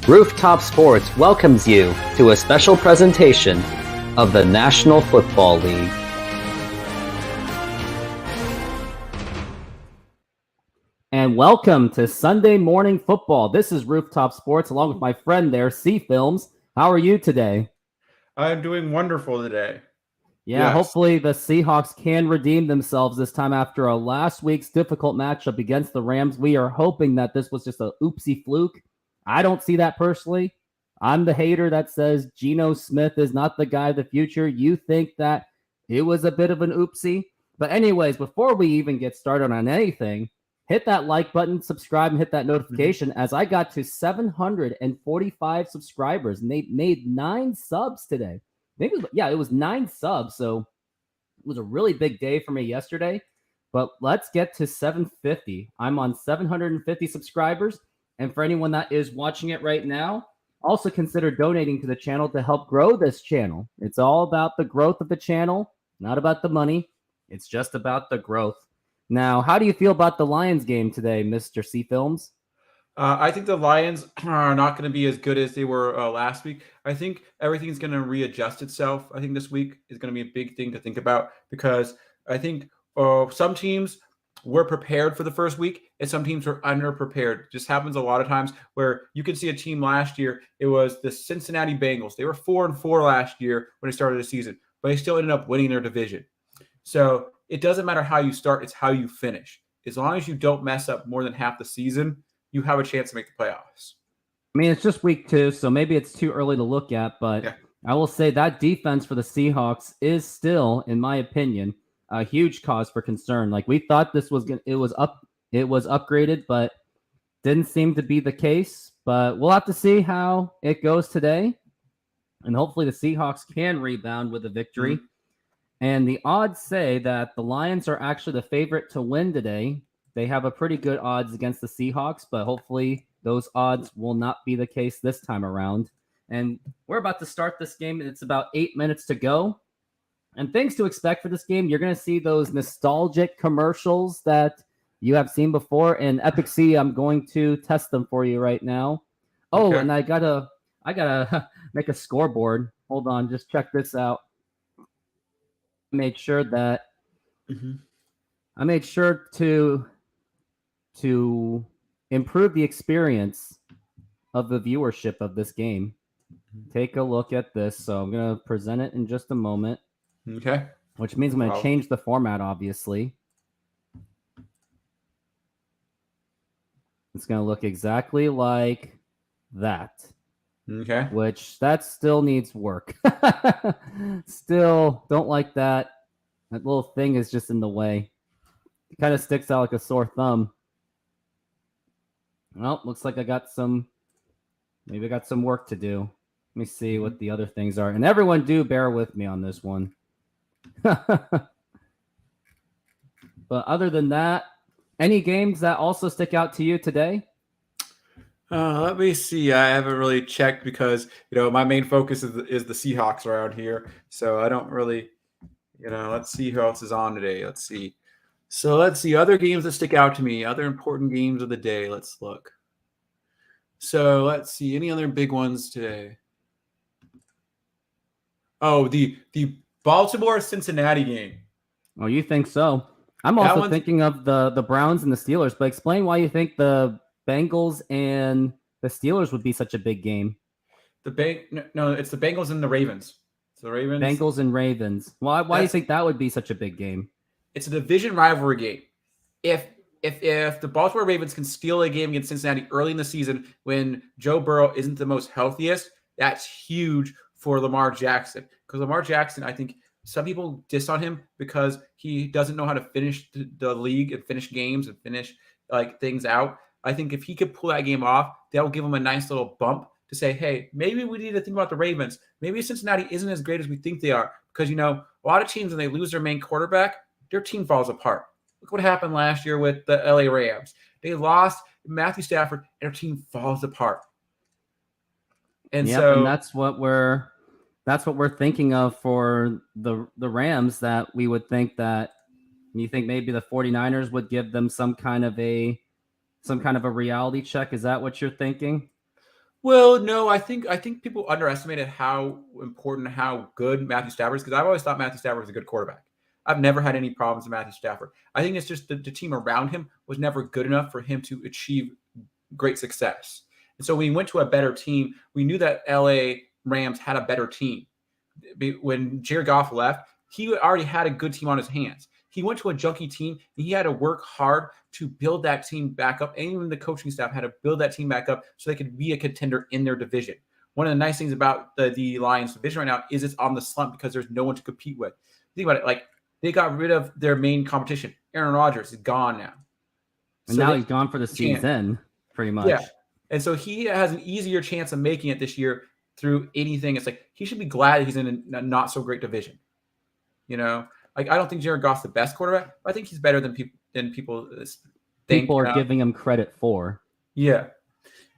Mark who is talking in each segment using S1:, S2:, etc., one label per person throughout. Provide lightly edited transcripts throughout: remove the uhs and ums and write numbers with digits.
S1: Rooftop Sports welcomes you to a special presentation of the National Football League. And welcome to Sunday Morning Football. This is Rooftop Sports along with my friend there, C Films. How are you today?
S2: I'm doing wonderful today.
S1: Yeah, yes. Hopefully the Seahawks can redeem themselves this time after a last week's difficult matchup against the Rams. We are hoping that this was just a oopsie fluke. I don't see that personally. I'm the hater that says Geno Smith is not the guy of the future. You think that it was a bit of an oopsie? But anyways, before we even get started on anything, hit that like button, subscribe, and hit that notification as I got to 745 subscribers, and they made 9 subs today. I think it was 9 subs, so it was a really big day for me yesterday. But let's get to 750. I'm on 750 subscribers. And for anyone that is watching it right now, also consider donating to the channel to help grow this channel. It's all about the growth of the channel, not about the money. It's just about the growth. Now, how do you feel about the Lions game today, Mr. C Films?
S2: I think the Lions are not going to be as good as they were last week. I think everything's going to readjust itself. I think this week is going to be a big thing to think about because I think some teams were prepared for the first week and some teams were underprepared. It just happens a lot of times where you can see a team last year. It was the Cincinnati Bengals. They were 4-4 last year when they started the season, but they still ended up winning their division. So it doesn't matter how you start, it's how you finish. As long as you don't mess up more than half the season, you have a chance to make the playoffs.
S1: I mean, it's just week 2, so maybe it's too early to look at, but yeah. I will say that defense for the Seahawks is still, in my opinion, a huge cause for concern. Like we thought this was it was upgraded, but didn't seem to be the case. But we'll have to see how it goes today, and hopefully the Seahawks can rebound with a victory. Mm-hmm. And the odds say that the Lions are actually the favorite to win today. They have a pretty good odds against the Seahawks, but hopefully those odds will not be the case this time around. And we're about to start this game. It's about 8 minutes to go. And things to expect for this game, you're going to see those nostalgic commercials that you have seen before. And Epic C, I'm going to test them for you right now. Oh, okay. And I gotta make a scoreboard. Hold on, just check this out. Made sure that I made sure to improve the experience of the viewership of this game. Take a look at this. So I'm going to present it in just a moment.
S2: Okay.
S1: Which means I'm going to change the format, obviously. It's going to look exactly like that.
S2: Okay.
S1: Which that still needs work. Still don't like that. That little thing is just in the way. It kind of sticks out like a sore thumb. Well, looks like I got some work to do. Let me see what the other things are. And everyone do bear with me on this one. But other than that, any games that also stick out to you today?
S2: Let me see. I haven't really checked because, my main focus is the Seahawks around here. So I don't really, let's see who else is on today. Let's see. So let's see other games that stick out to me, other important games of the day. Let's look. So let's see any other big ones today. Oh, the Baltimore-Cincinnati game.
S1: Oh, you think so? I'm also thinking of the Browns and the Steelers, but explain why you think the Bengals and the Steelers would be such a big game.
S2: No, it's the Bengals and the Ravens. It's the Ravens.
S1: Bengals and Ravens. Why do you think that would be such a big game?
S2: It's a division rivalry game. If the Baltimore Ravens can steal a game against Cincinnati early in the season when Joe Burrow isn't the most healthiest, that's huge for Lamar Jackson. Because Lamar Jackson, I think some people diss on him because he doesn't know how to finish the league and finish games and finish things out. I think if he could pull that game off, that will give him a nice little bump to say, hey, maybe we need to think about the Ravens. Maybe Cincinnati isn't as great as we think they are. Because, a lot of teams, when they lose their main quarterback, their team falls apart. Look what happened last year with the LA Rams. They lost Matthew Stafford, and their team falls apart. And
S1: and that's what we're thinking of for the Rams, that we would think that you think maybe the 49ers would give them some kind of a reality check. Is that what you're thinking?
S2: Well, no, I think people underestimated how important, how good Matthew Stafford is, because I've always thought Matthew Stafford was a good quarterback. I've never had any problems with Matthew Stafford. I think it's just the team around him was never good enough for him to achieve great success. And so when he went to a better team, we knew that LA Rams had a better team. When Jared Goff left, he already had a good team on his hands. He went to a junky team, and he had to work hard to build that team back up. And even the coaching staff had to build that team back up so they could be a contender in their division. One of the nice things about the Lions division right now is it's on the slump because there's no one to compete with. Think about it. Like, they got rid of their main competition. Aaron Rodgers is gone now.
S1: And now he's gone for the season, pretty much. Yeah.
S2: And so he has an easier chance of making it this year through anything. It's like he should be glad he's in a not so great division. You know, like I don't think Jared Goff's the best quarterback, but I think he's better than people think.
S1: People are giving him credit for.
S2: Yeah.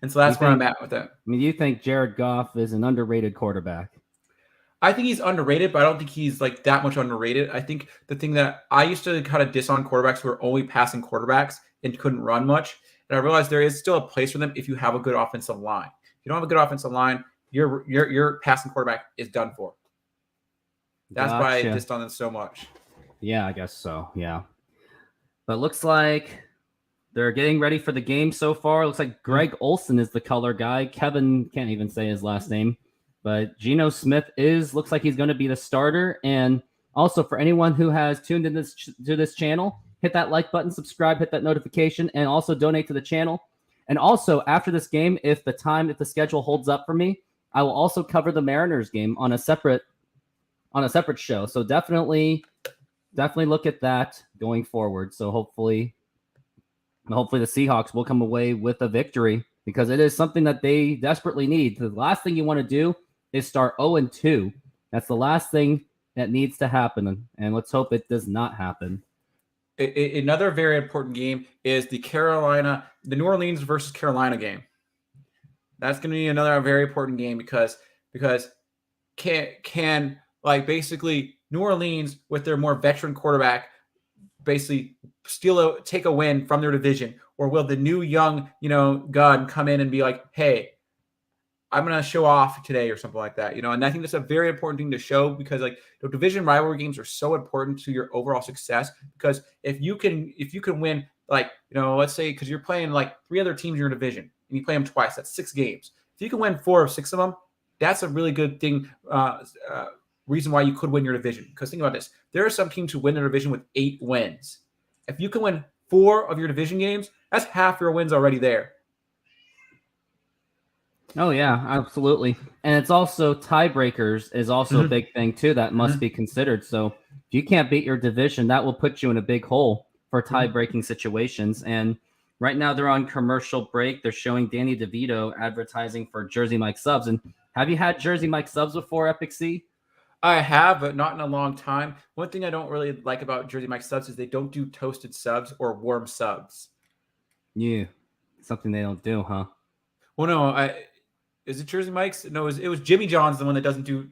S2: And so that's where I'm at with that.
S1: I mean, you think Jared Goff is an underrated quarterback?
S2: I think he's underrated, but I don't think he's like that much underrated. I think the thing that I used to kind of diss on quarterbacks who are only passing quarterbacks and couldn't run much. And I realized there is still a place for them if you have a good offensive line. If you don't have a good offensive line, your passing quarterback is done for. That's why I dissed on them so much.
S1: Yeah, I guess so. Yeah. But it looks like they're getting ready for the game so far. It looks like Greg Olsen is the color guy. Kevin can't even say his last name. But Geno Smith looks like he's going to be the starter. And also for anyone who has tuned in to this channel, hit that like button, subscribe, hit that notification, and also donate to the channel. And also after this game, if the schedule holds up for me, I will also cover the Mariners game on a separate show. So definitely look at that going forward. So hopefully the Seahawks will come away with a victory, because it is something that they desperately need. The last thing you want to do is start 0-2. That's the last thing that needs to happen, and let's hope it does not happen.
S2: Another very important game is the New Orleans versus Carolina game. That's going to be another very important game because can like basically New Orleans with their more veteran quarterback basically take a win from their division, or will the new young gun come in and be like, hey, I'm going to show off today or something like that, and I think that's a very important thing to show, because like the division rivalry games are so important to your overall success, because if you can win, like, let's say, because you're playing like 3 other teams in your division and you play them twice, that's 6 games. If you can win 4 or 6 of them, that's a really good thing, reason why you could win your division. Because think about this, there are some teams who win their division with 8 wins. If you can win 4 of your division games, that's half your wins already there.
S1: Oh, yeah, absolutely. And it's also tiebreakers is also a big thing, too, that must be considered. So if you can't beat your division, that will put you in a big hole for tie-breaking situations. And right now they're on commercial break. They're showing Danny DeVito advertising for Jersey Mike subs. And have you had Jersey Mike subs before, Epic C?
S2: I have, but not in a long time. One thing I don't really like about Jersey Mike subs is they don't do toasted subs or warm subs.
S1: Yeah, something they don't do, huh?
S2: Well, no, is it Jersey Mike's? No, it was Jimmy John's the one that doesn't do.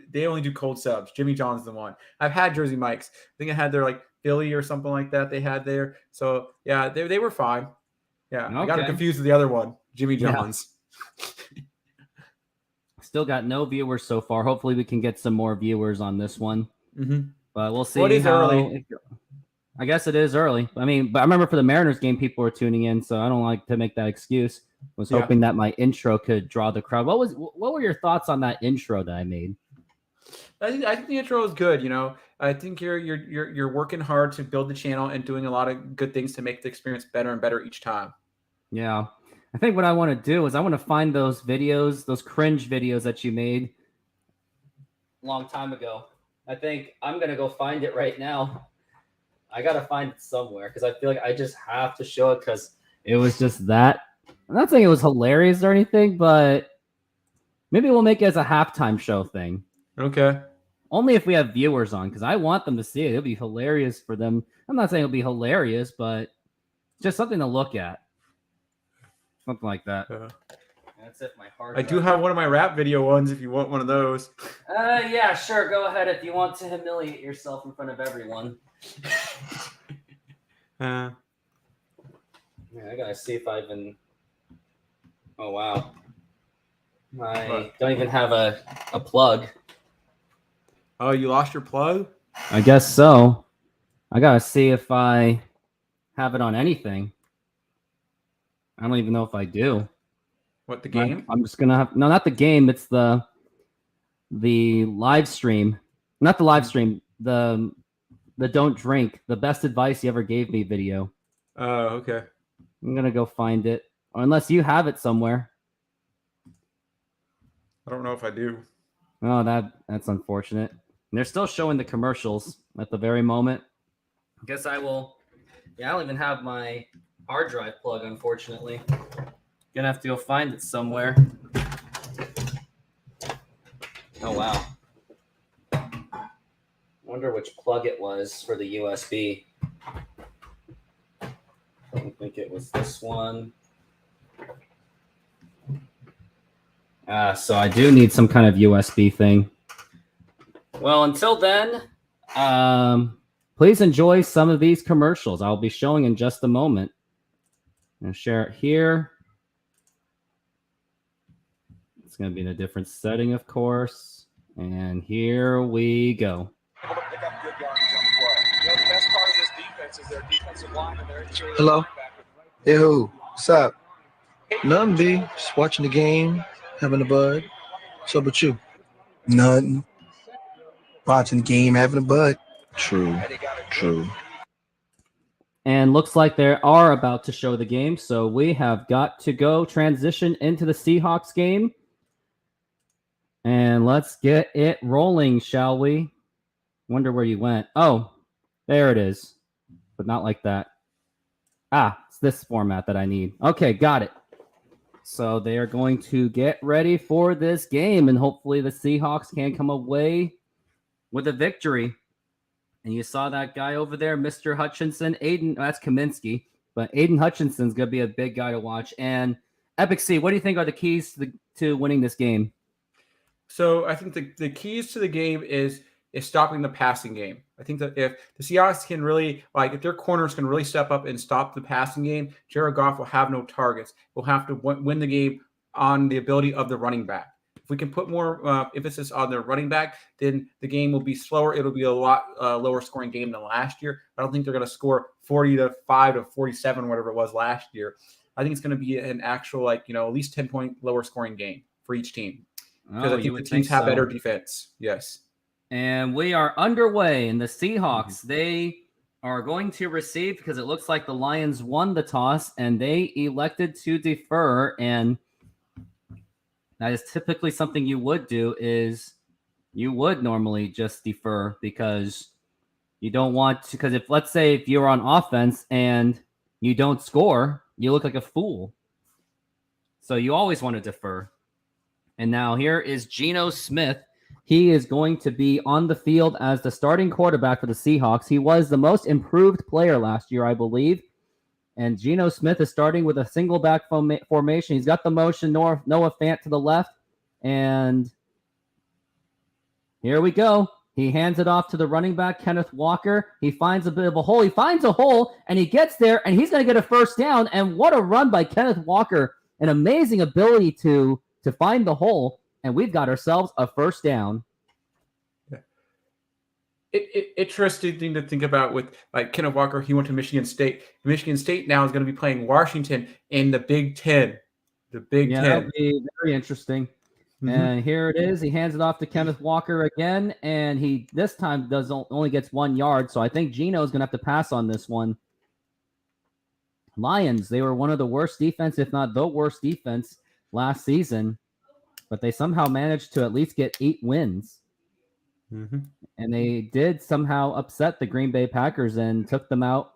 S2: They only do cold subs. Jimmy John's the one. I've had Jersey Mike's. I think I had their like Philly or something like that. They had there. So yeah, they were fine. Yeah, okay. I got it confused with the other one, Jimmy John's.
S1: Yeah. Still got no viewers so far. Hopefully we can get some more viewers on this one. But we'll see.
S2: Well, it is early.
S1: I guess it is early. I mean, but I remember for the Mariners game, people were tuning in, so I don't like to make that excuse. Was hoping that my intro could draw the crowd. What were your thoughts on that intro that I made?
S2: I think the intro is good. I think you're working hard to build the channel and doing a lot of good things to make the experience better and better each time.
S1: Yeah. I think what I want to do is I want to find those videos, those cringe videos that you made a long time ago. I think I'm going to go find it right now. I got to find it somewhere because I feel like I just have to show it because it was just that. I'm not saying it was hilarious or anything, but maybe we'll make it as a halftime show thing.
S2: Okay.
S1: Only if we have viewers on, because I want them to see it. It'll be hilarious for them. I'm not saying it'll be hilarious, but just something to look at. Something like that. That's it. My heart.
S2: I do have one of my rap video ones if you want one of those.
S1: Yeah, sure. Go ahead if you want to humiliate yourself in front of everyone. Yeah, I gotta see if I even. Oh wow. I don't even have a plug.
S2: Oh, you lost your plug?
S1: I guess so. I gotta see if I have it on anything. I don't even know if I do.
S2: What, the game?
S1: I'm just gonna have not the game. It's the live stream, not the live stream. The don't drink. The best advice you ever gave me video.
S2: Oh, okay.
S1: I'm gonna go find it, or unless you have it somewhere.
S2: I don't know if I do.
S1: Oh, that's unfortunate. And they're still showing the commercials at the very moment. I guess I will. Yeah, I don't even have my hard drive plug, unfortunately. Gonna have to go find it somewhere. Oh, wow. Wonder which plug it was for the USB. I don't think it was this one. So I do need some kind of USB thing. Well, until then, please enjoy some of these commercials. I'll be showing in just a moment. I'll share it here. It's going to be in a different setting, of course. And here we go.
S3: Hello? Hey, who? What's up? Nothing, B. Just watching the game, having a bud. So about you? Nothing. Watching the game, having a bud. True.
S1: And looks like they are about to show the game, so we have got to go transition into the Seahawks game. And let's get it rolling, shall we? Wonder where you went. Oh, there it is. But not like that. It's this format that I need. Okay, got it. So they are going to get ready for this game, and hopefully the Seahawks can come away with a victory. And you saw that guy over there, Mr. Hutchinson. Aiden, that's Kaminsky, but Aiden Hutchinson's going to be a big guy to watch. And Epic C, what do you think are the keys to winning this game?
S2: So I think the keys to the game is stopping the passing game. I think that if the Seahawks can really, if their corners can really step up and stop the passing game, Jared Goff will have no targets. We'll have to win the game on the ability of the running back. If we can put more emphasis on the running back, then the game will be slower. It'll be a lot lower scoring game than last year. I don't think they're going to score 40-5 to 47, whatever it was last year. I think it's going to be an actual, at least 10-point lower scoring game for each team. Because I think the teams have better defense. Yes.
S1: And we are underway. And the Seahawks, they are going to receive because it looks like the Lions won the toss and they elected to defer. And that is typically something you would do is you would normally just defer because you don't want to. Because let's say if you're on offense and you don't score, you look like a fool. So you always want to defer. And now here is Geno Smith. He is going to be on the field as the starting quarterback for the Seahawks. He was the most improved player last year, I believe. And Geno Smith is starting with a single back formation. He's got the motion, Noah Fant to the left. And here we go. He hands it off to the running back, Kenneth Walker. He finds a bit of a hole. He finds a hole, and he gets there, and he's going to get a first down. And what a run by Kenneth Walker. An amazing ability to find the hole, and we've got ourselves a first down.
S2: Interesting thing to think about with Kenneth Walker. He went to Michigan State. Michigan State now is going to be playing Washington in the Big Ten. The Big Ten.
S1: That'll be very interesting. Mm-hmm. And here it is. He hands it off to Kenneth Walker again, and he this time only gets 1 yard. So I think Geno is going to have to pass on this one. Lions, they were one of the worst defense, if not the worst defense last season, but they somehow managed to at least get 8 wins.
S2: Mm-hmm.
S1: And they did somehow upset the Green Bay Packers and took them out.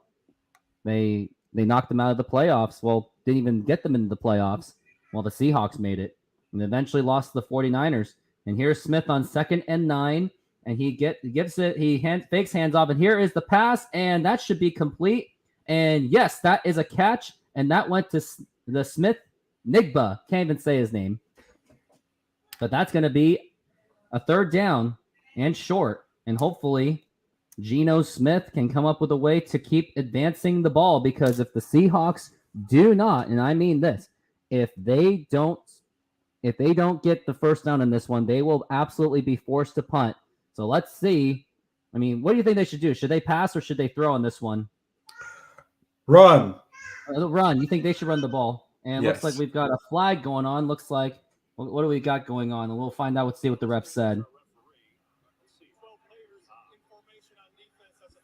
S1: They knocked them out of the playoffs. Well, didn't even get them into the playoffs. Well, the Seahawks made it and eventually lost to the 49ers. And here's Smith on 2nd and 9, and he gives it. He fakes hands off, and here is the pass, and that should be complete. And yes, that is a catch, and that went to the Smith Nigba. Can't even say his name. But that's going to be a third down and short. And hopefully Geno Smith can come up with a way to keep advancing the ball, because if the Seahawks do not, and I mean this, if if they don't get the first down in this one, they will absolutely be forced to punt. So let's see. I mean, what do you think they should do? Should they pass or should they throw on this one?
S2: Run.
S1: Run. You think they should run the ball? And
S2: Yes.
S1: Looks like we've got a flag going on. Looks like, what do we got going on? And we'll find out. Let's see what the ref said.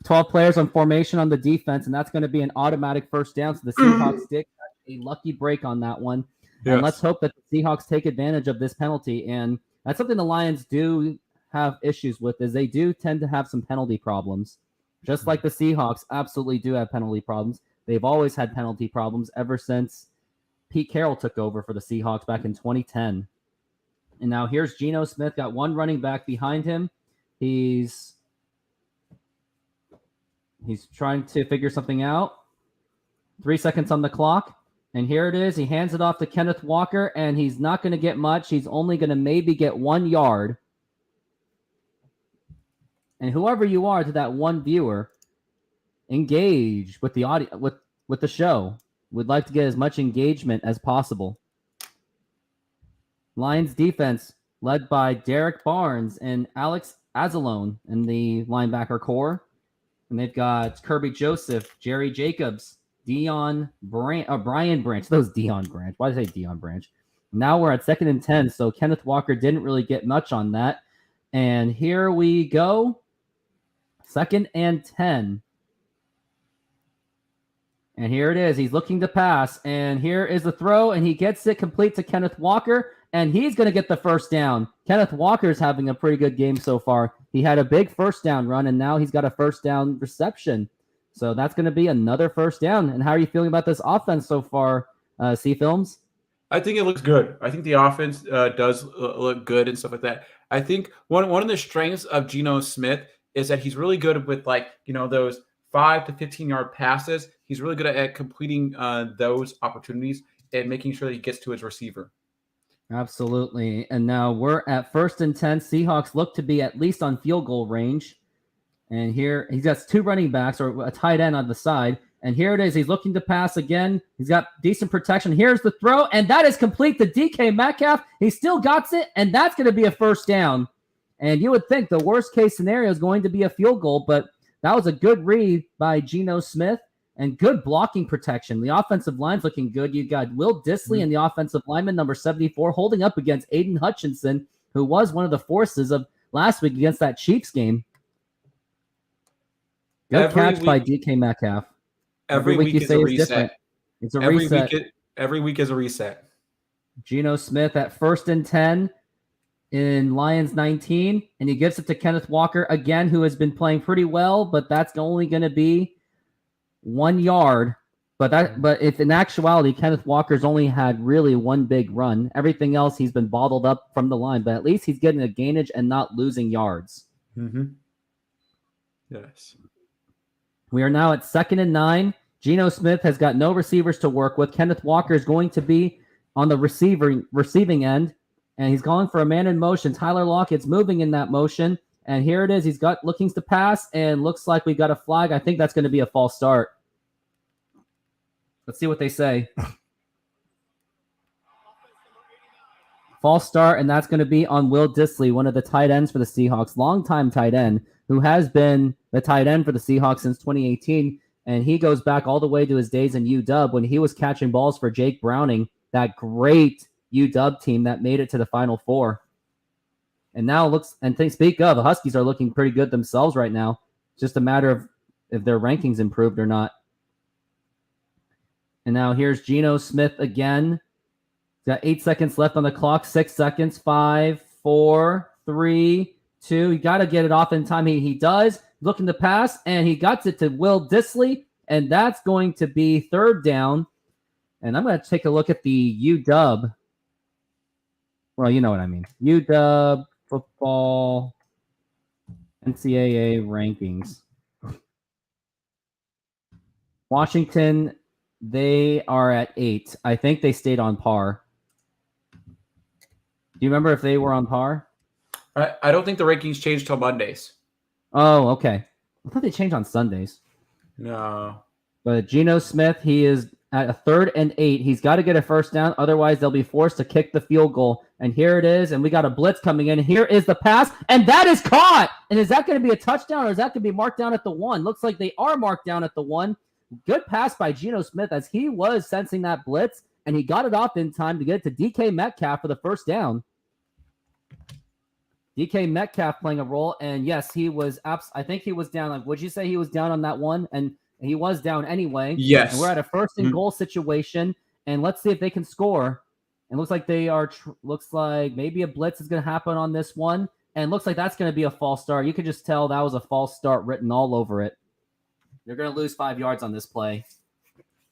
S1: 12 players on formation on the defense, and that's going to be an automatic first down. So the Seahawks did a lucky break on that one. Yes. And let's hope that the Seahawks take advantage of this penalty. And that's something the Lions do have issues with, is they do tend to have some penalty problems. Just like the Seahawks absolutely do have penalty problems. They've always had penalty problems ever since Pete Carroll took over for the Seahawks back in 2010. And now here's Geno Smith, got one running back behind him. He's trying to figure something out. 3 seconds on the clock. And here it is. He hands it off to Kenneth Walker, and he's not going to get much. He's only going to maybe get 1 yard. And whoever you are, to that one viewer, engage with the audio, with the show. We'd like to get as much engagement as possible. Lions defense led by Derek Barnes and Alex Azalone in the linebacker core. And they've got Kirby Joseph, Jerry Jacobs, Brian Branch. Those Dion Branch. Why did I say Dion Branch? Now we're at 2nd and 10, so Kenneth Walker didn't really get much on that. And here we go. 2nd and 10. And here it is. He's looking to pass. And here is the throw, and he gets it complete to Kenneth Walker, and he's going to get the first down. Kenneth Walker's having a pretty good game so far. He had a big first down run, and now he's got a first down reception. So that's going to be another first down. And how are you feeling about this offense so far, C-Films?
S2: I think it looks good. I think the offense does look good and stuff like that. I think one of the strengths of Geno Smith is that he's really good with, those 5 to 15-yard passes. He's really good at completing those opportunities and making sure that he gets to his receiver.
S1: Absolutely. And now we're at 1st and 10. Seahawks look to be at least on field goal range. And here he's got 2 running backs or a tight end on the side. And here it is. He's looking to pass again. He's got decent protection. Here's the throw, and that is complete to DK Metcalf. He still got it, and that's going to be a first down. And you would think the worst case scenario is going to be a field goal, but that was a good read by Geno Smith and good blocking protection. The offensive line's looking good. You got Will Dissly and the offensive lineman, number 74, holding up against Aiden Hutchinson, who was one of the forces of last week against that Chiefs game. Good catch by DK Metcalf.
S2: Every week you say is different.
S1: It's a reset.
S2: Every week is a reset.
S1: Geno Smith at 1st and 10 in Lions 19, and he gives it to Kenneth Walker again, who has been playing pretty well, but that's only going to be 1 yard. But if in actuality, Kenneth Walker's only had really one big run. Everything else, he's been bottled up from the line, but at least he's getting a gainage and not losing yards.
S2: Mm-hmm. Yes.
S1: We are now at 2nd and 9. Geno Smith has got no receivers to work with. Kenneth Walker is going to be on the receiving end, and he's going for a man in motion. Tyler Lockett's moving in that motion, and here it is. He's got looking to pass, and looks like we got a flag. I think that's going to be a false start. Let's see what they say. False start, and that's going to be on Will Dissly, one of the tight ends for the Seahawks, longtime tight end, who has been the tight end for the Seahawks since 2018, and he goes back all the way to his days in UW when he was catching balls for Jake Browning, that great UW team that made it to the Final Four. And now speak of, the Huskies are looking pretty good themselves right now. It's just a matter of if their rankings improved or not. And now here's Geno Smith again. He's got 8 seconds left on the clock. 6 seconds. 5, 4, 3, 2. You got to get it off in time. He does. Looking to pass, and he got it to Will Dissly, and that's going to be 3rd down. And I'm going to take a look at the UW. Well, you know what I mean. UW football NCAA rankings. Washington, they are at 8. I think they stayed on par. Do you remember if they were on par?
S2: I don't think the rankings changed till Mondays.
S1: Oh, okay. I thought they changed on Sundays.
S2: No.
S1: But Geno Smith, he is at a 3rd and 8. He's got to get a first down. Otherwise, they'll be forced to kick the field goal. And here it is. And we got a blitz coming in. Here is the pass. And that is caught. And is that going to be a touchdown or is that going to be marked down at the 1? Looks like they are marked down at the 1. Good pass by Geno Smith as he was sensing that blitz. And he got it off in time to get it to DK Metcalf for the first down. DK Metcalf playing a role. And yes, he was I think he was down. Like, would you say he was down on that one? And he was down anyway.
S2: Yes.
S1: And we're at a 1st and goal situation. And let's see if they can score. And looks like they are. Looks like maybe a blitz is going to happen on this one. And looks like that's going to be a false start. You could just tell that was a false start written all over it. They're going to lose 5 yards on this play.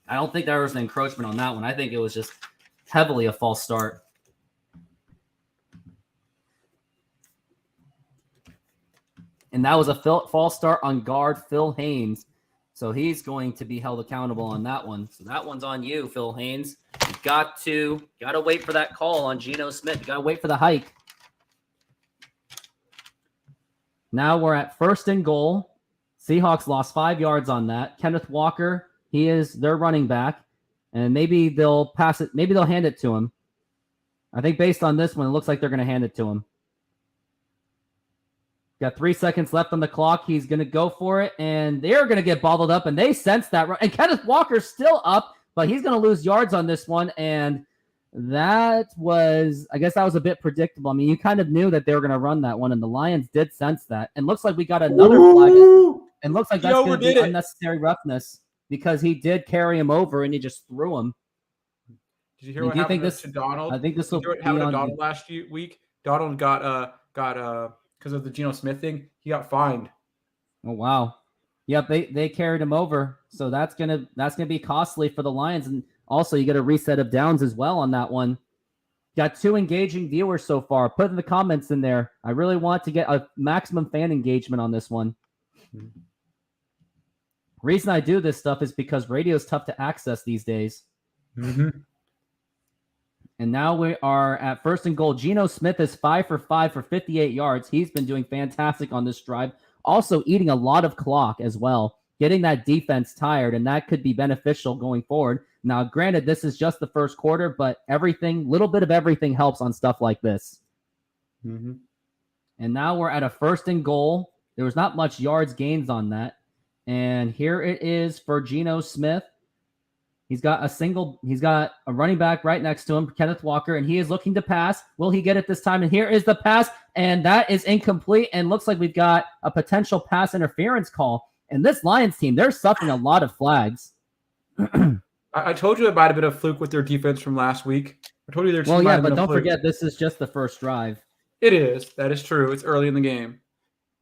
S1: I don't think there was an encroachment on that one. I think it was just heavily a false start. And that was a false start on guard Phil Haynes. So he's going to be held accountable on that one. So that one's on you, Phil Haynes. You got to wait for that call on Geno Smith. You got to wait for the hike. Now we're at 1st and goal. Seahawks lost 5 yards on that. Kenneth Walker, he is their running back. And maybe they'll pass it. Maybe they'll hand it to him. I think based on this one, it looks like they're going to hand it to him. Got 3 seconds left on the clock. He's going to go for it, and they're going to get bottled up, and they sense that. And Kenneth Walker's still up, but he's going to lose yards on this one, and I guess that was a bit predictable. I mean, you kind of knew that they were going to run that one, and the Lions did sense that. And looks like we got another flag, and looks like that's going to be unnecessary roughness because he did carry him over, and he just threw him.
S2: Did you hear what happened to Donald?
S1: I think this will
S2: be happened to Donald last week. Donald got because of the Geno Smith thing, he got fined.
S1: Oh wow. Yep, they carried him over. So that's gonna be costly for the Lions. And also you get a reset of downs as well on that one. Got 2 engaging viewers so far. Put in the comments in there. I really want to get a maximum fan engagement on this one. Reason I do this stuff is because radio is tough to access these days.
S2: Mm-hmm.
S1: And now we are at 1st and goal. Geno Smith is 5 for 5 for 58 yards. He's been doing fantastic on this drive. Also eating a lot of clock as well. Getting that defense tired, and that could be beneficial going forward. Now, granted, this is just the first quarter, but little bit of everything helps on stuff like this.
S2: Mm-hmm.
S1: And now we're at a 1st and goal. There was not much yards gains on that. And here it is for Geno Smith. He's got a running back right next to him, Kenneth Walker, and he is looking to pass. Will he get it this time? And here is the pass, and that is incomplete, and looks like we've got a potential pass interference call. And this Lions team, they're suffering a lot of flags.
S2: I told you it might have been a fluke with their defense from last week. I told you their team might have been a fluke.
S1: But don't forget, this is just the first drive.
S2: It is. That is true. It's early in the game.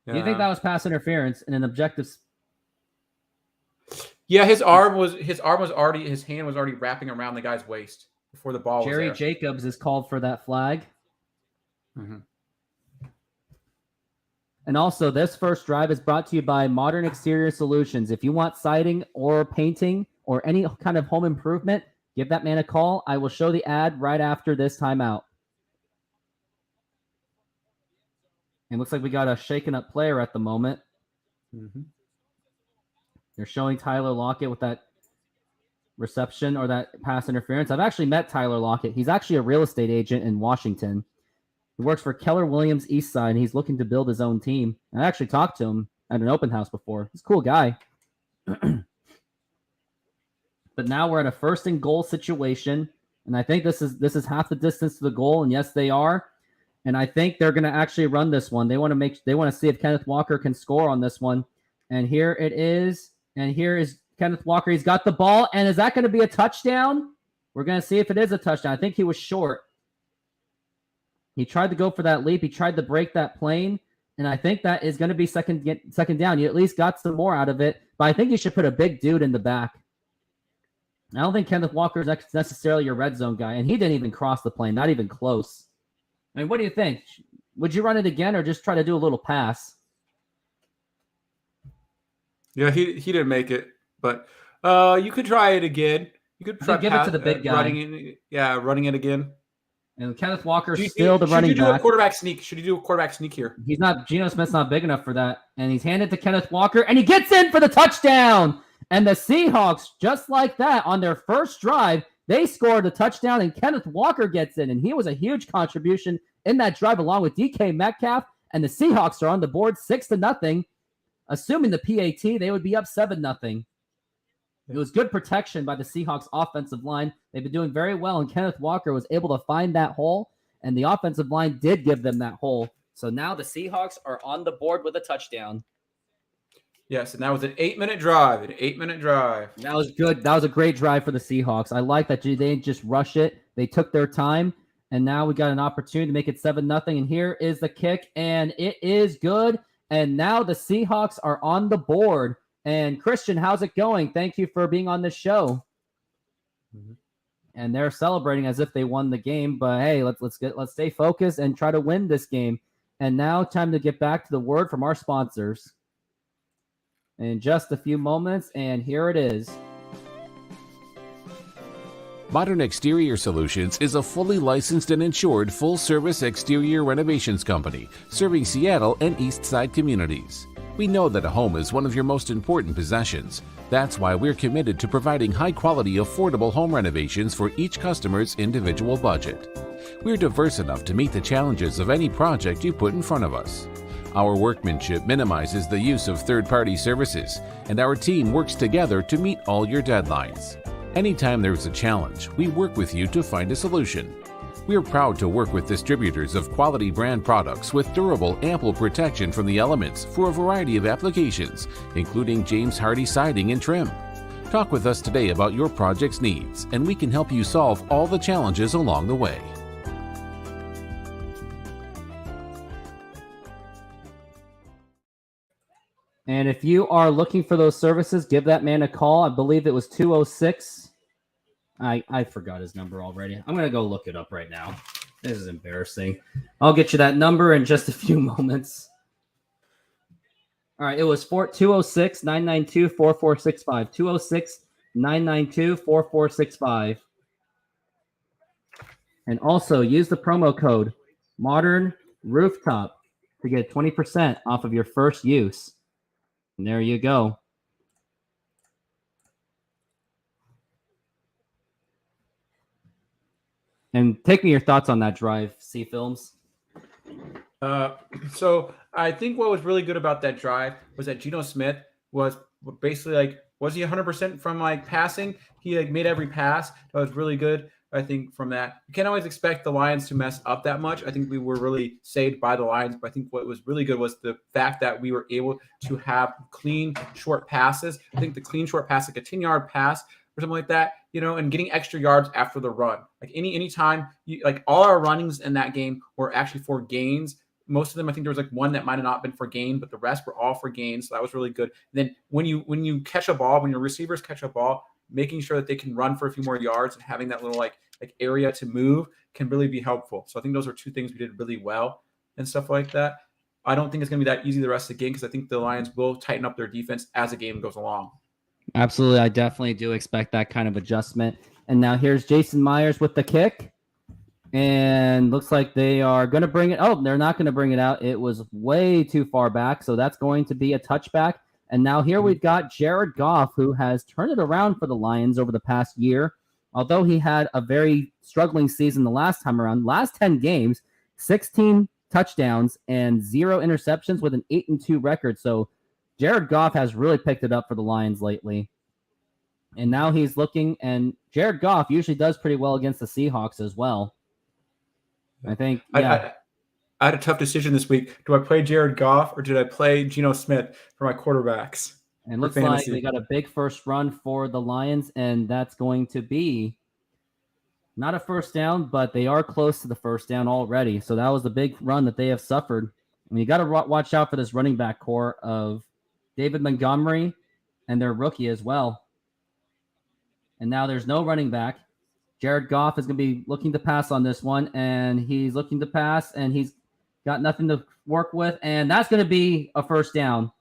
S1: Yeah. Do you think that was pass interference in an objective?
S2: Yeah, his hand was already wrapping around the guy's waist before the ball was there.
S1: Jerry Jacobs is called for that flag.
S2: Mm-hmm.
S1: And also, this first drive is brought to you by Modern Exterior Solutions. If you want siding or painting or any kind of home improvement, give that man a call. I will show the ad right after this timeout. It looks like we got a shaken up player at the moment.
S2: Mm-hmm.
S1: They're showing Tyler Lockett with that reception or that pass interference. I've actually met Tyler Lockett. He's actually a real estate agent in Washington. He works for Keller Williams Eastside, and he's looking to build his own team. I actually talked to him at an open house before. He's a cool guy. But now we're at a 1st and goal situation, and I think this is half the distance to the goal, and yes, they are. And I think they're going to actually run this one. They want to see if Kenneth Walker can score on this one. And here it is. And here is Kenneth Walker. He's got the ball. And is that going to be a touchdown? We're going to see if it is a touchdown. I think he was short. He tried to go for that leap. He tried to break that plane. And I think that is going to be second down. You at least got some more out of it. But I think you should put a big dude in the back. I don't think Kenneth Walker is necessarily your red zone guy. And he didn't even cross the plane. Not even close. I mean, what do you think? Would you run it again or just try to do a little pass?
S2: Yeah, he didn't make it, but you could try it again. You could try
S1: give it to the big guy.
S2: Running it again.
S1: And Kenneth Walker's still the running back.
S2: Should you do a quarterback sneak? Should you do a quarterback sneak here?
S1: Geno Smith's not big enough for that. And he's handed to Kenneth Walker, and he gets in for the touchdown. And the Seahawks, just like that, on their first drive, they scored a touchdown, and Kenneth Walker gets in, and he was a huge contribution in that drive along with DK Metcalf, and the Seahawks are on the board 6-0. Assuming the PAT, they would be up 7-0. It was good protection by the Seahawks offensive line. They've been doing very well, and Kenneth Walker was able to find that hole, and the offensive line did give them that hole. So now the Seahawks are on the board with a touchdown.
S2: Yes, and that was an 8-minute drive.
S1: That was good. That was a great drive for the Seahawks. I like that they didn't just rush it. They took their time, and now we got an opportunity to make it 7-0. And here is the kick, and it is good. And now the Seahawks are on the board. And Christian, how's it going? Thank you for being on this show. Mm-hmm. And they're celebrating as if they won the game. But hey, let's stay focused and try to win this game. And now time to get back to the word from our sponsors. In just a few moments, and here it is.
S4: Modern Exterior Solutions is a fully licensed and insured full-service exterior renovations company serving Seattle and East Side communities. We know that a home is one of your most important possessions. That's why we're committed to providing high-quality, affordable home renovations for each customer's individual budget. We're diverse enough to meet the challenges of any project you put in front of us. Our workmanship minimizes the use of third-party services, and our team works together to meet all your deadlines. Anytime there's a challenge, we work with you to find a solution. We are proud to work with distributors of quality brand products with durable, ample protection from the elements for a variety of applications, including James Hardie siding and trim. Talk with us today about your project's needs, and we can help you solve all the challenges along the way.
S1: And if you are looking for those services, give that man a call. I believe it was 206. I forgot his number already. I'm going to go look it up right now. This is embarrassing. I'll get you that number in just a few moments. All right, it was 206-992-4465. 206-992-4465. And also use the promo code Modern Rooftop to get 20% off of your first use. And there you go. And take me your thoughts on that drive, C Films.
S2: So I think what was really good about that drive was that Geno Smith was basically was he 100% from passing? He made every pass. That was really good. I think from that, you can't always expect the Lions to mess up that much. I think we were really saved by the Lions, but I think what was really good was the fact that we were able to have clean, short passes. I think the clean, short pass, like a 10-yard pass or something like that, and getting extra yards after the run. Any time, all our runnings in that game were actually for gains. Most of them, I think there was one that might have not been for gain, but the rest were all for gains. So that was really good. And then when you catch a ball, when your receivers catch a ball, making sure that they can run for a few more yards and having that little area to move can really be helpful. So I think those are two things we did really well and stuff like that. I don't think it's going to be that easy the rest of the game because I think the Lions will tighten up their defense as the game goes along.
S1: Absolutely. I definitely do expect that kind of adjustment. And now here's Jason Myers with the kick. And looks like they are going to bring it. Oh, they're not going to bring it out. It was way too far back. So that's going to be a touchback. And now here we've got Jared Goff, who has turned it around for the Lions over the past year. Although he had a very struggling season the last time around, last 10 games, 16 touchdowns and 0 interceptions with an 8-2 record. So Jared Goff has really picked it up for the Lions lately. And now he's looking, and Jared Goff usually does pretty well against the Seahawks as well. I think, yeah.
S2: I had a tough decision this week. Do I play Jared Goff or did I play Geno Smith for my quarterbacks?
S1: And looks like they got a big first run for the Lions, and that's going to be not a first down, but they are close to the first down already. So that was the big run that they have suffered. And you got to watch out for this running back core of David Montgomery and their rookie as well. And now there's no running back. Jared Goff is going to be looking to pass on this one, and he's looking to pass, and he's got nothing to work with, and that's going to be a first down.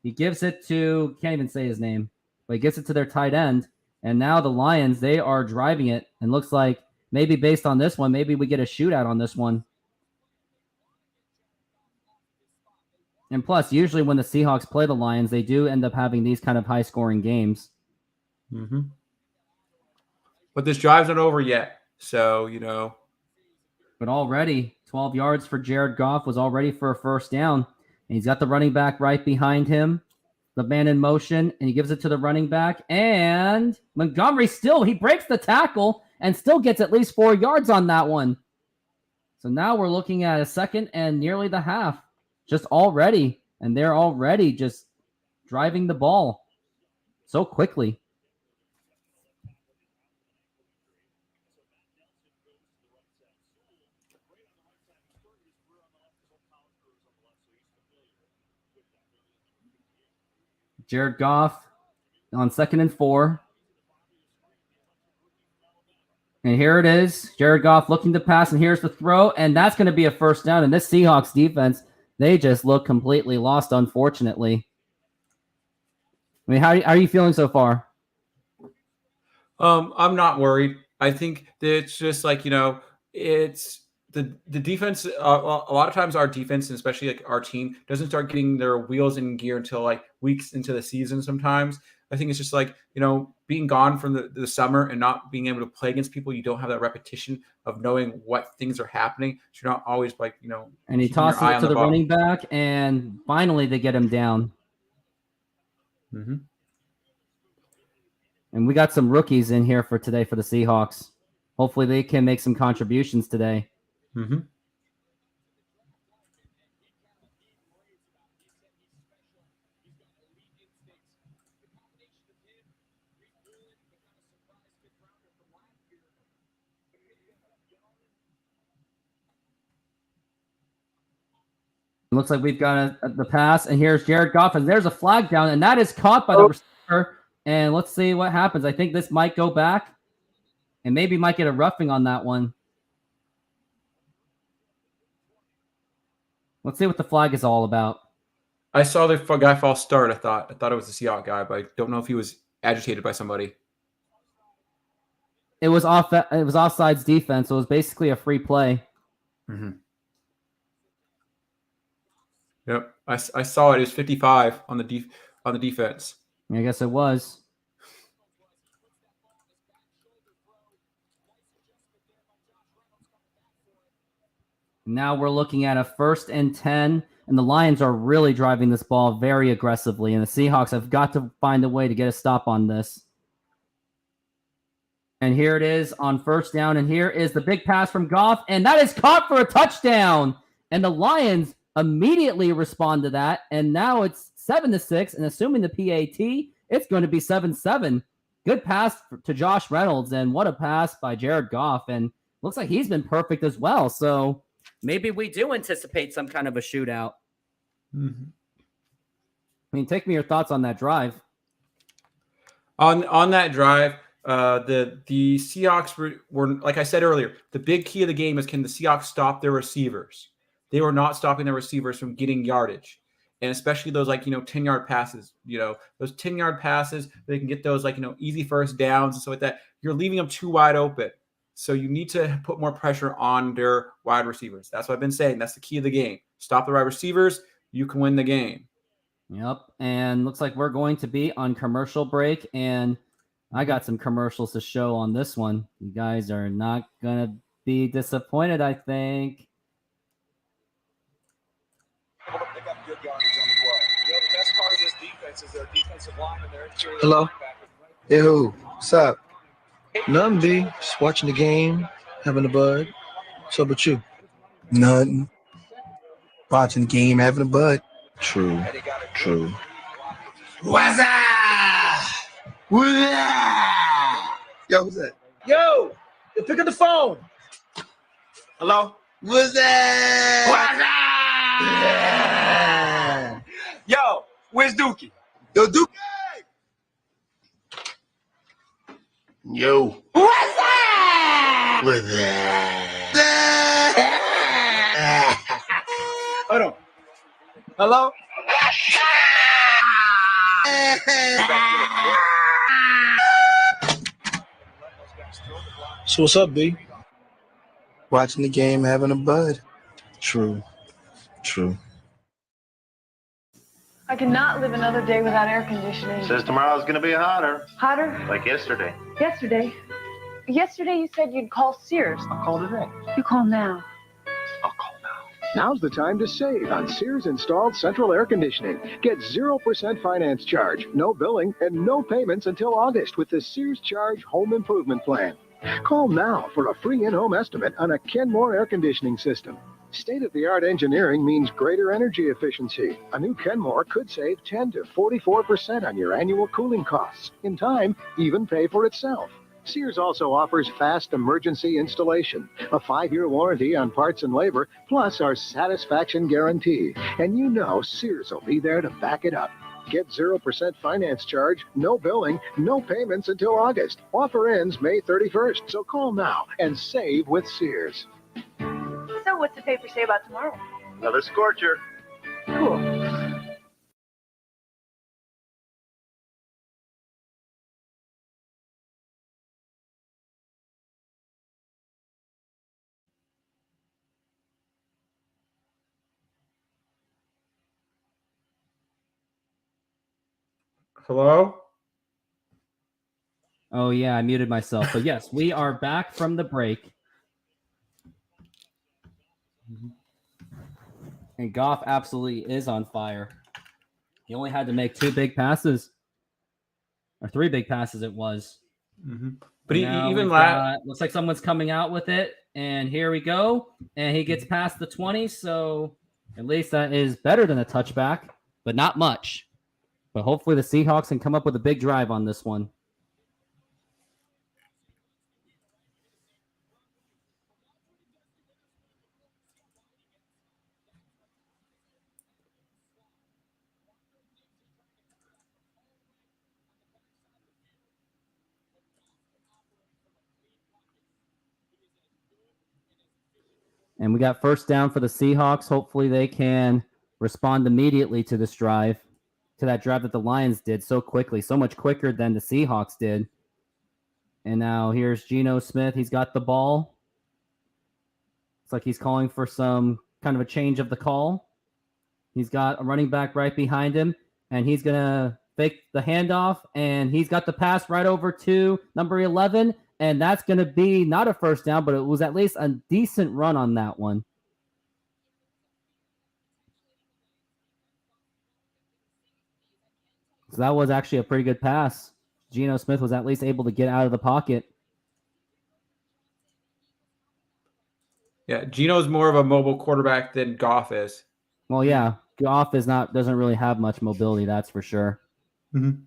S1: He gives it to, can't even say his name, but he gives it to their tight end, and now the Lions, they are driving it, and looks like maybe based on this one, maybe we get a shootout on this one. And plus, usually when the Seahawks play the Lions, they do end up having these kind of high-scoring games.
S2: Mm-hmm. But this drive's not over yet, so,
S1: But already, 12 yards for Jared Goff was already for a first down. And he's got the running back right behind him. The man in motion, and he gives it to the running back. And Montgomery he breaks the tackle and still gets at least 4 yards on that one. So now we're looking at a second and nearly the half. Just already. And they're already just driving the ball so quickly. Jared Goff on 2nd and 4. And here it is. Jared Goff looking to pass, and here's the throw, and that's going to be a first down. And this Seahawks defense, they just look completely lost, unfortunately. I mean, how are you feeling so far?
S2: I'm not worried. I think that it's just like, it's the defense. A lot of times our defense, and especially like our team, doesn't start getting their wheels in gear until like weeks into the season sometimes. I think it's just like, being gone from the summer and not being able to play against people, you don't have that repetition of knowing what things are happening. So you're not always like,
S1: And he tosses it to the running back, and finally they get him down.
S2: Mm-hmm.
S1: And we got some rookies in here for today for the Seahawks. Hopefully they can make some contributions today.
S2: Mm-hmm.
S1: It looks like we've got the pass, and here's Jared Goff, and there's a flag down, and that is caught by the receiver. And let's see what happens. I think this might go back, and maybe might get a roughing on that one. Let's see what the flag is all about.
S2: I saw the guy false start. I thought it was the Seahawks guy, but I don't know if he was agitated by somebody.
S1: It was offsides defense, so it was basically a free play.
S2: Mm-hmm. Yep, I saw it. It was 55 on the defense.
S1: I guess it was. Now we're looking at a 1st and 10, and the Lions are really driving this ball very aggressively, and the Seahawks have got to find a way to get a stop on this. And here it is on 1st down, and here is the big pass from Goff, and that is caught for a touchdown. And the Lions immediately respond to that, and now it's 7-6, and assuming the PAT, it's going to be 7-7. Good pass to Josh Reynolds, and what a pass by Jared Goff, and looks like he's been perfect as well. So maybe we do anticipate some kind of a shootout.
S2: Mm-hmm.
S1: I mean, take me your thoughts on that drive.
S2: On that drive, the Seahawks were, like I said earlier, the big key of the game is, can the Seahawks stop their receivers? They were not stopping their receivers from getting yardage. And especially those 10-yard passes, those 10-yard passes, they can get those easy first downs and stuff like that. You're leaving them too wide open. So you need to put more pressure on their wide receivers. That's what I've been saying. That's the key of the game. Stop the wide receivers. You can win the game.
S1: Yep. And looks like we're going to be on commercial break. And I got some commercials to show on this one. You guys are not going to be disappointed, I think.
S3: Hello? Hey, who? What's up? Nothing, B. Just watching the game, having a bud. So about you? Nothing. Watching the game, having a bud. True. What's up? Yo, who's that? Yo, pick up the phone. Hello? What's that? Yo, where's Dookie? Yo, Dookie! Yo. What's that? What's that? Hold on. Hello? So what's up, B? Watching the game, having a bud. True.
S5: I cannot live another day without air conditioning.
S6: Says tomorrow's going to be hotter.
S5: Hotter?
S6: Like yesterday.
S5: Yesterday you said you'd call Sears.
S6: I'll call today.
S5: You call now.
S6: I'll call now.
S7: Now's the time to save on Sears installed central air conditioning. Get 0% finance charge, no billing, and no payments until August with the Sears Charge Home Improvement Plan. Call now for a free in-home estimate on a Kenmore air conditioning system. State-of-the-art engineering means greater energy efficiency. A new Kenmore could save 10 to 44% on your annual cooling costs. In time, even pay for itself. Sears also offers fast emergency installation, a 5-year warranty on parts and labor, plus our satisfaction guarantee. And you know Sears will be there to back it up. Get 0% finance charge, no billing, no payments until August. Offer ends May 31st, so call now and save with Sears.
S5: So what's the paper say about tomorrow?
S6: Another scorcher.
S5: Cool.
S2: Hello?
S1: Oh, yeah, I muted myself. But yes, we are back from the break. And Goff absolutely is on fire. He only had to make 2 big passes. Or 3 big passes it was.
S2: Mm-hmm. But
S1: even looks like someone's coming out with it. And here we go. And he gets past the 20. So at least that is better than a touchback, but not much. But hopefully the Seahawks can come up with a big drive on this one. And we got first down for the Seahawks. Hopefully they can respond immediately to this drive, to that drive that the Lions did so quickly, so much quicker than the Seahawks did. And now here's Geno Smith. He's got the ball. It's like he's calling for some kind of a change of the call. He's got a running back right behind him, and he's going to fake the handoff, and he's got the pass right over to number 11, and that's going to be not a first down, but it was at least a decent run on that one. So that was actually a pretty good pass. Geno Smith was at least able to get out of the pocket.
S2: Yeah, Geno's more of a mobile quarterback than Goff is.
S1: Well, yeah, Goff doesn't really have much mobility, that's for sure.
S2: Mm-hmm.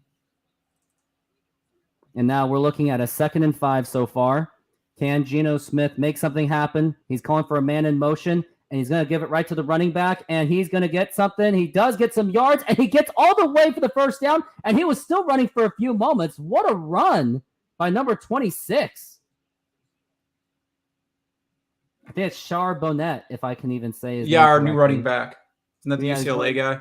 S1: And now we're looking at a 2nd and 5 so far. Can Geno Smith make something happen? He's calling for a man in motion, and he's going to give it right to the running back, and he's going to get something. He does get some yards, and he gets all the way for the first down, and he was still running for a few moments. What a run by number 26. I think it's Char Bonnet, if I can even say his name
S2: our
S1: correctly.
S2: new running back. Isn't that the UCLA guy?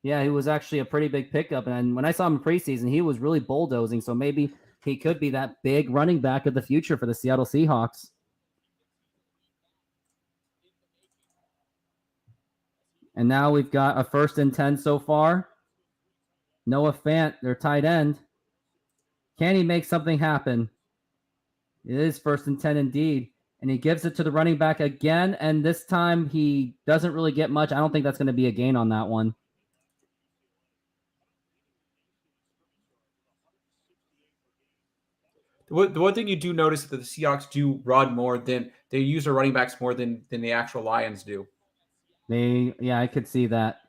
S1: Yeah, he was actually a pretty big pickup. And when I saw him in preseason, he was really bulldozing. So maybe he could be that big running back of the future for the Seattle Seahawks. And now we've got a 1st and 10 so far. Noah Fant, their tight end. Can he make something happen? It is 1st and 10 indeed. And he gives it to the running back again. And this time he doesn't really get much. I don't think that's going to be a gain on that one.
S2: The one thing you do notice is that the Seahawks do run more than they use their running backs more than the actual Lions do.
S1: I could see that.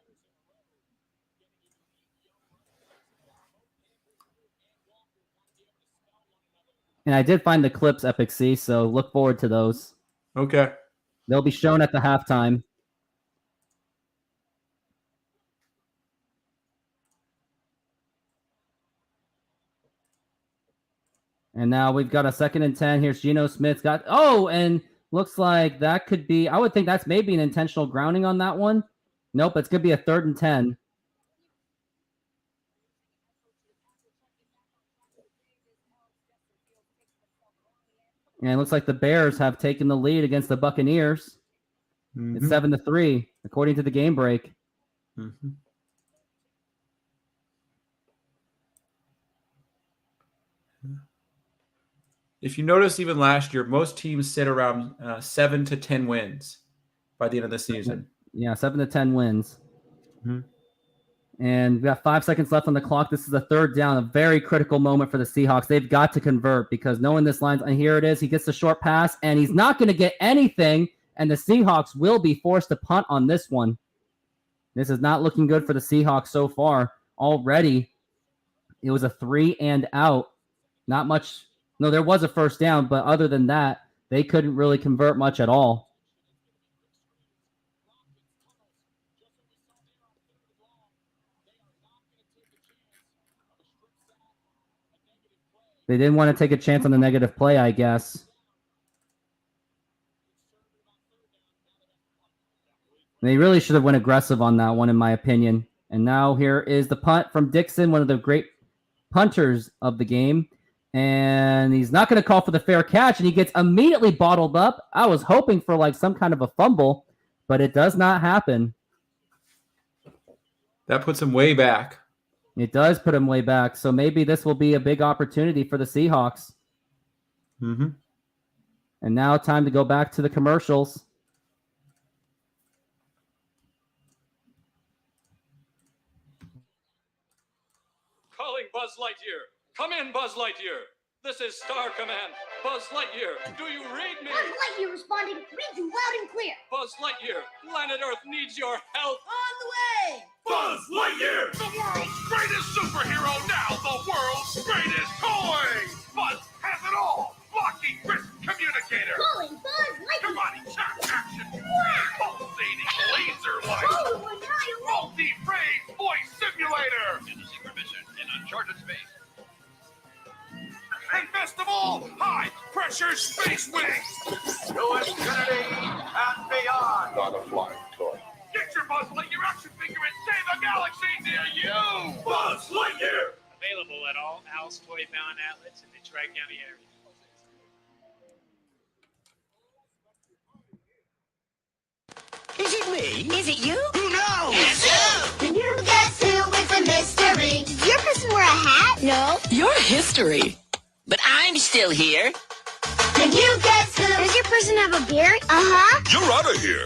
S1: And I did find the clips, Epic C, so look forward to those.
S2: Okay.
S1: They'll be shown at the halftime. And now we've got a 2nd and 10. Here's Geno Smith. And looks like that could be, I would think that's maybe an intentional grounding on that one. Nope, it's going to be a 3rd and 10. And it looks like the Bears have taken the lead against the Buccaneers. Mm-hmm. It's 7-3, according to the game break.
S2: Mm-hmm. If you notice, even last year, most teams sit around 7 to 10 wins by the end of the season.
S1: Yeah, 7 to 10 wins.
S2: Mm-hmm.
S1: And we got 5 seconds left on the clock. This is a third down, a very critical moment for the Seahawks. They've got to convert because knowing this line, and here it is, he gets the short pass, and he's not going to get anything, and the Seahawks will be forced to punt on this one. This is not looking good for the Seahawks so far. Already, it was a 3 and out. Not much. No, there was a first down, but other than that, they couldn't really convert much at all. They didn't want to take a chance on the negative play, I guess. They really should have went aggressive on that one, in my opinion. And now here is the punt from Dixon, one of the great punters of the game. And he's not going to call for the fair catch, and he gets immediately bottled up. I was hoping for like some kind of a fumble, but it does not happen.
S2: That puts him way back.
S1: It does put him way back. So maybe this will be a big opportunity for the Seahawks.
S2: Mm-hmm.
S1: And now time to go back to the commercials.
S8: Calling Buzz Lightyear. Come in, Buzz Lightyear. This is Star Command. Buzz Lightyear, do you read me?
S9: Buzz Lightyear responding. Read you loud and clear.
S8: Buzz Lightyear, planet Earth needs your help.
S9: On the way.
S10: Buzz Lightyear, the world's greatest superhero, now the world's greatest toy. Buzz has it all. Blocking wrist communicator.
S9: Calling Buzz Lightyear.
S10: Karate chop action. Pulsating laser light.
S9: Oh, annihilate.
S10: Multi-phase voice simulator.
S6: In a secret mission in uncharted space.
S10: And best of all, high-pressure space wings.
S6: To infinity and beyond.
S10: Not a flying toy. Get your Buzz Lightyear action figure and save a galaxy near you. Buzz Lightyear.
S11: Available at all Al's Toy Found outlets in the Tri-County area.
S12: Is it me? Is it you?
S9: Who knows?
S12: It's you!
S9: Can you guess who? It's a mystery. Did your person wear a hat? No.
S12: You're history. But I'm still here.
S9: Can you guess who? Does your person have a beard? Uh-huh.
S10: You're out of here.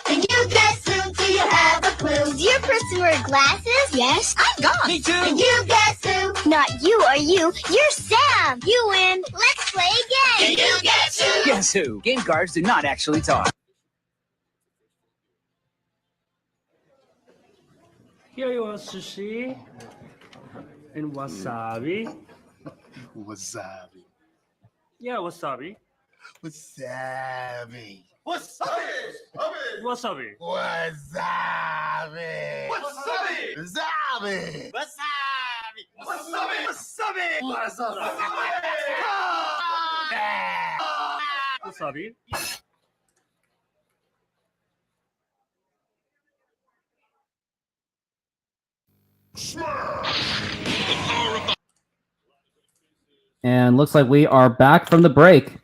S9: Can you guess who? Do you have a clue? Does your person wear glasses? Yes.
S12: I'm gone. Me too.
S9: Can you guess who? Not you or you. You're Sam. You win. Let's play again. Can you guess who?
S13: Guess who? Game cards do not actually talk.
S14: Here you are, sushi and wasabi.
S3: Wasabi.
S14: Yeah, wasabi.
S3: Wasabi.
S10: Wasabi.
S14: Wasabi.
S3: Wasabi.
S10: Wasabi.
S3: Wasabi.
S10: Wasabi. Wasabi.
S14: Wasabi.
S1: And looks like we are back from the break.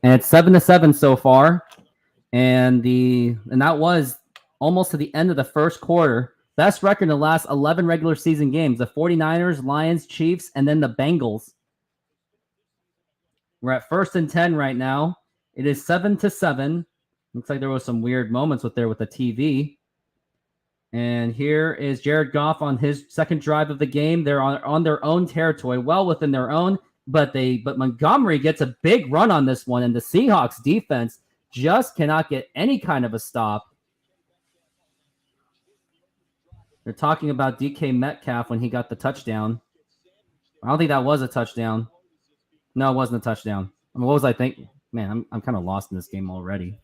S1: And it's 7-7 so far. And that was almost to the end of the first quarter. Best record in the last 11 regular season games. The 49ers, Lions, Chiefs, and then the Bengals. We're at 1st and 10 right now. It is 7-7. Looks like there was some weird moments with the TV. And here is Jared Goff on his second drive of the game. They're on their own territory, well within their own, but Montgomery gets a big run on this one, and the Seahawks defense just cannot get any kind of a stop. They're talking about DK Metcalf when he got the touchdown. I don't think that was a touchdown. No, it wasn't a touchdown. I mean, what was I thinking? Man, I'm kind of lost in this game already.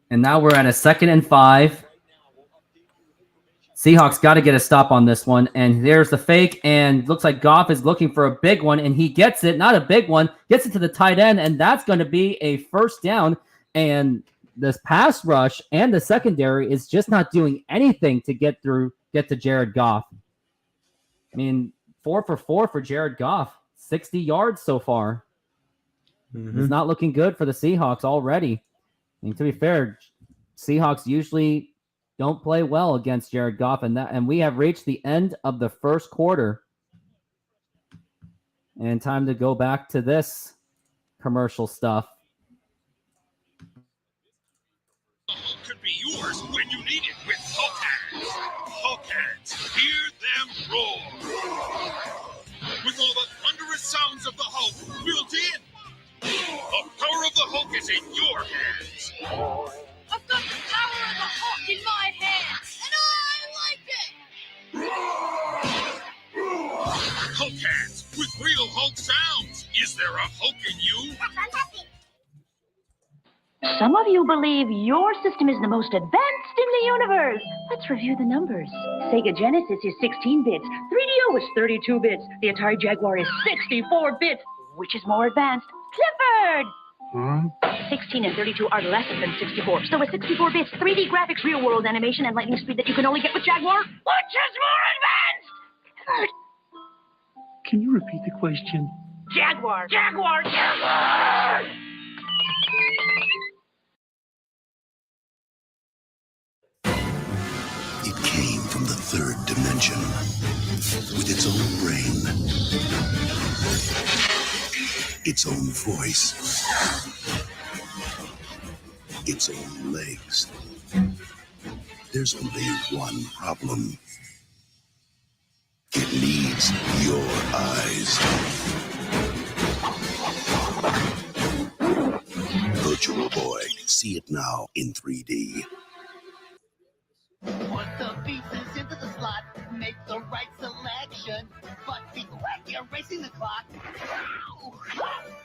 S1: And now we're at a 2nd and 5. Seahawks got to get a stop on this one. And there's the fake. And looks like Goff is looking for a big one. And he gets it. Not a big one. Gets it to the tight end. And that's going to be a first down. And this pass rush and the secondary is just not doing anything to get to Jared Goff. I mean, 4 for 4 for Jared Goff. 60 yards so far. Mm-hmm. It's not looking good for the Seahawks already. And to be fair, Seahawks usually don't play well against Jared Goff, and we have reached the end of the first quarter. And time to go back to this commercial stuff.
S10: Could be yours when you need it with Hulk Hands. Hulk Hands, hear them roar. With all the thunderous sounds of the Hulk built in. The power of the Hulk is in your hands.
S9: I've got the power of the Hulk in my hands, and I like it!
S10: Hulk Hands, with real Hulk sounds. Is there a Hulk in you?
S15: Some of you believe your system is the most advanced in the universe. Let's review the numbers. Sega Genesis is 16 bits. 3DO is 32 bits. The Atari Jaguar is 64 bits. Which is more advanced? Clifford! 16 and 32 are less than 64. So with 64 bits, 3D graphics, real-world animation, and lightning speed that you can only get with Jaguar, which is more advanced? Clifford!
S14: Can you repeat the question?
S15: Jaguar! Jaguar! Jaguar!
S16: It came from the third dimension with its own brain, its own voice, its own legs. There's only one problem. It needs your eyes. Virtual Boy. See it now in 3D.
S17: Put the pieces into the slot, make the right selection, but be quick, you're racing the clock.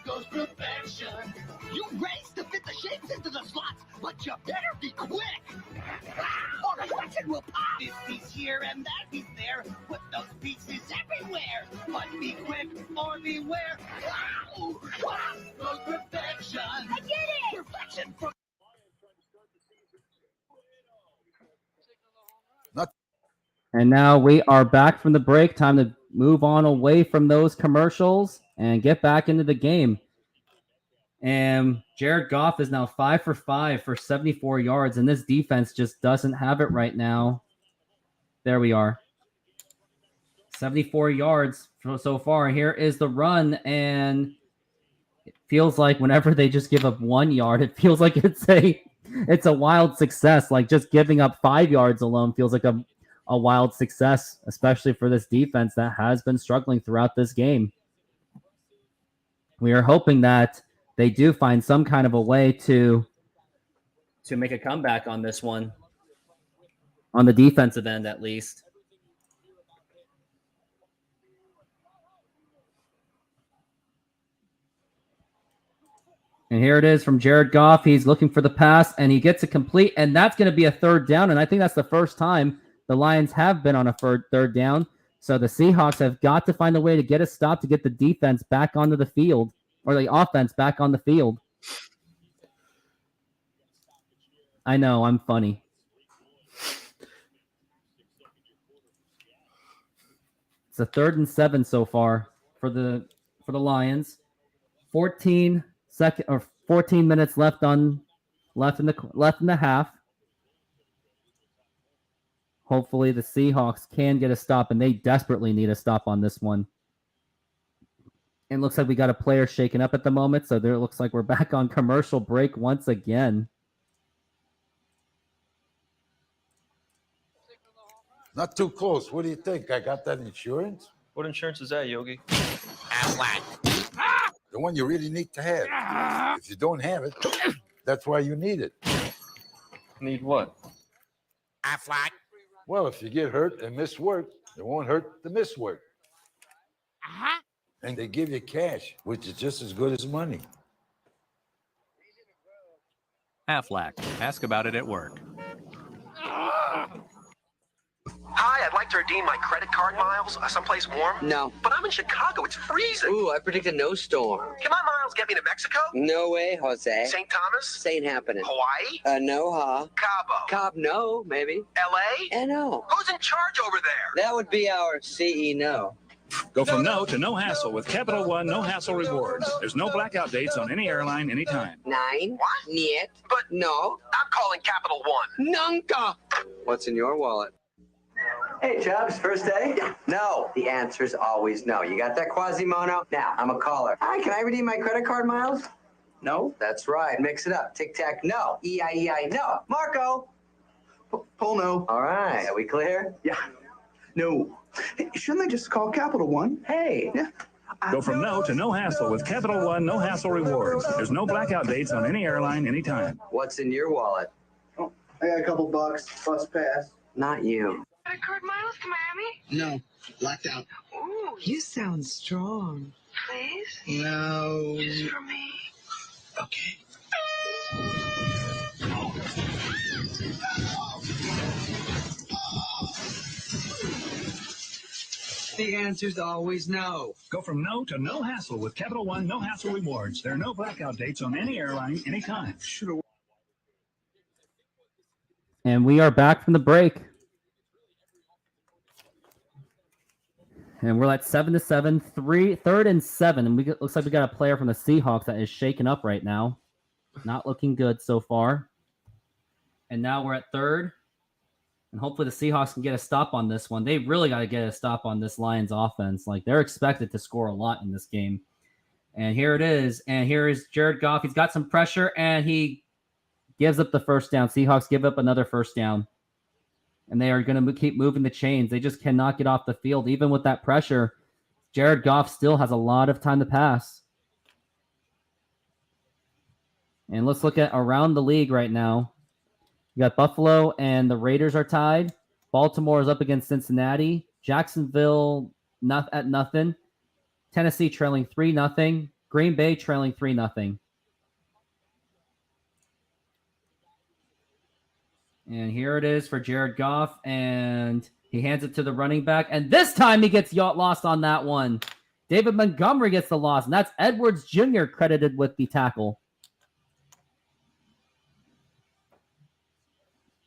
S17: Goes perfection. You race to fit the shapes into the slots, but you better be quick. Or the question will pop. This piece here and that piece there. Put those pieces everywhere, but be quick or beware. Goes perfection. I get it. Perfection for.
S1: And now we are back from the break. Time to move on away from those commercials and get back into the game. And Jared Goff is now 5 for 5 for 74 yards, and this defense just doesn't have it right now. There we are. 74 yards so far. Here is the run, and it feels like whenever they just give up 1 yard, it feels like it's a wild success. Like just giving up 5 yards alone feels like a wild success, especially for this defense that has been struggling throughout this game. We are hoping that they do find some kind of a way to make a comeback on this one, on the defensive end at least. And here it is from Jared Goff. He's looking for the pass, and he gets it complete, and that's going to be a third down, and I think that's the first time the Lions have been on a third down. So the Seahawks have got to find a way to get a stop to get the defense back onto the field, or the offense back on the field. I know, I'm funny. It's a 3rd and 7 so far for the Lions. 14 minutes left in the half. Hopefully the Seahawks can get a stop, and they desperately need a stop on this one. It looks like we got a player shaken up at the moment, so there looks like we're back on commercial break once again.
S18: Not too close. What do you think? I got that insurance?
S19: What insurance is that, Yogi?
S18: The one you really need to have. If you don't have it, that's why you need it.
S19: Need what?
S18: Aflac. Well, if you get hurt and miss work, it won't hurt to miss work. And they give you cash, which is just as good as money.
S20: Aflac. Ask about it at work.
S12: Hi, I'd like to redeem my credit card miles. Someplace warm?
S13: No.
S12: But I'm in Chicago. It's freezing.
S13: Ooh, I predict a no storm.
S12: Can my miles get me to Mexico?
S13: No way, Jose.
S12: St. Thomas?
S13: Saint happening.
S12: Hawaii?
S13: No, huh?
S12: Cabo?
S13: Cobb, no, maybe.
S12: L.A.?
S13: No.
S12: Who's in charge over there?
S13: That would be our CEO.
S21: Go from no to no hassle with Capital One No Hassle Rewards. There's no blackout dates on any airline anytime.
S13: 9.
S12: What?
S13: Niet.
S12: But
S13: no.
S12: I'm calling Capital One.
S13: Nunca. What's in your wallet? Hey, Chubbs, first day? No. The answer's always no. You got that, Quasimodo? Now, I'm a caller. Hi, can I redeem my credit card miles? No. That's right. Mix it up. Tic-tac, no. E-I-E-I, no. Marco!
S3: Paul, no.
S13: All right. Are we clear?
S3: Yeah. No. Hey, shouldn't I just call Capital One?
S13: Hey.
S3: Yeah.
S21: Go from no to no hassle with Capital One no hassle rewards. There's no blackout dates on any airline anytime.
S13: What's in your wallet?
S3: Oh, I got a couple bucks. Bus pass.
S13: Not you.
S5: Credit card miles to Miami?
S3: No. Blacked out.
S5: Ooh,
S4: You sound strong.
S5: please?
S3: No.
S5: Just for me.
S3: Okay.
S4: The answer's always no.
S21: Go from no to no hassle with Capital One no hassle rewards. There are no blackout dates on any airline anytime.
S1: And we are back from the break. And we're at 7-7, third and 7. And looks like we got a player from the Seahawks that is shaken up right now. Not looking good so far. And now we're at third. And hopefully the Seahawks can get a stop on this one. They really got to get a stop on this Lions offense. Like, they're expected to score a lot in this game. And here it is. And here is Jared Goff. He's got some pressure, and he gives up the first down. Seahawks give up another first down. And they are going to keep moving the chains. They just cannot get off the field. Even with that pressure, Jared Goff still has a lot of time to pass. And let's look at around the league right now. You got Buffalo and the Raiders are tied. Baltimore is up against Cincinnati. Jacksonville at nothing. Tennessee trailing 3-0. Green Bay trailing 3-0. And here it is for Jared Goff, and he hands it to the running back, and this time he gets lost on that one. David Montgomery gets the loss, and that's Edwards Jr. credited with the tackle.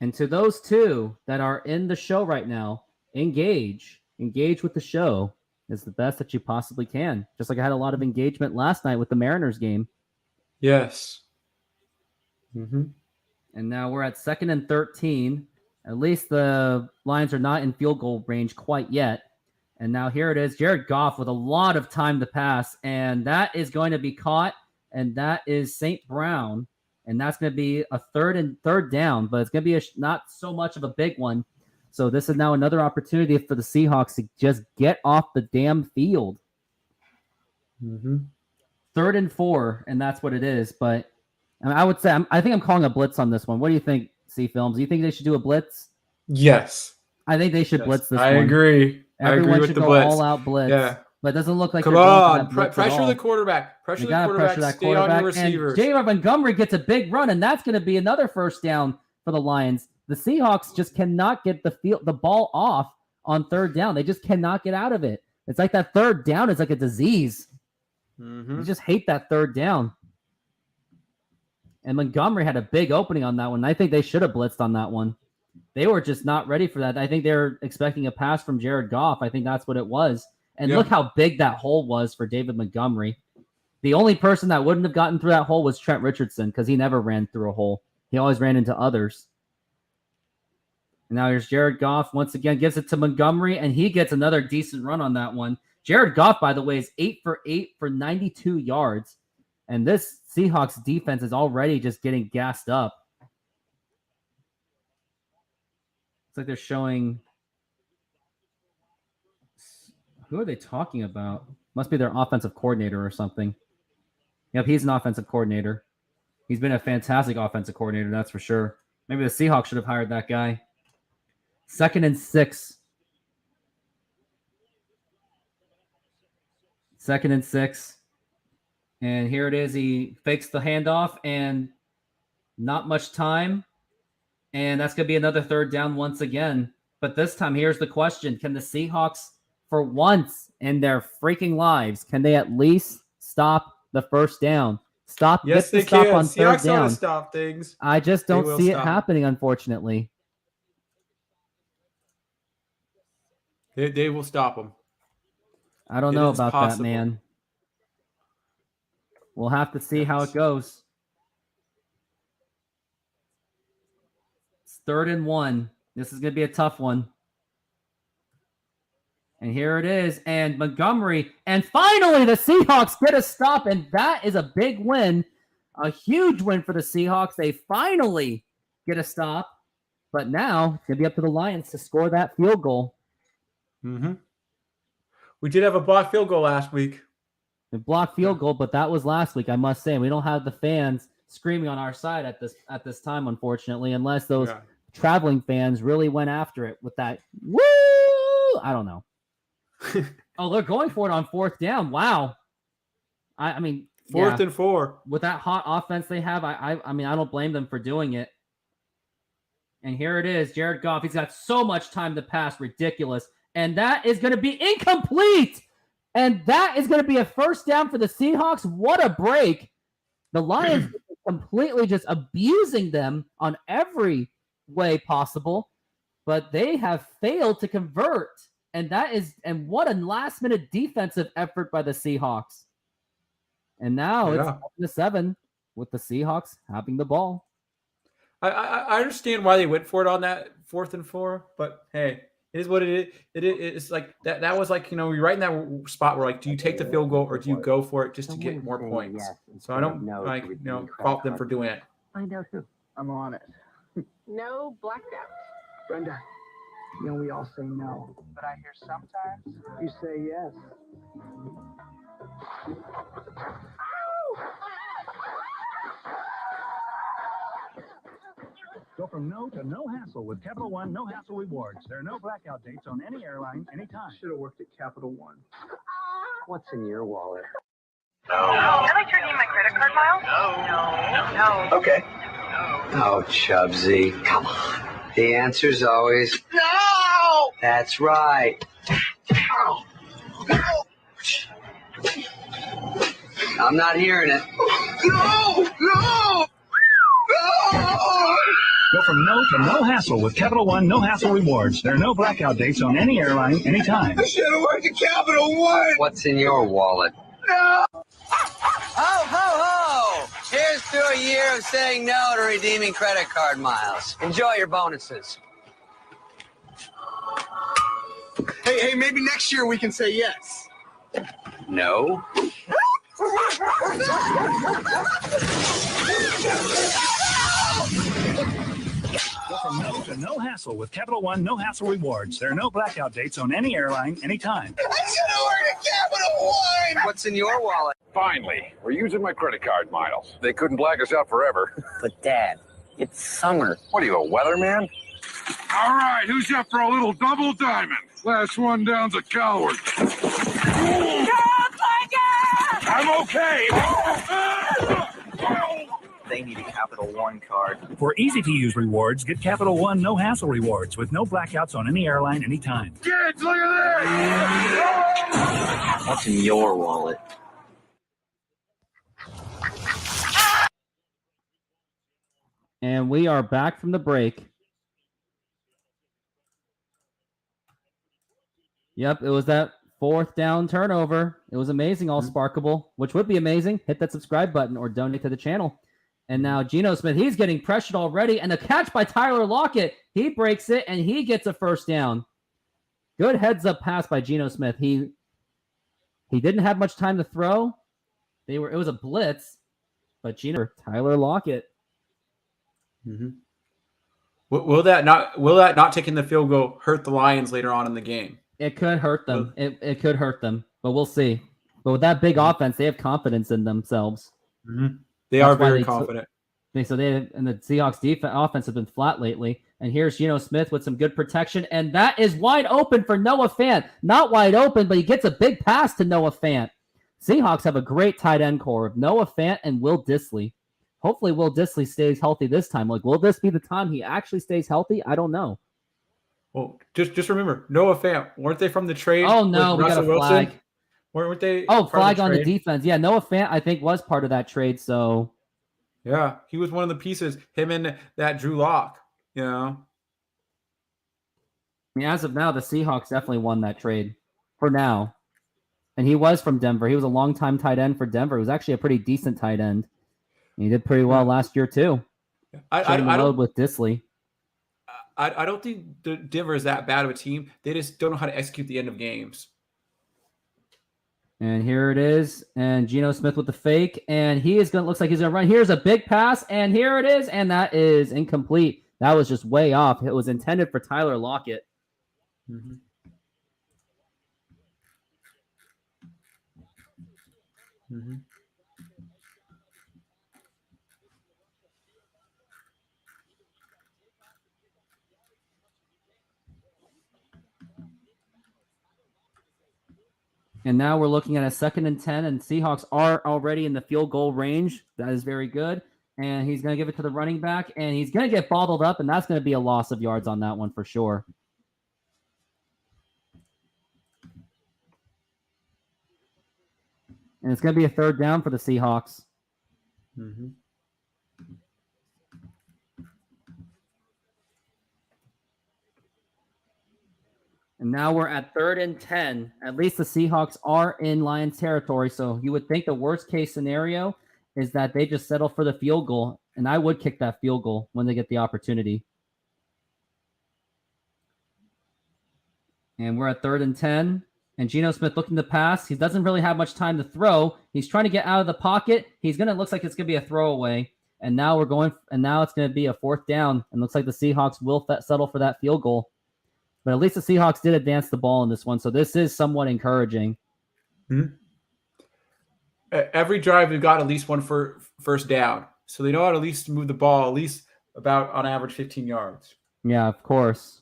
S1: And to those two that are in the show right now, engage with the show is the best that you possibly can. Just like I had a lot of engagement last night with the Mariners game.
S2: Yes. Mm-hmm.
S1: And now we're at 2nd and 13. At least the Lions are not in field goal range quite yet. And now here it is, Jared Goff with a lot of time to pass. And that is going to be caught. And that is St. Brown. And that's going to be a third down. But it's going to be not so much of a big one. So this is now another opportunity for the Seahawks to just get off the damn field.
S2: Mm-hmm.
S1: 3rd and 4. And that's what it is. But I would say, I think I'm calling a blitz on this one. What do you think, C-Films? Do you think they should do a blitz?
S2: Yes.
S1: I think they should blitz this one.
S2: I agree.
S1: Everyone
S2: with
S1: should
S2: the
S1: go
S2: blitz.
S1: all out blitz.
S2: Yeah.
S1: But it doesn't look like
S2: Come
S1: they're going
S2: on.
S1: for that blitz
S2: Pressure
S1: at all.
S2: the quarterback. Pressure the quarterback. Stay on your receivers.
S1: And J.R. Montgomery gets a big run, and that's going to be another first down for the Lions. The Seahawks just cannot get the ball off on 3rd down. They just cannot get out of it. It's like that 3rd down is like a disease.
S2: Mm-hmm.
S1: You just hate that 3rd down. And Montgomery had a big opening on that one. I think they should have blitzed on that one. They were just not ready for that. I think they were expecting a pass from Jared Goff. I think that's what it was. And look how big that hole was for David Montgomery. The only person that wouldn't have gotten through that hole was Trent Richardson because he never ran through a hole. He always ran into others. And now here's Jared Goff. Once again, gives it to Montgomery, and he gets another decent run on that one. Jared Goff, by the way, is 8 for 8 for 92 yards. And this Seahawks defense is already just getting gassed up. It's like they're showing... Who are they talking about? Must be their offensive coordinator or something. Yep, he's an offensive coordinator. He's been a fantastic offensive coordinator, that's for sure. Maybe the Seahawks should have hired that guy. 2nd and 6. 2nd and 6. And here it is. He fakes the handoff and not much time. And that's going to be another 3rd down once again. But this time, here's the question. Can the Seahawks, for once in their freaking lives, can they at least stop the first down?
S2: Yes, they
S1: stop
S2: can.
S1: on
S2: Seahawks
S1: 3rd down.
S2: want to stop things.
S1: I just don't see it happening, unfortunately.
S2: They will stop them.
S1: I don't know about that, man. We'll have to see how it goes. It's 3rd and 1. This is going to be a tough one. And here it is. And Montgomery. And finally, the Seahawks get a stop. And that is a big win. A huge win for the Seahawks. They finally get a stop. But now it's going to be up to the Lions to score that field goal.
S2: Mm-hmm. We did have a blocked field goal last week.
S1: A blocked field goal, but that was last week, I must say. We don't have the fans screaming on our side at this time, unfortunately, unless those traveling fans really went after it with that woo! I don't know. Oh, they're going for it on 4th down. Wow. I mean,
S2: 4th and 4.
S1: With that hot offense they have, I mean, I don't blame them for doing it. And here it is, Jared Goff. He's got so much time to pass, ridiculous. And that is going to be incomplete. And that is going to be a 1st down for the Seahawks. What a break. The Lions completely just abusing them on every way possible, but they have failed to convert. And what a last-minute defensive effort by the Seahawks. And now it's 7 with the Seahawks having the ball.
S2: I understand why they went for it on that 4th and 4, but hey, it is what it is. It's like that was like, you're right in that spot where, like, do you take the field goal or do you go for it just to get more points? So I don't fault them for doing it.
S4: I know too. I'm on it.
S5: No blacked out.
S4: Brenda, we all say no, but I hear sometimes you say yes.
S21: Go from no to no hassle with Capital One no hassle rewards. There are no blackout dates on any airline, anytime.
S4: Should have worked at Capital One. What's in your wallet?
S6: No.
S5: I'd like to redeem my credit card miles.
S6: No.
S13: Okay. Oh, Chubsy, come on. The answer's always
S6: No!
S13: that's right. I'm not hearing it.
S6: No! No! No!
S21: Go from no to no hassle with Capital One no hassle rewards. There are no blackout dates on any airline, anytime.
S6: I should have worked at Capital One!
S13: What's in your wallet?
S6: No!
S13: Ho, ho, ho! Here's to a year of saying no to redeeming credit card miles. Enjoy your bonuses.
S6: Hey, maybe next year we can say yes.
S13: No.
S21: Go from no to no hassle with Capital One no hassle rewards. There are no blackout dates on any airline, anytime.
S6: I should have worked at Capital One!
S13: What's in your wallet?
S18: Finally, we're using my credit card miles. They couldn't black us out forever.
S13: But, Dad, it's summer.
S18: What are you, a weatherman?
S10: All right, who's up for a little double diamond? Last one down's a coward. I'm okay.
S19: They need a Capital One card.
S21: For easy-to-use rewards, get Capital One no hassle rewards with no blackouts on any airline, anytime.
S10: Kids, look at this!
S19: What's in your wallet?
S1: And we are back from the break. Yep, it was that 4th down turnover. It was amazing, all Sparkable, which would be amazing. Hit that subscribe button or donate to the channel. And now Geno Smith, he's getting pressured already. And the catch by Tyler Lockett, he breaks it and he gets a 1st down. Good heads-up pass by Geno Smith. He didn't have much time to throw. It was a blitz, but Tyler Lockett.
S2: Mm-hmm. Will that not taking the field goal hurt the Lions later on in the game?
S1: It could hurt them. It could hurt them, but we'll see. But with that big offense, they have confidence in themselves.
S2: Mm-hmm. They are very confident.
S1: And the Seahawks offense has been flat lately. And here's Geno Smith with some good protection, and that is wide open for Noah Fant. Not wide open, but he gets a big pass to Noah Fant. Seahawks have a great tight end core of Noah Fant and Will Dissly. Hopefully Will Dissly stays healthy this time. Like, will this be the time he actually stays healthy? I don't know.
S2: Well, just remember, Noah Fant, weren't they from the trade?
S1: Oh, no, we got a flag.
S2: Weren't they?
S1: Oh, flag on the defense. Yeah, Noah Fant, I think, was part of that trade, so.
S2: Yeah, he was one of the pieces, him and that Drew Lock, I
S1: mean, as of now, the Seahawks definitely won that trade for now. And he was from Denver. He was a longtime tight end for Denver. He was actually a pretty decent tight end. And he did pretty well last year, too.
S2: I don't
S1: with Dissly.
S2: I don't think Denver is that bad of a team. They just don't know how to execute the end of games.
S1: And here it is. And Geno Smith with the fake. And he is going to, looks like he's going to run. Here's a big pass. And here it is. And that is incomplete. That was just way off. It was intended for Tyler Lockett.
S2: Mm-hmm. Mm-hmm.
S1: And now we're looking at a 2nd and 10, and Seahawks are already in the field goal range. That is very good. And he's going to give it to the running back, and he's going to get bottled up, and that's going to be a loss of yards on that one for sure. And it's going to be a 3rd down for the Seahawks.
S2: Mm-hmm.
S1: And now we're at 3rd and 10. At least the Seahawks are in Lions territory, so you would think the worst-case scenario is that they just settle for the field goal, and I would kick that field goal when they get the opportunity. And we're at 3rd and 10. And Geno Smith looking to pass. He doesn't really have much time to throw. He's trying to get out of the pocket. Looks like it's going to be a throwaway. And now it's going to be a 4th down. And looks like the Seahawks will settle for that field goal. But at least the Seahawks did advance the ball in this one. So this is somewhat encouraging.
S2: Mm-hmm. Every drive, we've got at least one for first down. So they know how to at least move the ball, at least about on average 15 yards.
S1: Yeah, of course.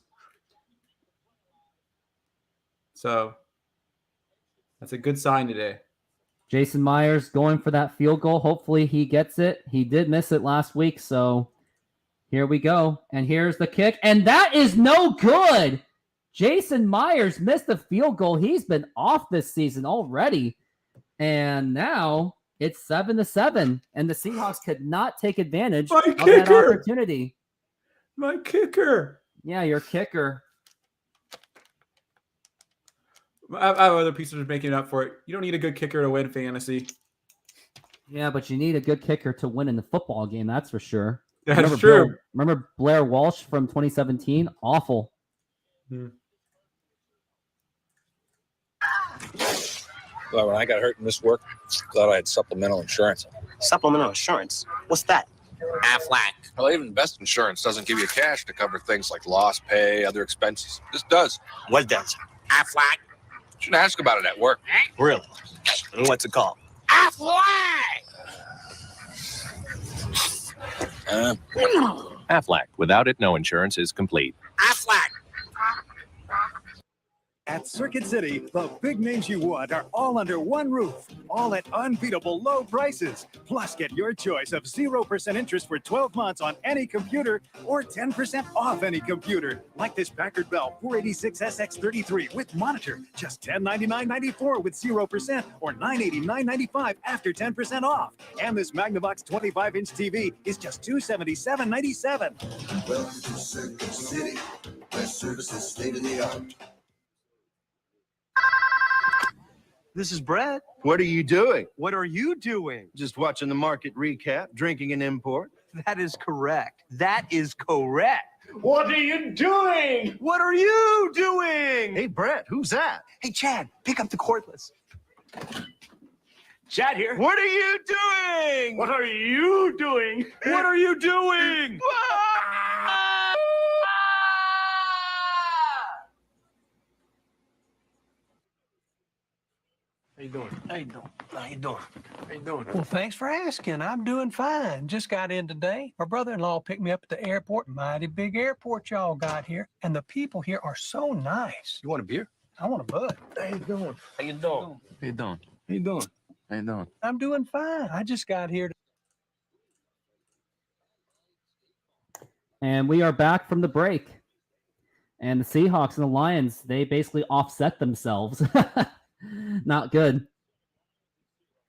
S2: So that's a good sign today.
S1: Jason Myers going for that field goal. Hopefully he gets it. He did miss it last week, so here we go. And here's the kick, and that is no good. Jason Myers missed the field goal. He's been off this season already. And now it's 7-7, and the Seahawks could not take advantage of that opportunity.
S2: My kicker.
S1: Yeah, your kicker.
S2: I have other pieces making up for it. You don't need a good kicker to win fantasy.
S1: Yeah, but you need a good kicker to win in the football game. That's for sure.
S2: That's true.
S1: Remember Blair Walsh from 2017? Awful.
S7: Well, when I got hurt in this work, thought I had supplemental insurance.
S12: Supplemental insurance? What's that? Aflac.
S22: Well, even best insurance doesn't give you cash to cover things like lost pay, other expenses. This does.
S12: What does? Aflac.
S22: Shouldn't ask about it at work.
S12: Really? And what's it called?
S20: Aflac. Without it, no insurance is complete.
S12: Aflac.
S21: At Circuit City, the big names you want are all under one roof, all at unbeatable low prices. Plus, get your choice of 0% interest for 12 months on any computer or 10% off any computer. Like this Packard Bell 486SX33 with monitor, just $1099.94 with 0% or $989.95 after 10% off. And this Magnavox 25-inch TV is just $277.97.
S16: Welcome to Circuit City, where service is state of the art.
S23: This is Brett. What are you doing? What are you doing? Just watching the market recap, drinking an import. That is correct. That is correct. What are you doing? What are you doing? Hey, Brett, who's that?
S12: Hey, Chad, pick up the cordless.
S23: Chad here. What are you doing? What are you doing? What are you doing?
S24: How you doing? How you doing? How you doing? How you doing? Well, thanks for asking. I'm doing fine. Just got in today. My brother-in-law picked me up at the airport. Mighty big airport y'all got here. And the people here are so nice.
S22: You want a beer?
S24: I want a bud. How you doing?
S22: How you doing?
S24: How you doing?
S22: How you doing? How you doing?
S24: I'm doing fine. I just got here.
S1: And we are back from the break. And the Seahawks and the Lions, they basically offset themselves. Not good.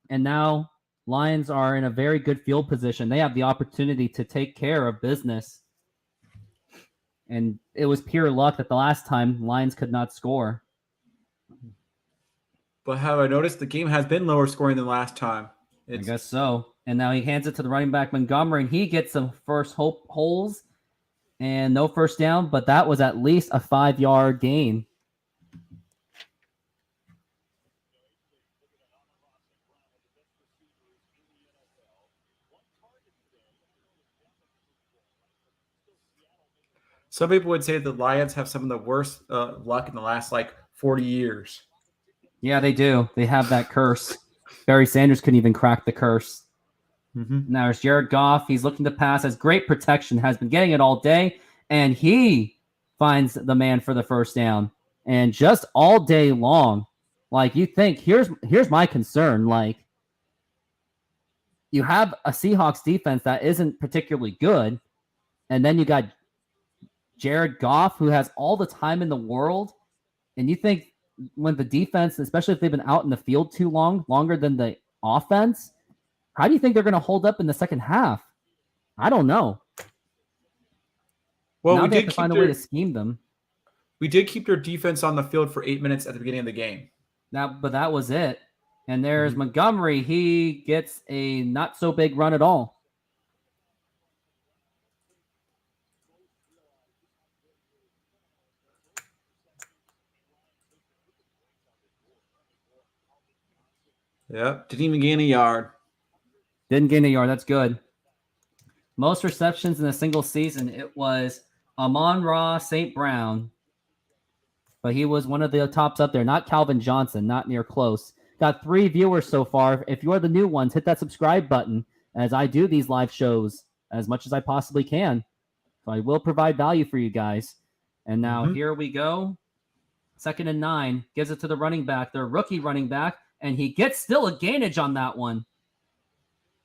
S1: And now Lions are in a very good field position. They have the opportunity to take care of business. And it was pure luck that the last time Lions could not score.
S2: But have I noticed the game has been lower scoring than last time?
S1: I guess so. And now he hands it to the running back Montgomery, and he gets some first holes. and no first down, but that was at least a 5-yard gain.
S2: Some people would say the Lions have some of the worst luck in the last 40 years.
S1: Yeah, they do. They have that curse. Barry Sanders couldn't even crack the curse. Now there's Jared Goff. He's looking to pass. Has great protection. Has been getting it all day. And he finds the man for the first down. And just all day long, you think, here's my concern. You have a Seahawks defense that isn't particularly good. And then you got Jared Goff, who has all the time in the world. And you think when the defense, especially if they've been out in the field too long, longer than the offense, how do you think they're going to hold up in the second half? I don't know.
S2: Well,
S1: now
S2: we
S1: they have
S2: did
S1: to find a way to scheme them.
S2: We did keep their defense on the field for 8 minutes at the beginning of the game.
S1: But that was it. And there's Montgomery. He gets a not so big run at all.
S2: Yep. Didn't even gain a yard.
S1: Didn't gain a yard. That's good. Most receptions in a single season, it was Amon-Ra St. Brown. But he was one of the tops up there. Not Calvin Johnson. Not near close. Got 3 viewers so far. If you are the new ones, hit that subscribe button as I do these live shows as much as I possibly can. So I will provide value for you guys. And now here we go. 2nd and 9. Gives it to the running back. Their rookie running back. And he gets still a gainage on that one.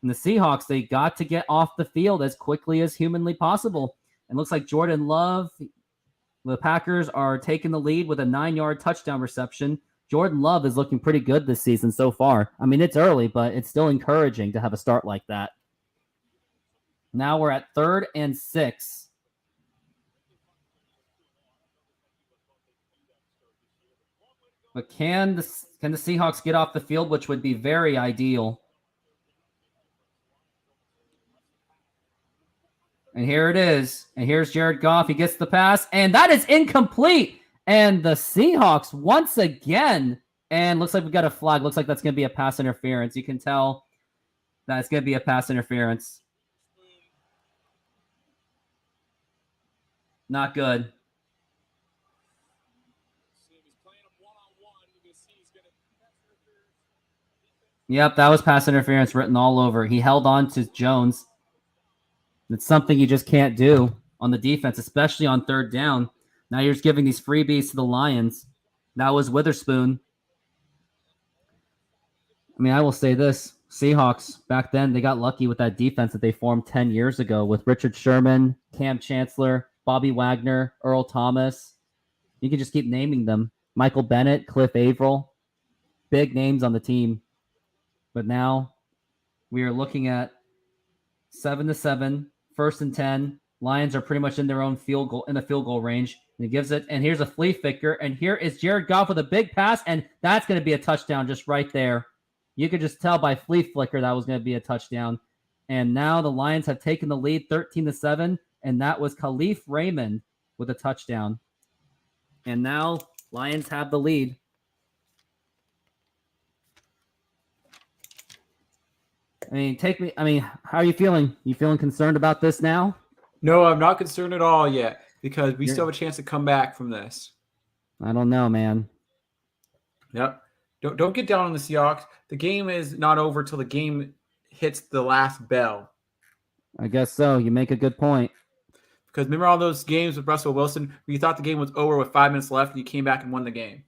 S1: And the Seahawks, they got to get off the field as quickly as humanly possible. And looks like Jordan Love, the Packers are taking the lead with a 9-yard touchdown reception. Jordan Love is looking pretty good this season so far. I mean, it's early, but it's still encouraging to have a start like that. Now we're at 3rd and 6. But can the Seahawks get off the field, which would be very ideal? And here it is. And here's Jared Goff. He gets the pass, and that is incomplete. And the Seahawks once again, and looks like we got a flag. Looks like that's going to be a pass interference. You can tell that's going to be a pass interference. Not good. Yep, that was pass interference written all over. He held on to Jones. It's something you just can't do on the defense, especially on 3rd down. Now you're just giving these freebies to the Lions. That was Witherspoon. I mean, I will say this. Seahawks, back then, they got lucky with that defense that they formed 10 years ago with Richard Sherman, Cam Chancellor, Bobby Wagner, Earl Thomas. You can just keep naming them. Michael Bennett, Cliff Averill. Big names on the team. But now we are looking at 7-7, 1st and 10. Lions are pretty much in their own field goal range. And he gives it, and here's a flea flicker, and here is Jared Goff with a big pass, and that's going to be a touchdown just right there. You could just tell by flea flicker that was going to be a touchdown. And now the Lions have taken the lead 13-7, and that was Khalif Raymond with a touchdown. And now Lions have the lead. How are you feeling? You feeling concerned about this now?
S2: No, I'm not concerned at all yet because we still have a chance to come back from this.
S1: I don't know, man.
S2: Yep. Don't get down on the Seahawks. The game is not over till the game hits the last bell.
S1: I guess so. You make a good point.
S2: Because remember all those games with Russell Wilson where you thought the game was over with 5 minutes left and you came back and won the game.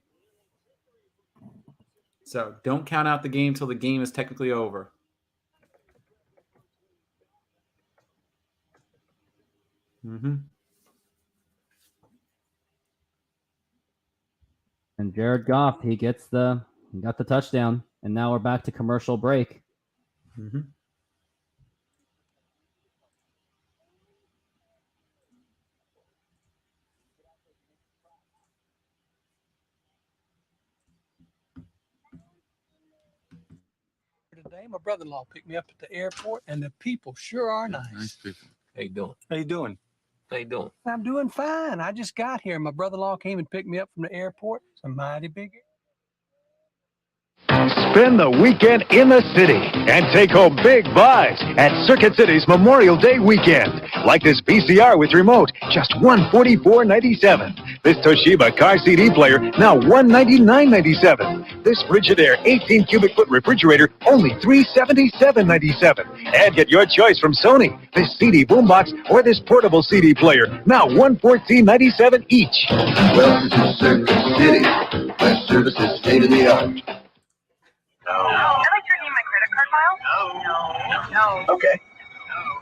S2: So don't count out the game till the game is technically over.
S1: And Jared Goff, he got the touchdown, and now we're back to commercial break.
S24: Today, my brother-in-law picked me up at the airport, and the people sure are nice.
S7: Nice people.
S23: How you doing?
S24: How you doing? How you doing? I'm doing fine. I just got here. My brother-in-law came and picked me up from the airport. It's a mighty big.
S21: Spend the weekend in the city and take home big buys at Circuit City's Memorial Day weekend. Like this VCR with remote, just $144.97. This Toshiba car CD player, now $199.97. This Frigidaire 18 cubic foot refrigerator, only $377.97. And get your choice from Sony, this CD boombox or this portable CD player, now $114.97 each.
S16: Welcome to Circuit City, where service is state of the art.
S5: I'd like to redeem my credit card miles. No.
S13: Okay.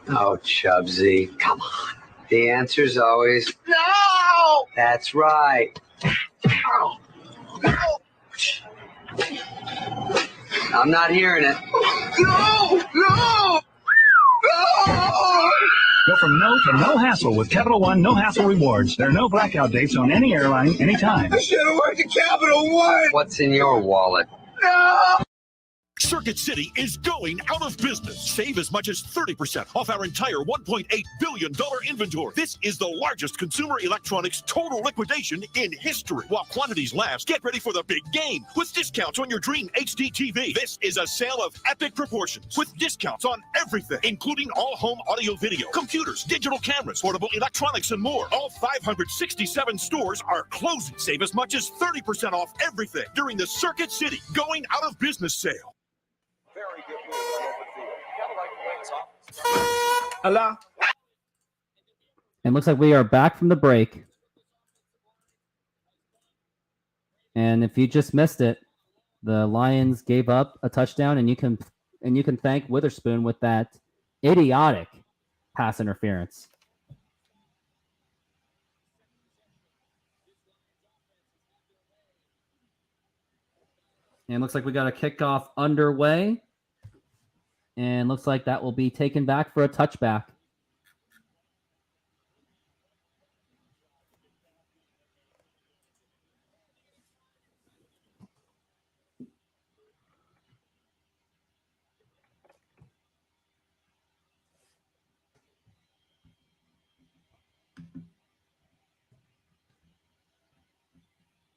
S13: Oh, Chubsy, come on. The answer's always no. That's right. I'm not hearing it.
S21: No! Go from no to no hassle with Capital One No Hassle Rewards. There are no blackout dates on any airline, anytime.
S13: I should have worked at Capital One. What's in your wallet?
S10: No! Circuit City is going out of business. Save as much as 30% off our entire $1.8 billion inventory. This is the largest consumer electronics total liquidation in history. While quantities last, get ready for the big game with discounts on your Dream HD TV. This is a sale of epic proportions with discounts on everything, including all home audio video, computers, digital cameras, portable electronics, and more. All 567 stores are closing. Save as much as 30% off everything during the Circuit City going out of business sale.
S2: Allah.
S1: And looks like we are back from the break. And if you just missed it, the Lions gave up a touchdown, and you can thank Witherspoon with that idiotic pass interference. And it looks like we got a kickoff underway. And looks like that will be taken back for a touchback.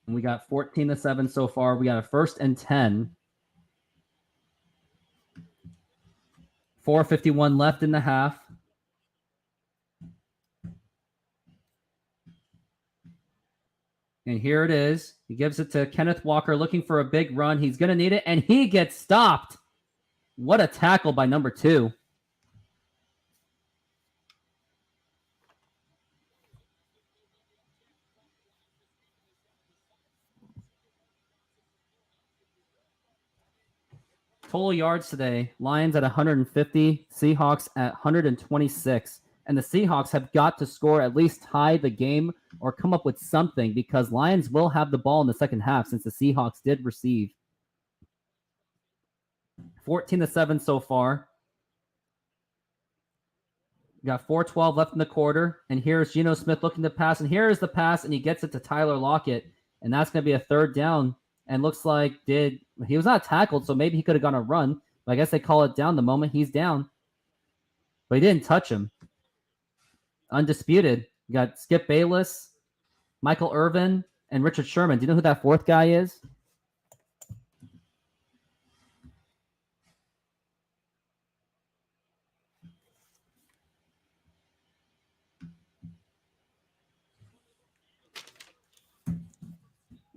S1: And we got 14-7 so far. We got a 1st and 10. 4:51 left in the half. And here it is. He gives it to Kenneth Walker looking for a big run. He's going to need it, and he gets stopped. What a tackle by number 2. Total yards today, Lions at 150, Seahawks at 126. And the Seahawks have got to score, at least tie the game or come up with something, because Lions will have the ball in the second half since the Seahawks did receive. 14-7 so far. We got 4:12 left in the quarter. And here's Geno Smith looking to pass. And here is the pass, and he gets it to Tyler Lockett. And that's going to be a 3rd down. And looks like he was not tackled, so maybe he could have gone a run. But I guess they call it down the moment he's down. But he didn't touch him. Undisputed. You got Skip Bayless, Michael Irvin, and Richard Sherman. Do you know who that 4th guy is?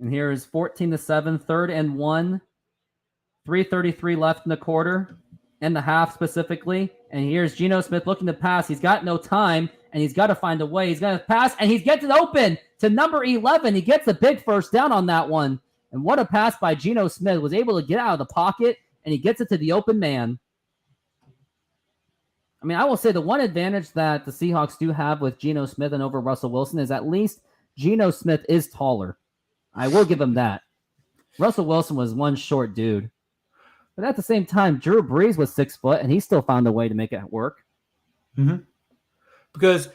S1: And here is 14-7, 3rd and 1. 3:33 left in the quarter, and the half specifically. And here's Geno Smith looking to pass. He's got no time, and he's got to find a way. He's going to pass, and he gets it open to number 11. He gets a big 1st down on that one. And what a pass by Geno Smith. Was able to get out of the pocket, and he gets it to the open man. I mean, I will say the one advantage that the Seahawks do have with Geno Smith and over Russell Wilson is at least Geno Smith is taller. I will give him that. Russell Wilson was one short dude. But at the same time, Drew Brees was 6 foot, and he still found a way to make it work.
S2: Mm-hmm. Because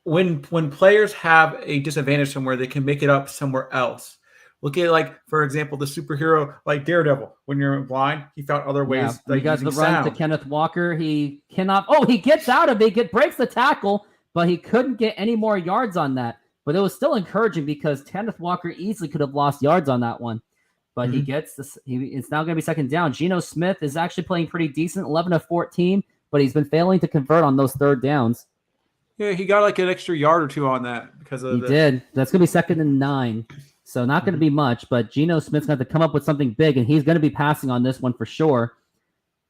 S2: when players have a disadvantage somewhere, they can make it up somewhere else. Look at, like, for example, the superhero like Daredevil. When you're blind, he found other ways.
S1: Yeah,
S2: Like
S1: he got the
S2: using
S1: run
S2: sound.
S1: to Kenneth Walker. He cannot. Oh, he gets out of it. Breaks the tackle, but he couldn't get any more yards on that. But it was still encouraging because Kenneth Walker easily could have lost yards on that one. But he gets this. It's now going to be second down. Geno Smith is actually playing pretty decent, 11 of 14, but he's been failing to convert on those third downs.
S2: Yeah, he got like an extra yard or two on that because of
S1: He did. That's going to be second and 9. So not going to be much, but Geno Smith's going to have to come up with something big, and he's going to be passing on this one for sure.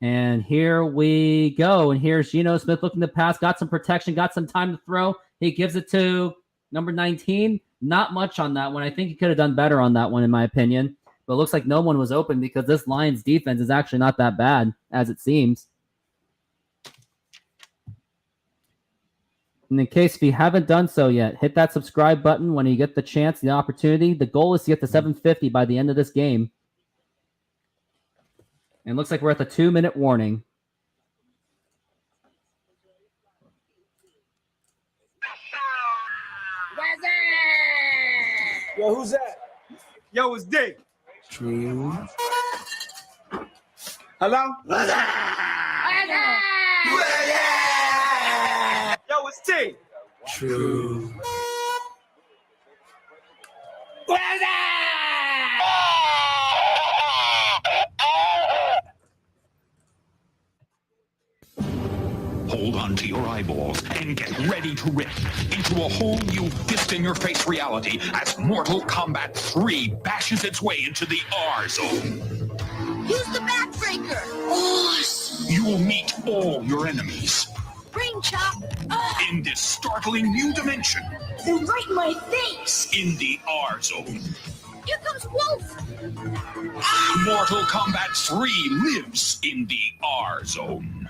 S1: And here we go. And here's Geno Smith looking to pass. Got some protection. Got some time to throw. He gives it to number 19. Not much on that one. I think he could have done better on that one, in my opinion. But it looks like no one was open because this Lions defense is actually not that bad, as it seems. And in case if you haven't done so yet, hit that subscribe button when you get the chance, the opportunity. The goal is to get to 750 by the end of this game. And it looks like we're at the 2-minute warning.
S23: Yo, who's that? Yo, it's Dick.
S3: True.
S23: Hello? Yo, it's T.
S3: True.
S10: Hold on to your eyeballs and get ready to rip into a whole new fist-in-your-face reality as Mortal Kombat 3 bashes its way into the R zone.
S17: Use the backbreaker. Awesome.
S10: You will meet all your enemies
S17: Ring chop.
S10: in this startling new dimension.
S17: They're right in my face.
S10: In the R zone.
S17: Here comes Wolf.
S10: Mortal Kombat 3 lives in the R zone.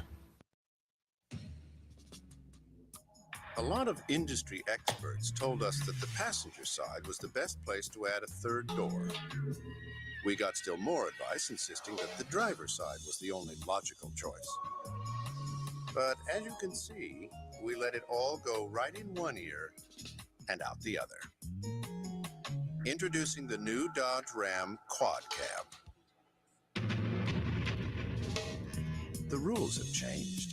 S16: A lot of industry experts told us that the passenger side was the best place to add a third door. We got still more advice insisting that the driver's side was the only logical choice. But as you can see, we let it all go right in one ear and out the other. Introducing the new Dodge Ram Quad Cab. The rules have changed.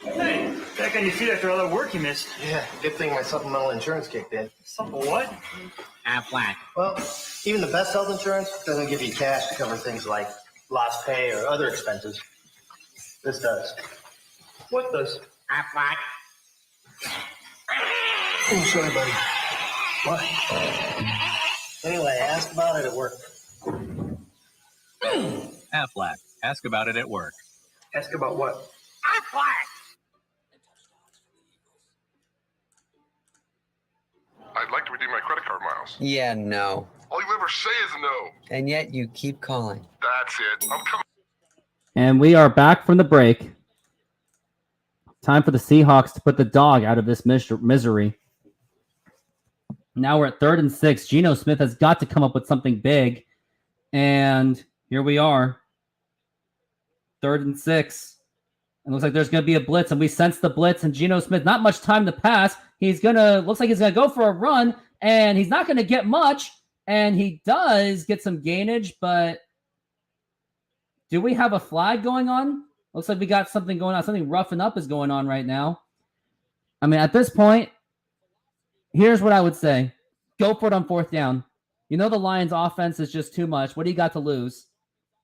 S8: Hey, back on your feet after all that work you missed.
S9: Yeah, good thing my supplemental insurance kicked in.
S8: Something what?
S9: Aflac. Well, even the best health insurance doesn't give you cash to cover things like lost pay or other expenses. This does.
S8: What does?
S9: Aflac. Oh, sorry, buddy. What? Anyway, ask about it at work.
S20: Aflac. Ask about it at work.
S9: Ask about what?
S17: Aflac.
S22: I'd like to redeem my credit card miles.
S13: Yeah, no.
S22: All you ever say is no.
S13: And yet you keep calling.
S22: That's it. I'm coming.
S1: And we are back from the break. Time for the Seahawks to put the dog out of this misery. Now we're at 3rd and 6. Geno Smith has got to come up with something big. And here we are. 3rd and 6. It looks like there's going to be a blitz, and we sense the blitz, and Geno Smith, not much time to pass. Looks like he's going to go for a run, and he's not going to get much, and he does get some gainage, but do we have a flag going on? Looks like we got something going on. Something roughing up is going on right now. I mean, at this point, here's what I would say. Go for it on 4th down. You know the Lions' offense is just too much. What do you got to lose?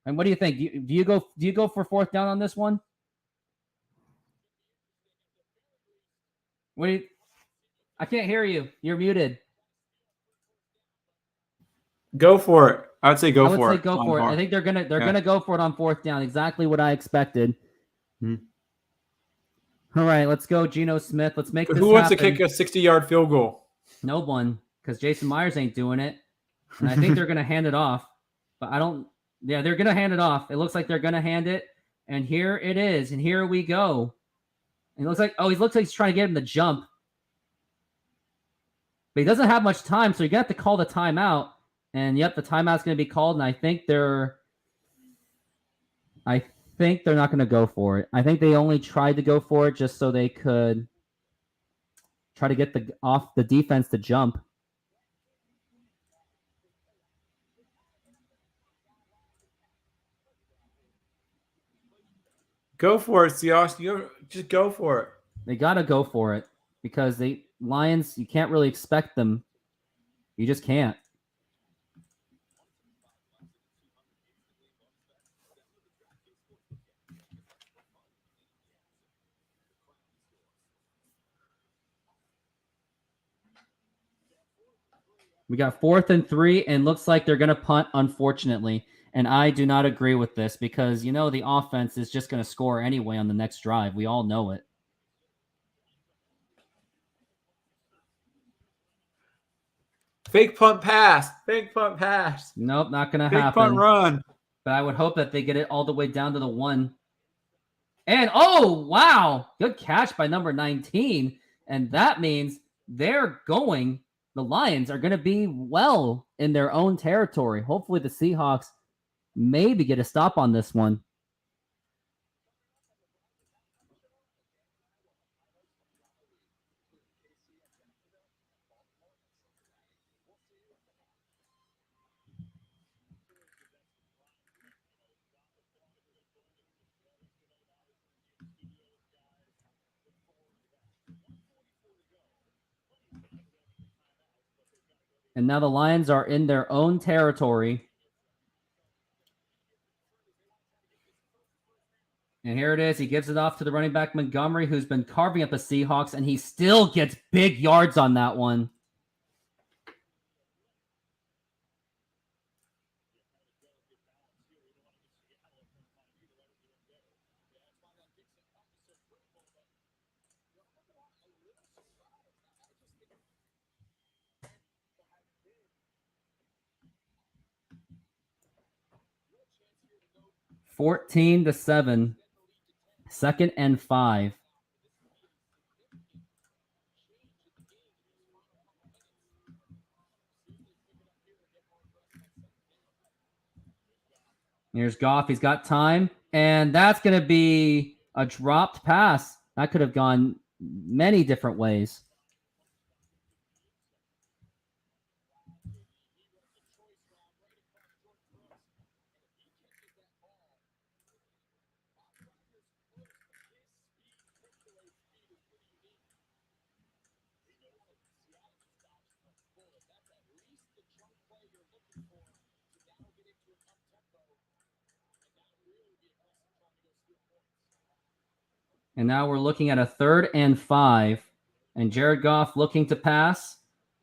S1: And what do you think? Do you go for 4th down on this one? I can't hear you. You're muted.
S2: Go for it. I would say go for it.
S1: I would say go for it. I think they're gonna go for it on 4th down. Exactly what I expected. All right, let's go, Geno Smith. Let's make this happen.
S2: Who wants to kick a 60-yard field goal?
S1: No one, because Jason Myers ain't doing it. And I think they're gonna hand it off. But I don't. Yeah, they're gonna hand it off. It looks like they're gonna hand it. And here it is. And here we go. And it looks like he's trying to get him to jump. But he doesn't have much time, so you're going to have to call the timeout. And yep, the timeout's going to be called, and I think they're not going to go for it. I think they only tried to go for it just so they could try to get the defense to jump.
S2: Go for it, Seahawks. You just go for it.
S1: They got to go for it because Lions, you can't really expect them. You just can't. We got 4th and 3, and looks like they're going to punt, unfortunately. And I do not agree with this because, the offense is just going to score anyway on the next drive. We all know it.
S2: Fake punt pass. Fake punt pass.
S1: Nope, not going to happen.
S2: Fake punt run.
S1: But I would hope that they get it all the way down to the 1. And, oh, wow. Good catch by number 19. And that means the Lions are going to be well in their own territory. Hopefully the Seahawks maybe get a stop on this one. And now the Lions are in their own territory. And here it is. He gives it off to the running back Montgomery, who's been carving up the Seahawks, and he still gets big yards on that one. $14 to 7. 2nd and 5. Here's Goff. He's got time. And that's going to be a dropped pass. That could have gone many different ways. And now we're looking at a 3rd and 5. And Jared Goff looking to pass.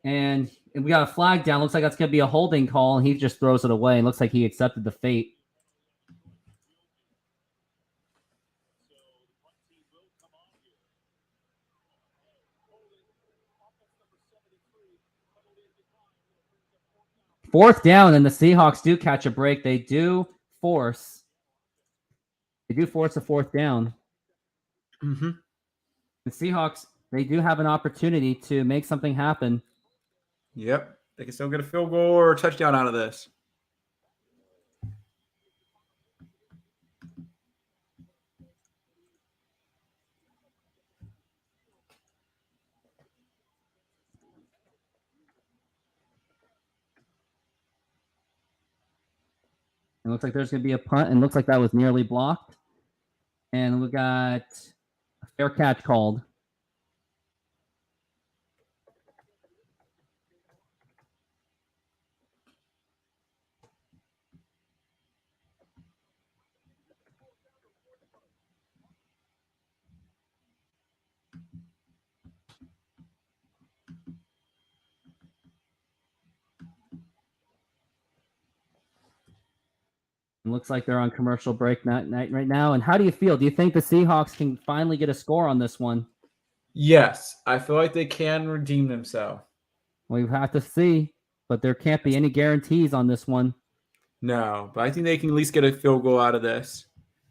S1: And we got a flag down. Looks like that's going to be a holding call. And he just throws it away. And looks like he accepted the fate. Fourth down, and the Seahawks do catch a break. They do force a 4th down.
S2: Mm-hmm.
S1: The Seahawks, they do have an opportunity to make something happen.
S2: Yep. They can still get a field goal or a touchdown out of this.
S1: It looks like there's going to be a punt, and looks like that was nearly blocked. And we got a fair catch called. It looks like they're on commercial break night right now. And how do you feel? Do you think the Seahawks can finally get a score on this one?
S2: Yes, I feel like they can redeem themselves.
S1: We have to see, but there can't be any guarantees on this one.
S2: No, but I think they can at least get a field goal out of this.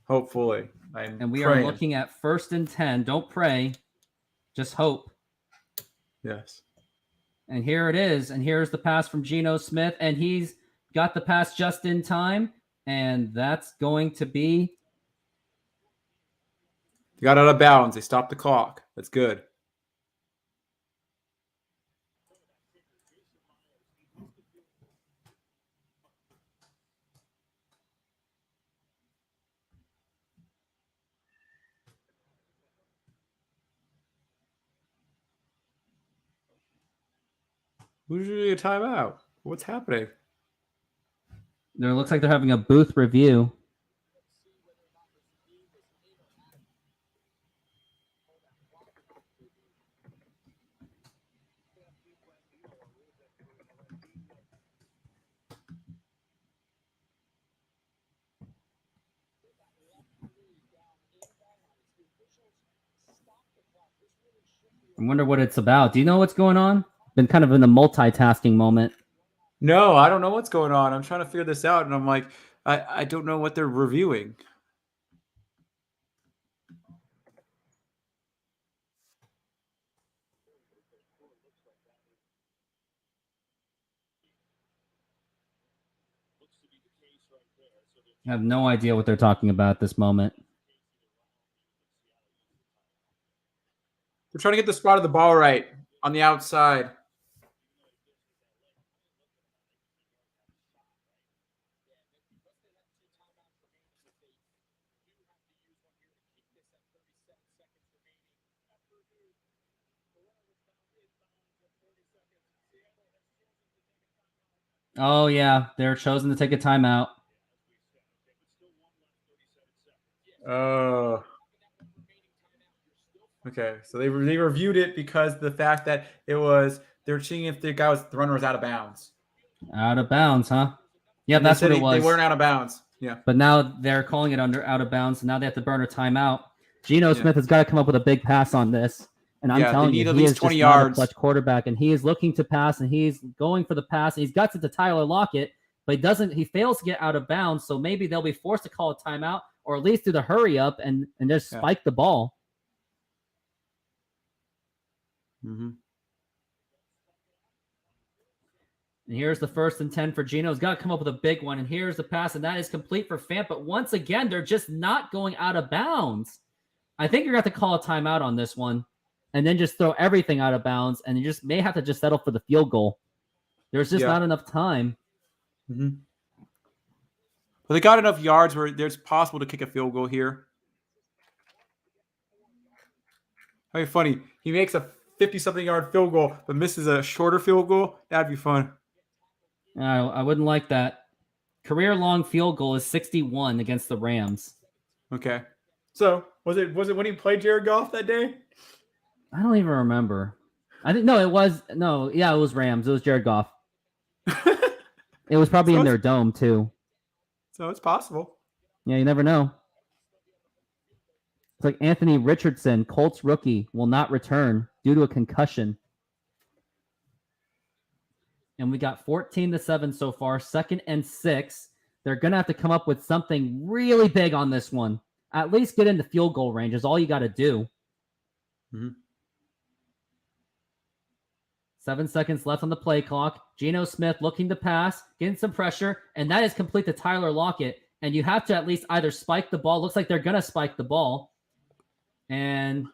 S2: Hopefully.
S1: And we are looking at 1st and 10. Don't pray. Just hope.
S2: Yes.
S1: And here it is. And here's the pass from Geno Smith. And he's got the pass just in time. And that's going to be...
S2: They got out of bounds. They stopped the clock. That's good. Who's doing a timeout? What's happening?
S1: It looks like they're having a booth review. I wonder what it's about. Do you know what's going on? Been kind of in a multitasking moment.
S2: No, I don't know what's going on. I'm trying to figure this out, and I'm like, I don't know what they're reviewing.
S1: I have no idea what they're talking about at this moment.
S2: They're trying to get the spot of the ball right on the outside.
S1: Oh, yeah. They're chosen to take a timeout.
S2: Oh. Okay, so they reviewed it because the fact that they were seeing if the runner was out of bounds.
S1: Out of bounds, huh? Yeah,
S2: And
S1: that's what it was.
S2: They weren't out of bounds. Yeah.
S1: But now they're calling it out of bounds, and now they have to burn a timeout. Geno Smith has got to come up with a big pass on this. And I'm telling you, he is 20 just yards. Not a clutch quarterback, and he is looking to pass, and he's going for the pass, and he's got to Tyler Lockett, but he fails to get out of bounds, so maybe they'll be forced to call a timeout, or at least do the hurry up and just spike the ball.
S2: Mm-hmm.
S1: And here's the 1st and 10 for Geno. He's got to come up with a big one, and here's the pass, and that is complete for Fant, but once again, they're just not going out of bounds. I think you're going to have to call a timeout on this one. And then just throw everything out of bounds, and you just may have to just settle for the field goal. There's just not enough time.
S2: Mm-hmm. But they got enough yards where it's possible to kick a field goal here. That'd be funny. He makes a 50-something yard field goal, but misses a shorter field goal. That'd be fun.
S1: I wouldn't like that. Career-long field goal is 61 against the Rams.
S2: Okay. So was it when he played Jared Goff that day?
S1: I don't even remember. It was Rams. It was Jared Goff. It was probably in their dome too.
S2: So it's possible.
S1: Yeah, you never know. It's like Anthony Richardson, Colts rookie, will not return due to a concussion. And we got 14-7 so far, 2nd and 6. They're going to have to come up with something really big on this one. At least get into field goal range is all you got to do.
S2: Mm-hmm.
S1: 7 seconds left on the play clock. Geno Smith looking to pass, getting some pressure, and that is complete to Tyler Lockett. And you have to at least either spike the ball. Looks like they're going to spike the ball. And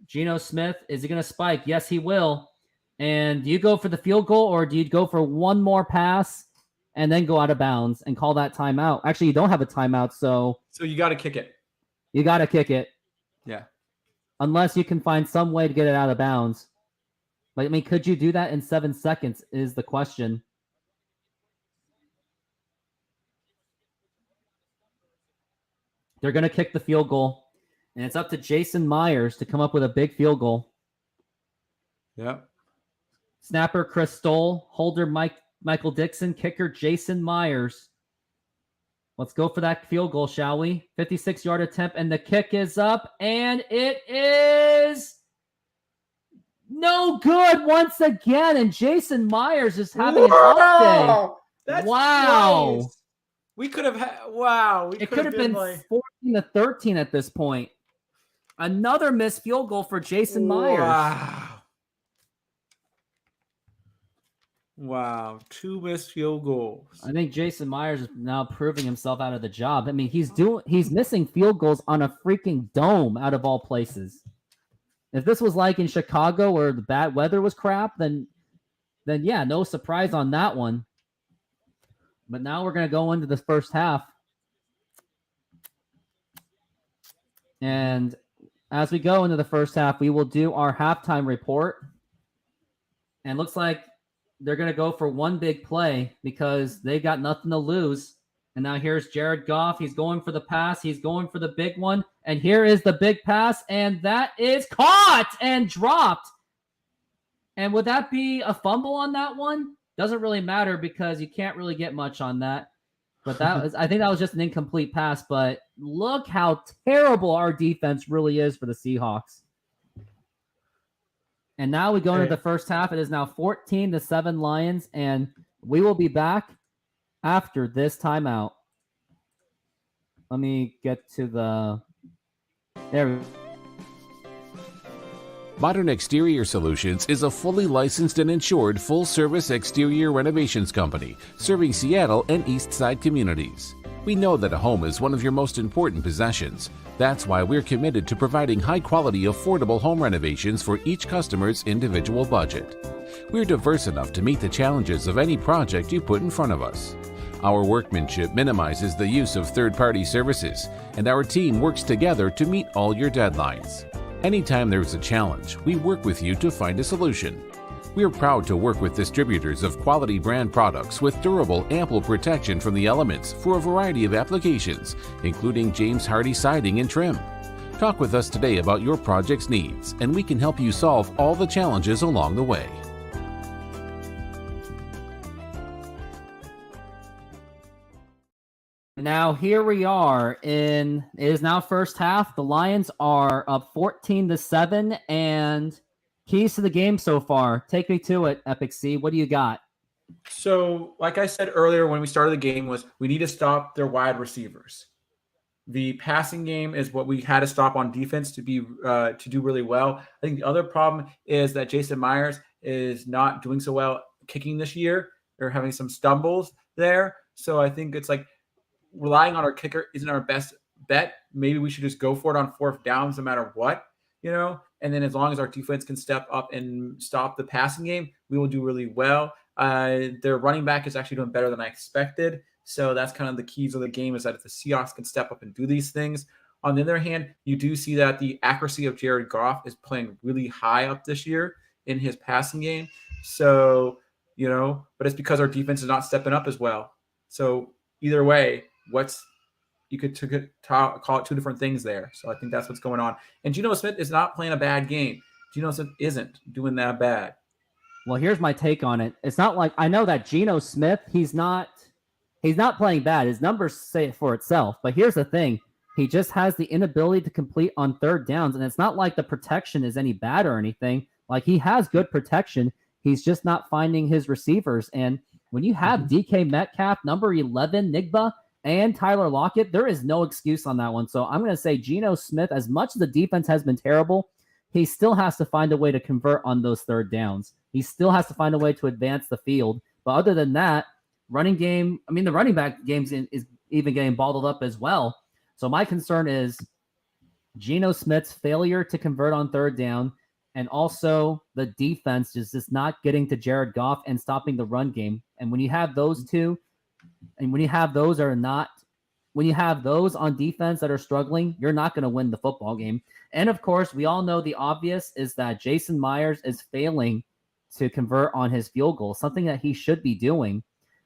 S1: Geno Smith, is he going to spike? Yes, he will. And do you go for the field goal, or do you go for one more pass and then go out of bounds and call that timeout? Actually, you don't have a timeout, so
S2: you got to kick it.
S1: You got to kick it.
S2: Yeah.
S1: Unless you can find some way to get it out of bounds. But, I mean, could you do that in 7 seconds is the question. They're going to kick the field goal. And it's up to Jason Myers to come up with a big field goal.
S2: Yep.
S1: Snapper Chris Stoll, holder Michael Dixon, kicker Jason Myers. Let's go for that field goal, shall we? 56-yard attempt, and the kick is up, and it is no good once again. And Jason Myers is having an off day.
S2: That's
S1: wow.
S2: Nice. We could have had, wow.
S1: It could have been like 14-13 at this point. Another missed field goal for Jason Myers.
S2: Wow. 2 missed field goals.
S1: I think Jason Myers is now proving himself out of the job. I mean, he's missing field goals on a freaking dome out of all places. If this was like in Chicago where the bad weather was crap, then yeah, no surprise on that one. But now we're going to go into the first half. And as we go into the first half, we will do our halftime report. And looks like they're going to go for one big play because they got nothing to lose. And now here's Jared Goff. He's going for the pass. He's going for the big one. And here is the big pass. And that is caught and dropped. And would that be a fumble on that one? Doesn't really matter because you can't really get much on that. But I think that was just an incomplete pass. But look how terrible our defense really is for the Seahawks. And now we go into the first half. It is now 14-7 Lions, and we will be back after this timeout. Let me get to the... There we go.
S4: Modern Exterior Solutions is a fully licensed and insured full-service exterior renovations company serving Seattle and East Side communities. We know that a home is one of your most important possessions. That's why we're committed to providing high-quality, affordable home renovations for each customer's individual budget. We're diverse enough to meet the challenges of any project you put in front of us. Our workmanship minimizes the use of third-party services, and our team works together to meet all your deadlines. Anytime there's a challenge, we work with you to find a solution. We're proud to work with distributors of quality brand products with durable, ample protection from the elements for a variety of applications, including James Hardie siding and trim. Talk with us today about your project's needs, and we can help you solve all the challenges along the way.
S1: Now here we are it is now first half. The Lions are up 14-7, and keys to the game so far. Take me to it, Epic C. What do you got?
S2: So, like I said earlier when we started the game, was we need to stop their wide receivers. The passing game is what we had to stop on defense to do really well. I think the other problem is that Jason Myers is not doing so well kicking this year. They're having some stumbles there. So I think it's like relying on our kicker isn't our best bet. Maybe we should just go for it on fourth downs no matter what, and then as long as our defense can step up and stop the passing game, we will do really well. Their running back is actually doing better than I expected. So that's kind of the keys of the game, is that if the Seahawks can step up and do these things. On the other hand, you do see that the accuracy of Jared Goff is playing really high up this year in his passing game. So, but it's because our defense is not stepping up as well. So either way, you could call it two different things there. So I think that's what's going on. And Geno Smith is not playing a bad game. Geno Smith isn't doing that bad.
S1: Well, here's my take on it. It's not like, I know that Geno Smith, he's not playing bad. His numbers say it for itself. But here's the thing. He just has the inability to complete on third downs. And it's not like the protection is any bad or anything. Like, he has good protection. He's just not finding his receivers. And when you have DK Metcalf, number 11, Nigba, and Tyler Lockett, there is no excuse on that one. So I'm going to say Geno Smith, as much as the defense has been terrible, he still has to find a way to convert on those third downs. He still has to find a way to advance the field. But other than that, running game, the running back games is even getting bottled up as well. So my concern is Geno Smith's failure to convert on third down, and also the defense is just not getting to Jared Goff and stopping the run game. And when you have those two, and when you have those on defense that are struggling, you're not going to win the football game. And of course, we all know the obvious is that Jason Myers is failing to convert on his field goal, something that he should be doing.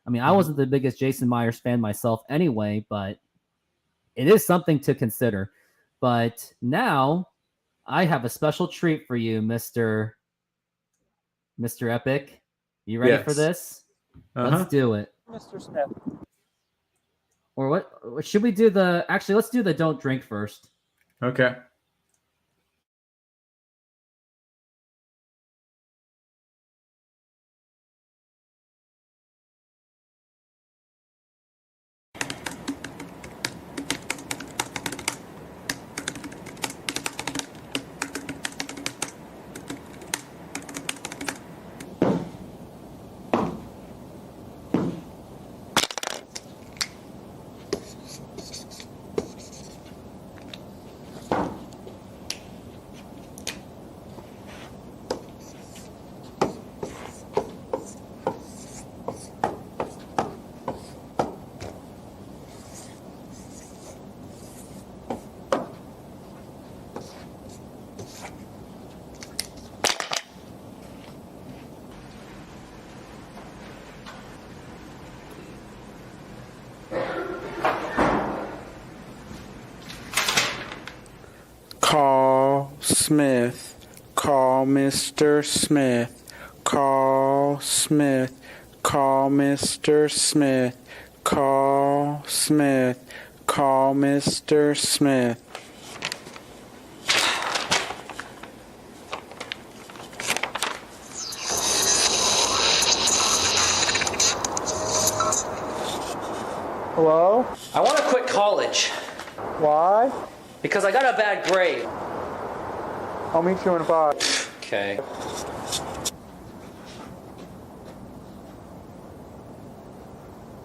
S1: I wasn't the biggest Jason Myers fan myself anyway, but it is something to consider. But now I have a special treat for you, Mr. Epic. You ready for this? Let's do it.
S2: Mr. Smith.
S1: Or what should we do? Let's do the don't drink first.
S2: Okay.
S6: Call Smith. Call Mr. Smith. Call Smith. Call Mr. Smith. Call Smith. Call Mr. Smith.
S11: Hello?
S14: I want to quit college.
S11: Why?
S14: Because I got a bad grade.
S11: I'll meet you in 5.
S14: Okay.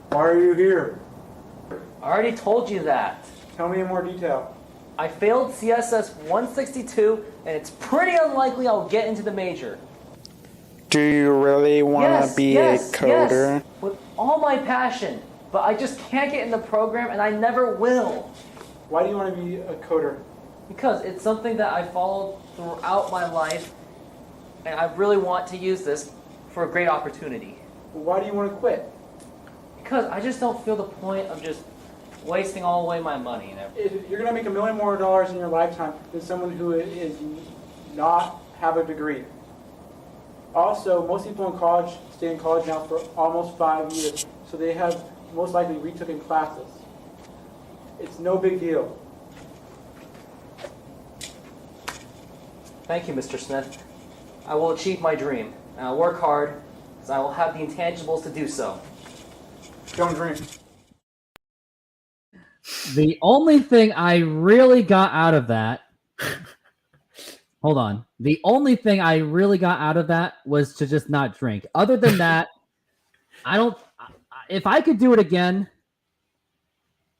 S11: Why are you here?
S14: I already told you that.
S11: Tell me in more detail.
S14: I failed CSS 162, and it's pretty unlikely I'll get into the major.
S6: Do you really want to be a coder?
S14: Yes, with all my passion. But I just can't get in the program, and I never will.
S11: Why do you want to be a coder?
S14: Because it's something that I followed throughout my life, and I really want to use this for a great opportunity.
S11: Well, why do you want to quit?
S14: Because I just don't feel the point of just wasting all away my money and everything.
S11: You're going to make $1 million more in your lifetime than someone who is not have a degree. Also, most people in college stay in college now for almost 5 years, so they have most likely retook classes. It's no big deal.
S14: Thank you, Mr. Smith. I will achieve my dream, and I'll work hard, because I will have the intangibles to do so.
S11: Don't dream.
S1: The only thing I really got out of that... Hold on. The only thing I really got out of that was to just not drink. Other than that, I don't... If I could do it again,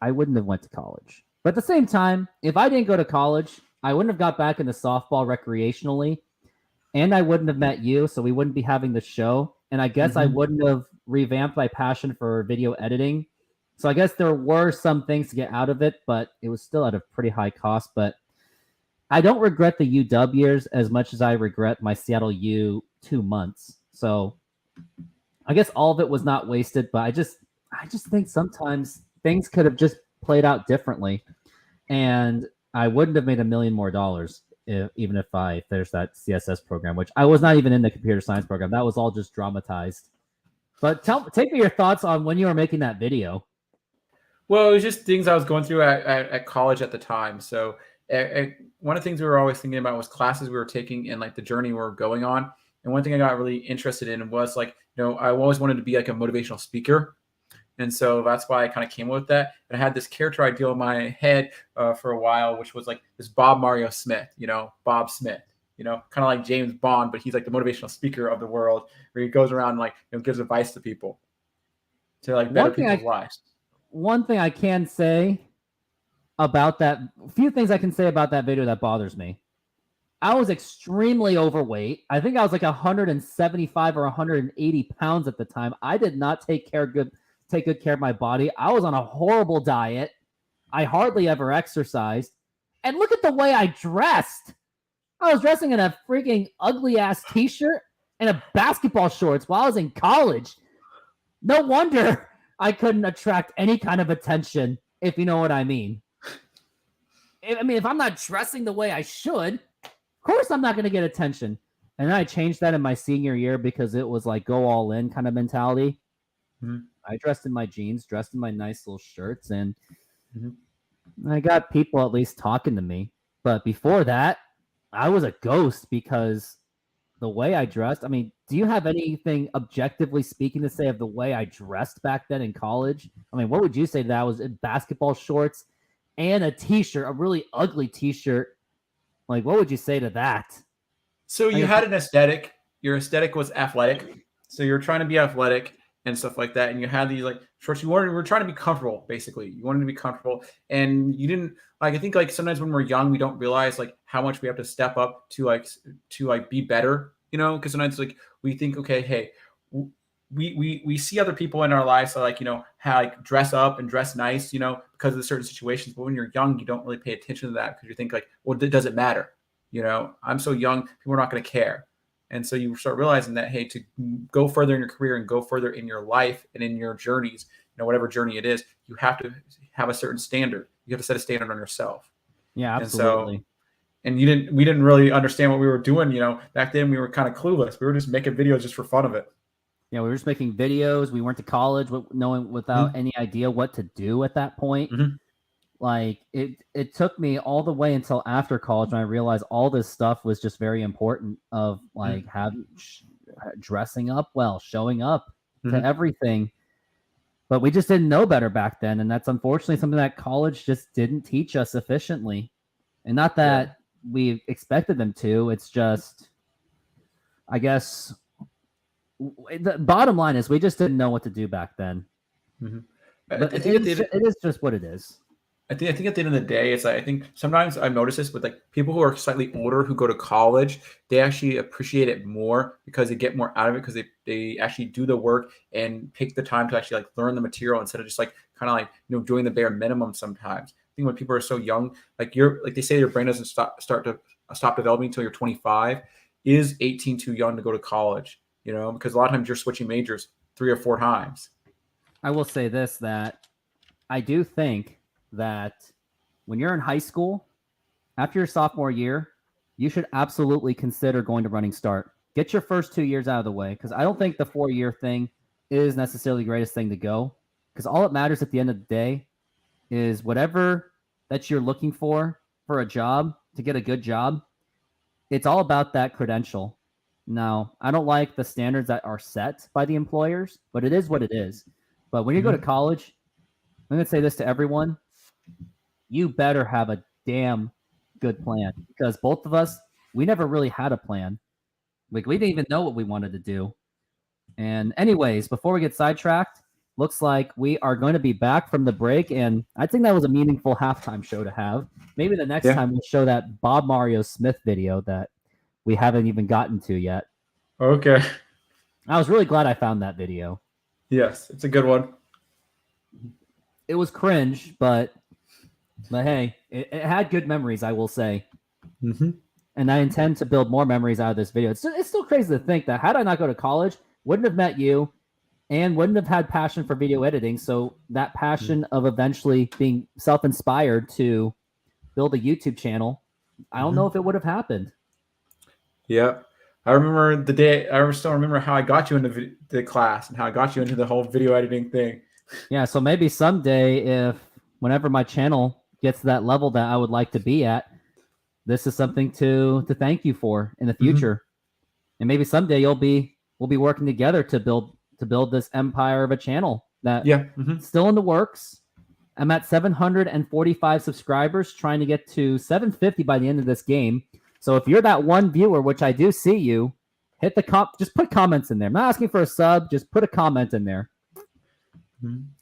S1: I wouldn't have went to college. But at the same time, if I didn't go to college, I wouldn't have got back into softball recreationally, and I wouldn't have met you, so we wouldn't be having the show. And I guess I wouldn't have revamped my passion for video editing. So I guess there were some things to get out of it, but it was still at a pretty high cost. But I don't regret the UW years as much as I regret my Seattle U 2 months. So I guess all of it was not wasted, but I just think sometimes things could have just played out differently, and I wouldn't have made $1 million more even if I finished that CSS program, which I was not even in the computer science program. That was all just dramatized. But take me your thoughts on when you were making that video.
S2: Well, it was just things I was going through at college at the time. So one of the things we were always thinking about was classes we were taking and like the journey we were going on. And one thing I got really interested in was like, I always wanted to be like a motivational speaker. And so that's why I kind of came with that. And I had this character idea in my head for a while, which was like this Bob Mario Smith, Bob Smith, kind of like James Bond, but he's like the motivational speaker of the world, where he goes around and like gives advice to people to like better people's lives.
S1: One thing I can say about that, a few things I can say about that video that bothers me. I was extremely overweight. I think I was like 175 or 180 pounds at the time. I did not take good care of my body. I was on a horrible diet. I hardly ever exercised. And look at the way I dressed. I was dressing in a freaking ugly ass t-shirt and a basketball shorts while I was in college. No wonder I couldn't attract any kind of attention, if you know what I mean. If I'm not dressing the way I should, of course I'm not going to get attention. And then I changed that in my senior year because it was like go all in kind of mentality. Mm-hmm. I dressed in my jeans, dressed in my nice little shirts, and I got people at least talking to me. But before that, I was a ghost because the way I dressed, do you have anything objectively speaking to say of the way I dressed back then in college? What would you say to that? I was in basketball shorts and a t-shirt, a really ugly t-shirt. Like, what would you say to that?
S2: So you had an aesthetic. Your aesthetic was athletic. So you're trying to be athletic and stuff like that. And you had these like shorts. You were trying to be comfortable, basically. You wanted to be comfortable. And you didn't I think like sometimes when we're young, we don't realize like how much we have to step up to be better, because sometimes like we think, okay, hey, we see other people in our lives that how dress up and dress nice, because of the certain situations. But when you're young, you don't really pay attention to that because you think like, well, does it matter? I'm so young, people are not going to care. And so you start realizing that, hey, to go further in your career and go further in your life and in your journeys, whatever journey it is, you have to have a certain standard. You have to set a standard on yourself.
S1: Yeah, absolutely.
S2: And we didn't really understand what we were doing. Back then we were kind of clueless. We were just making videos just for fun of it.
S1: Yeah, we were just making videos. We went to college without any idea what to do at that point. Like it took me all the way until after college when I realized all this stuff was just very important of like dressing up well, showing up to everything. But we just didn't know better back then. And that's unfortunately something that college just didn't teach us efficiently. And not that we expected them to. It's just, I guess, the bottom line is we just didn't know what to do back then. But it is just what it is.
S2: I think at the end of the day, it's like, I think sometimes I've noticed this with like people who are slightly older who go to college, they actually appreciate it more because they get more out of it because they actually do the work and take the time to actually like learn the material instead of just like kind of like doing the bare minimum sometimes. I think when people are so young, like they say your brain doesn't stop developing until you're 25. Is 18 too young to go to college? Because a lot of times you're switching majors 3 or 4 times.
S1: I will say this, that I do think that when you're in high school, after your sophomore year, you should absolutely consider going to running start. Get your first 2 years out of the way, because I don't think the 4-year thing is necessarily the greatest thing to go, because all it matters at the end of the day is whatever that you're looking for a job, to get a good job, it's all about that credential. Now, I don't like the standards that are set by the employers, but it is what it is. But when you go to college, I'm going to say this to everyone, you better have a damn good plan, because both of us, we never really had a plan. Like, we didn't even know what we wanted to do. And anyways, before we get sidetracked, looks like we are going to be back from the break, and I think that was a meaningful halftime show to have. Maybe the next time we'll show that Bob Mario Smith video that we haven't even gotten to yet.
S2: Okay.
S1: I was really glad I found that video.
S2: Yes, it's a good one.
S1: It was cringe, but hey, it had good memories, I will say. And I intend to build more memories out of this video. It's still crazy to think that had I not go to college, wouldn't have met you and wouldn't have had passion for video editing. So that passion of eventually being self-inspired to build a YouTube channel, I don't know if it would have happened.
S2: Yeah. I remember the day. I still remember how I got you into the class and how I got you into the whole video editing thing.
S1: Yeah, so maybe someday, whenever my channel gets to that level that I would like to be at, this is something to thank you for in the future. And maybe someday we'll be working together to build this empire of a channel that still in the works. I'm at 745 subscribers, trying to get to 750 by the end of this game. So if you're that one viewer, which I do see you, hit the just put comments in there. I'm not asking for a sub, just put a comment in there.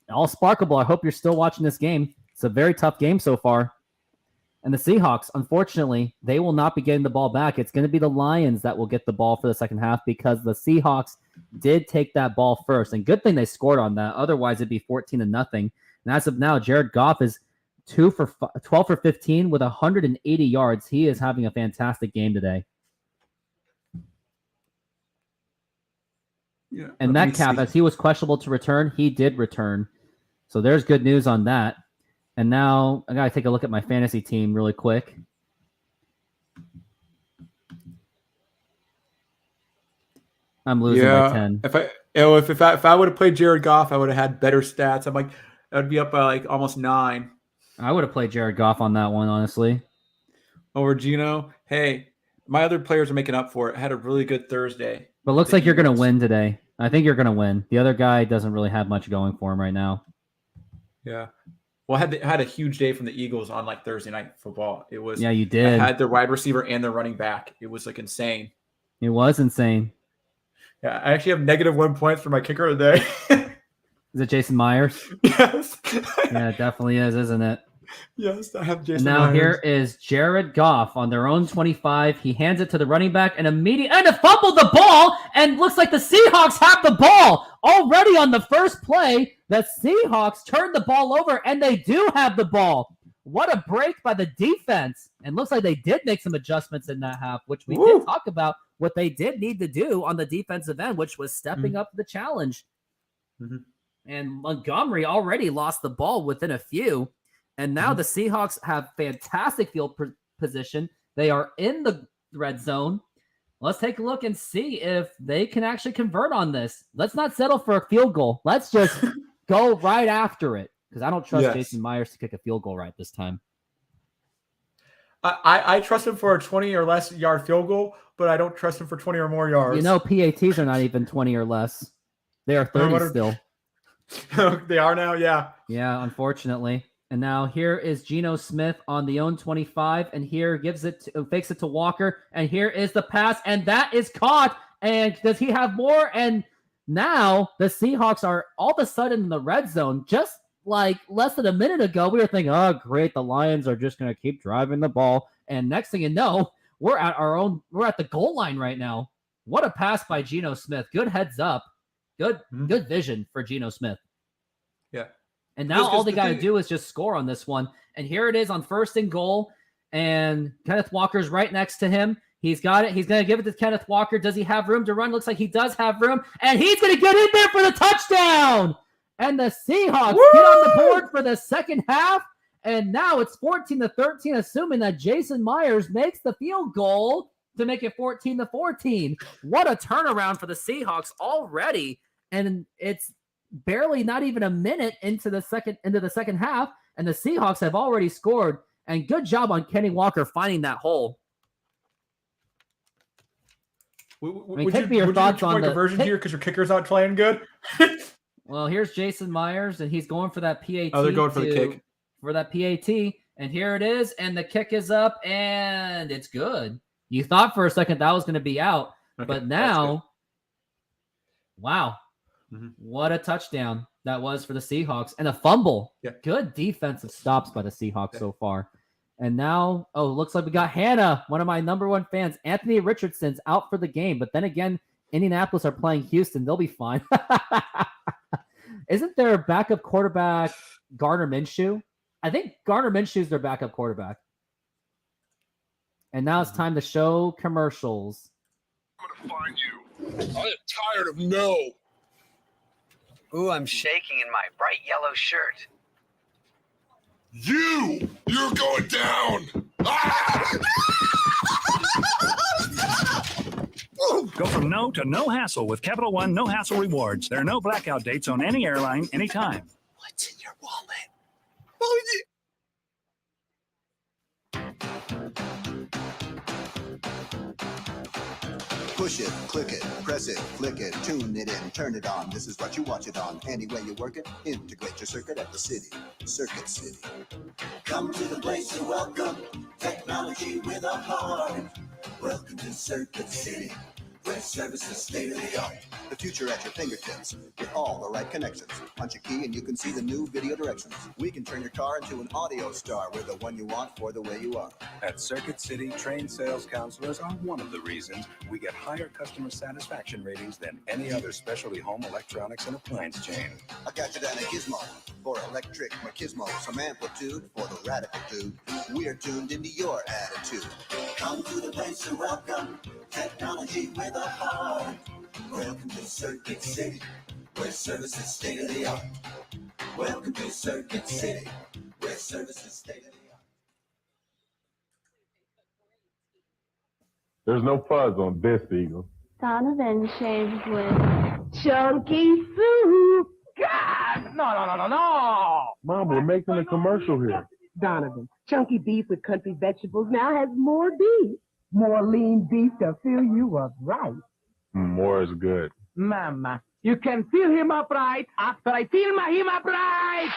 S1: All Sparkable, I hope you're still watching this game. It's a very tough game so far. And the Seahawks, unfortunately, they will not be getting the ball back. It's going to be the Lions that will get the ball for the second half, because the Seahawks did take that ball first. And good thing they scored on that. Otherwise, it'd be 14-0. And as of now, Jared Goff is 12 for 15 with 180 yards. He is having a fantastic game today.
S2: Yeah,
S1: and Metcalf, as he was questionable to return, he did return. So there's good news on that. And now I got to take a look at my fantasy team really quick. I'm losing by 10.
S2: If I would have played Jared Goff, I would have had better stats. I would be up by like almost 9.
S1: I would have played Jared Goff on that one, honestly.
S2: Over Geno. Hey, my other players are making up for it. I had a really good Thursday.
S1: But it looks like you're going to win today. I think you're going to win. The other guy doesn't really have much going for him right now.
S2: Yeah. Well, I had a huge day from the Eagles on like Thursday Night Football. It was.
S1: Yeah, you did.
S2: I had their wide receiver and their running back. It was like insane.
S1: It was insane.
S2: Yeah, I actually have -1 points for my kicker of the day.
S1: Is it Jason Myers?
S2: Yes.
S1: Yeah, it definitely is, isn't it?
S2: Yes, I have Jason
S1: Now
S2: Myers.
S1: Here is Jared Goff on their own 25. He hands it to the running back and to fumble the ball, and looks like the Seahawks have the ball already on the first play. The Seahawks turned the ball over, and they do have the ball. What a break by the defense. And looks like they did make some adjustments in that half, which we did talk about what they did need to do on the defensive end, which was stepping up to the challenge. And Montgomery already lost the ball within a few. And now the Seahawks have fantastic field position. They are in the red zone. Let's take a look and see if they can actually convert on this. Let's not settle for a field goal. Let's just go right after it, because I don't trust Jason Myers to kick a field goal right this time.
S2: I trust him for a 20 or less yard field goal, but I don't trust him for 20 or more yards.
S1: You know, PATs are not even 20 or less. They are 30 still.
S2: They are now, yeah.
S1: Yeah, unfortunately. And now here is Geno Smith on the own 25, and here fakes it to Walker, and here is the pass, and that is caught. And does he have more? And now the Seahawks are all of a sudden in the red zone. Just like less than a minute ago, we were thinking, oh, great, the Lions are just going to keep driving the ball. And next thing you know, we're at the goal line right now. What a pass by Geno Smith. Good heads up. Good vision for Geno Smith.
S2: Yeah.
S1: And now all they got to do is just score on this one. And here it is on 1st and goal. And Kenneth Walker's right next to him. He's got it. He's going to give it to Kenneth Walker. Does he have room to run? Looks like he does have room. And he's going to get in there for the touchdown. And the Seahawks get on the board for the second half. And now it's 14-13, assuming that Jason Myers makes the field goal to make it 14-14. What a turnaround for the Seahawks already. And it's barely not even a minute into the second half, and the Seahawks have already scored. And good job on Kenny Walker finding that hole.
S2: Would you thoughts on the conversion here because your kicker's not playing good?
S1: Well, here's Jason Myers, and he's going for that PAT.
S2: Oh, they're going for the kick.
S1: For that PAT, and here it is, and the kick is up, and it's good. You thought for a second that was going to be out, but now, wow, what a touchdown that was for the Seahawks, and a fumble.
S2: Yeah.
S1: Good defensive stops by the Seahawks so far. And now, looks like we got Hannah, one of my number one fans. Anthony Richardson's out for the game, but then again, Indianapolis are playing Houston. They'll be fine. Isn't their backup quarterback Gardner Minshew? I think Gardner Minshew is their backup quarterback. And now it's time to show commercials.
S10: I'm gonna find you. I am tired of no.
S13: Ooh, I'm shaking in my bright yellow shirt.
S10: You're going down.
S21: Go from no to no hassle with Capital One No Hassle Rewards. There are no blackout dates on any airline, anytime.
S10: What's in your wallet?
S12: Push it, click it, press it, flick it, tune it in, turn it on. This is what you watch it on. Any way you work it, integrate your circuit at the city. Circuit City.
S17: Come to the place you're welcome. Technology with a heart. Welcome to Circuit City, where service is state of the art.
S12: The future at your fingertips with all the right connections. Punch a key and you can see the new video directions. We can turn your car into an audio star. We're the one you want for the way you are.
S21: At Circuit City, trained sales counselors are one of the reasons we get higher customer satisfaction ratings than any other specialty home electronics and appliance chain.
S12: A gadget and a gizmo for electric machismo. Some amplitude for the radical dude. We're tuned into your attitude.
S17: Come to the place you're welcome. Technology with a heart. Welcome to Circuit City, where service is state of the art. Welcome to Circuit City, where service is state of the art.
S15: There's no fuzz on this eagle.
S18: Donovan shaves with chunky soup.
S19: God! No.
S15: Mom, we're making a commercial here.
S19: Donovan, chunky beef with country vegetables now has more beef. More lean beef to fill you up right.
S15: More is good.
S19: Mama, you can fill him up right after I fill him up right.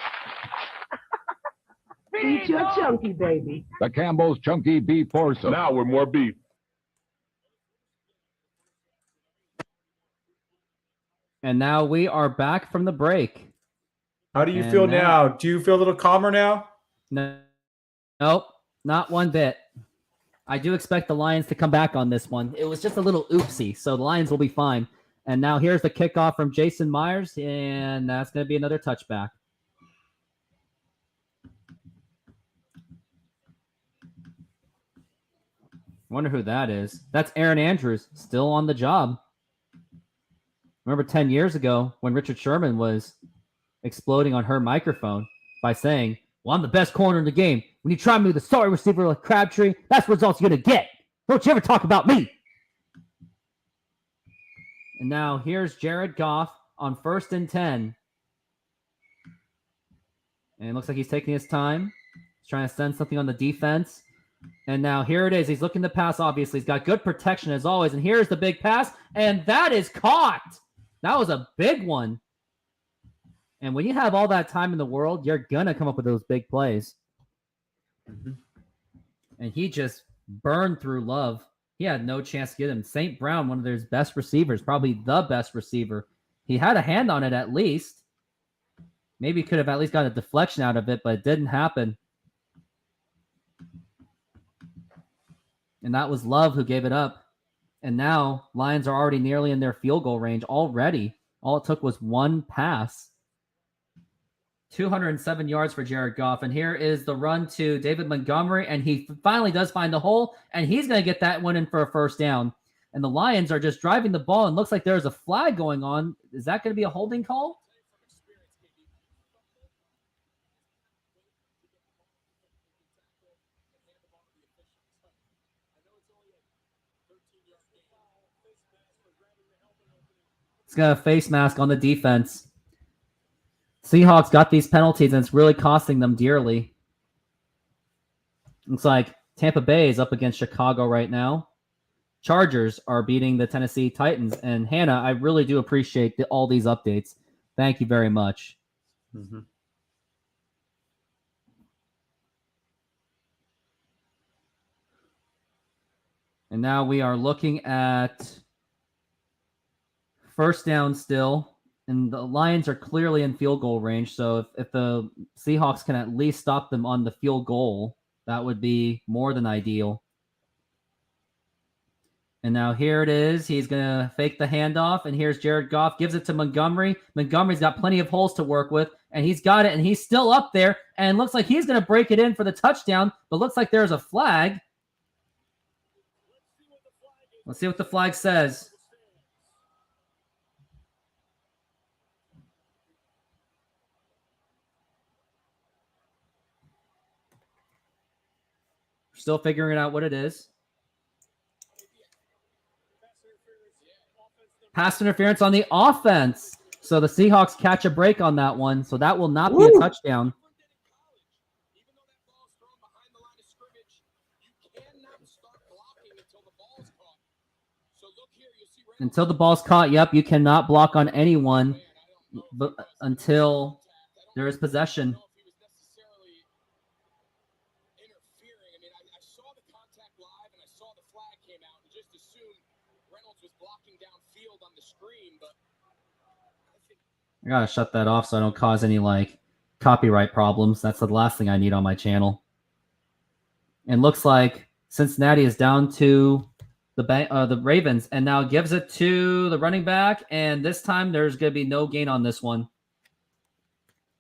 S19: Eat your chunky, baby.
S15: The Campbell's Chunky Beef Foursome. Now we're more beef.
S1: And now we are back from the break.
S2: How do you feel now? Do you feel a little calmer now?
S1: No, nope, not one bit. I do expect the Lions to come back on this one. It was just a little oopsie, so the Lions will be fine. And now here's the kickoff from Jason Myers, and that's going to be another touchback. Wonder who that is. That's Aaron Andrews, still on the job. Remember 10 years ago when Richard Sherman was exploding on her microphone by saying, well, I'm the best corner in the game. When you try me with a sorry receiver like Crabtree, that's the results you're going to get. Don't you ever talk about me. And now here's Jared Goff on 1st and 10. And it looks like he's taking his time. He's trying to send something on the defense. And now here it is. He's looking to pass, obviously. He's got good protection as always. And here's the big pass. And that is caught. That was a big one. And when you have all that time in the world, you're going to come up with those big plays. Mm-hmm. And he just burned through Love. He had no chance to get him. St. Brown, one of their best receivers, probably the best receiver. He had a hand on it at least. Maybe could have at least got a deflection out of it, but it didn't happen. And that was Love who gave it up. And now Lions are already nearly in their field goal range already. All it took was one pass. 207 yards for Jared Goff. And here is the run to David Montgomery. And he finally does find the hole. And he's going to get that one in for a first down. And the Lions are just driving the ball. And looks like there's a flag going on. Is that going to be a holding call? It's got a face mask on the defense. Seahawks got these penalties, and it's really costing them dearly. Looks like Tampa Bay is up against Chicago right now. Chargers are beating the Tennessee Titans. And Hannah, I really do appreciate all these updates. Thank you very much.
S2: Mm-hmm.
S1: And now we are looking at first down still, and the Lions are clearly in field goal range. So if the Seahawks can at least stop them on the field goal, that would be more than ideal. And now here it is. He's going to fake the handoff, and here's Jared Goff. Gives it to Montgomery. Montgomery's got plenty of holes to work with, and he's got it, and he's still up there, and looks like he's going to break it in for the touchdown, but looks like there's a flag. Let's see what the flag says. Still figuring out what it is. Pass interference on the offense. So the Seahawks catch a break on that one. So that will not be a touchdown. Until the ball's caught, yep, you cannot block on anyone but until there is possession. I gotta shut that off so I don't cause any copyright problems. That's the last thing I need on my channel. And looks like Cincinnati is down to the Ravens, and now gives it to the running back. And this time there's gonna be no gain on this one.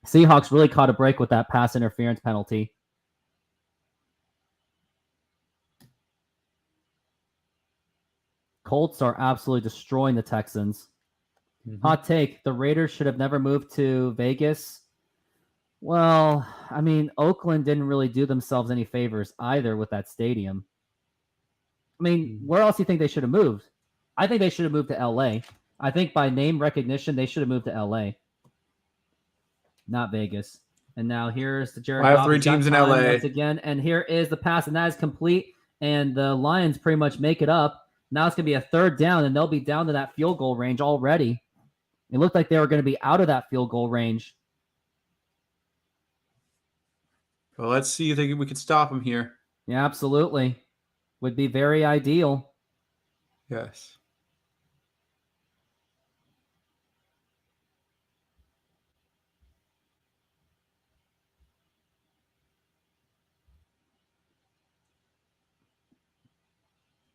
S1: Seahawks really caught a break with that pass interference penalty. Colts are absolutely destroying the Texans. Mm-hmm. Hot take, the Raiders should have never moved to Vegas. Well, I mean, Oakland didn't really do themselves any favors either with that stadium. I mean, where else do you think they should have moved? I think they should have moved to LA. I think by name recognition, they should have moved to LA. Not Vegas. And now here's the Jared Goff.
S2: I have three teams in LA.
S1: Once again, and here is the pass, and that is complete. And the Lions pretty much make it up. Now it's going to be a third down, and they'll be down to that field goal range already. It looked like they were going to be out of that field goal range.
S2: Well, let's see if we can stop them here.
S1: Yeah, absolutely. Would be very ideal.
S2: Yes.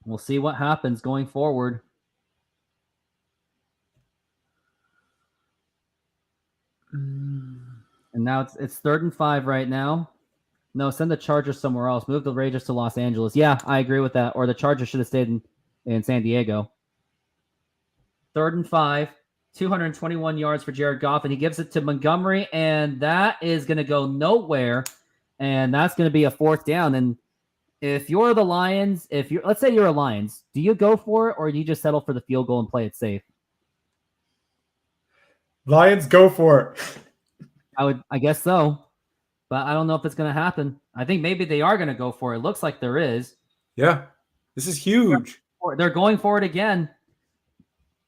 S1: We'll see what happens going forward. And now it's 3rd and 5 right now. No, send the Chargers somewhere else. Move the Raiders to Los Angeles. Yeah, I agree with that. Or the Chargers should have stayed in San Diego. 3rd and 5. 221 yards for Jared Goff, and he gives it to Montgomery, and that is going to go nowhere, and that's going to be a 4th down. And if you're the Lions, let's say you're a Lions, do you go for it, or do you just settle for the field goal and play it safe?
S2: Lions, go for it.
S1: I guess so, but I don't know if it's going to happen. I think maybe they are going to go for it. It looks like there is.
S2: Yeah, this is huge.
S1: They're going for it again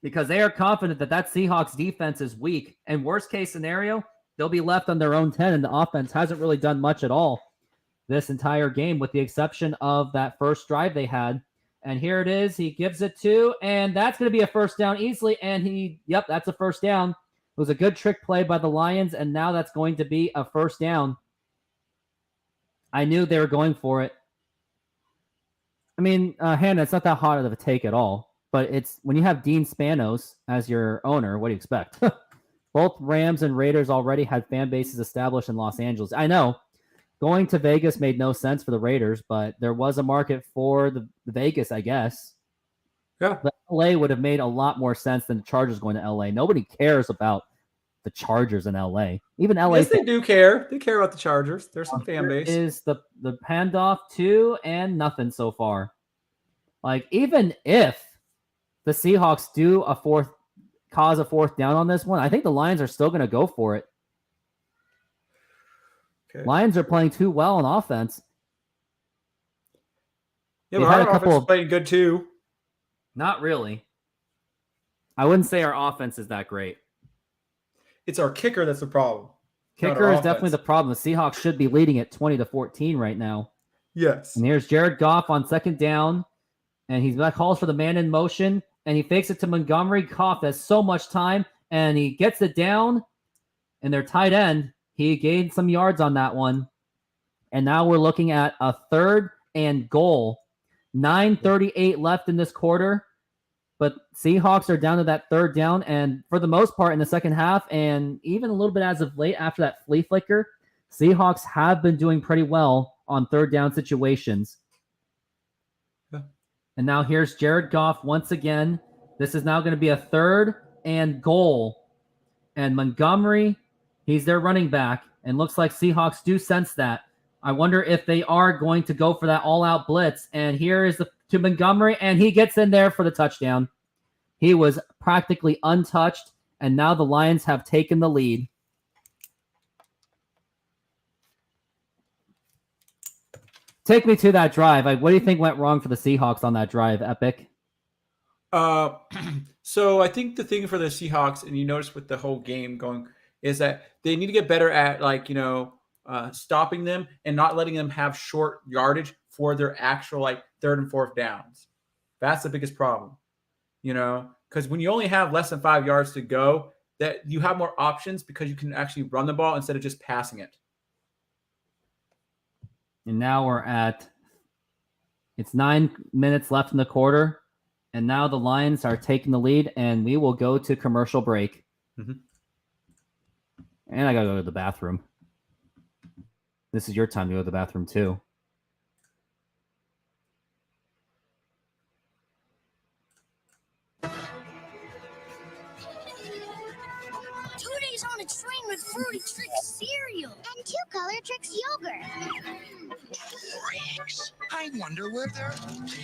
S1: because they are confident that Seahawks defense is weak. And worst case scenario, they'll be left on their own 10, and the offense hasn't really done much at all this entire game, with the exception of that first drive they had. And here it is. He gives it to, and that's going to be a 1st down easily. And that's a 1st down. It was a good trick play by the Lions, and now that's going to be a 1st down. I knew they were going for it. I mean, Hannah, it's not that hot of a take at all, but it's when you have Dean Spanos as your owner, what do you expect? Both Rams and Raiders already had fan bases established in Los Angeles. I know going to Vegas made no sense for the Raiders, but there was a market for the Vegas, I guess.
S2: Yeah.
S1: But LA would have made a lot more sense than the Chargers going to LA. Nobody cares about the Chargers in LA. Even LA.
S2: Yes, they do care. They care about the Chargers. There's some fan base.
S1: Is the handoff to, and nothing so far. Like, even if the Seahawks do cause a 4th down on this one, I think the Lions are still going to go for it. Okay. Lions are playing too well on offense.
S2: Yeah, but our offense is playing good too.
S1: Not really. I wouldn't say our offense is that great.
S2: It's our kicker that's the problem.
S1: Kicker is definitely the problem. The Seahawks should be leading at 20-14 right now.
S2: Yes.
S1: And here's Jared Goff on 2nd down, and he's calls for the man in motion, and he fakes it to Montgomery. Goff has so much time, and he gets it down, and their tight end, he gained some yards on that one. And now we're looking at a 3rd and goal. 9:38 left in this quarter. But Seahawks are down to that 3rd down, and for the most part in the second half, and even a little bit as of late after that flea flicker, Seahawks have been doing pretty well on 3rd down situations. Yeah. And now here's Jared Goff once again. This is now going to be a 3rd and goal. And Montgomery, he's their running back, and looks like Seahawks do sense that. I wonder if they are going to go for that all-out blitz. And here is to Montgomery, and he gets in there for the touchdown. He was practically untouched, and now the Lions have taken the lead. Take me to that drive. What do you think went wrong for the Seahawks on that drive, Epic?
S2: So I think the thing for the Seahawks, and you notice with the whole game going, is that they need to get better at stopping them and not letting them have short yardage for their actual 3rd and 4th downs. That's the biggest problem, because when you only have less than 5 yards to go, that you have more options because you can actually run the ball instead of just passing it.
S1: And now it's 9 minutes left in the quarter, and now the Lions are taking the lead, and we will go to commercial break.
S2: Mm-hmm.
S1: And I got to go to the bathroom. This is your time to go to the bathroom, too.
S5: On a train with Fruity Tricks cereal and 2 Color Tricks yogurt.
S10: Tricks? I wonder where they're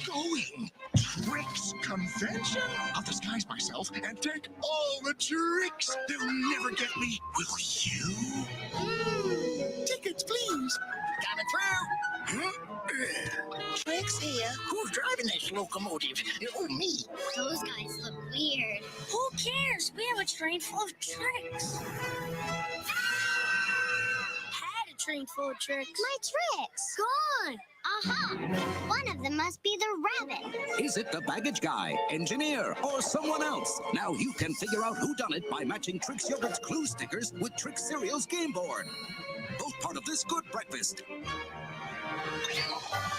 S10: going. Tricks convention? I'll disguise myself and take all the tricks. They'll never get me. Will you? Tickets, please. Coming through. Tricks here. Who's driving this locomotive? Oh, me.
S5: Those guys look weird. Who cares? We have a train full of tricks. Had a train full of tricks.
S7: My tricks.
S5: Gone.
S7: One of them must be the rabbit.
S23: Is it the baggage guy, engineer, or someone else? Now you can figure out who done it by matching Trix Yogurt's clue stickers with Trix Cereal's game board. Both part of this good breakfast.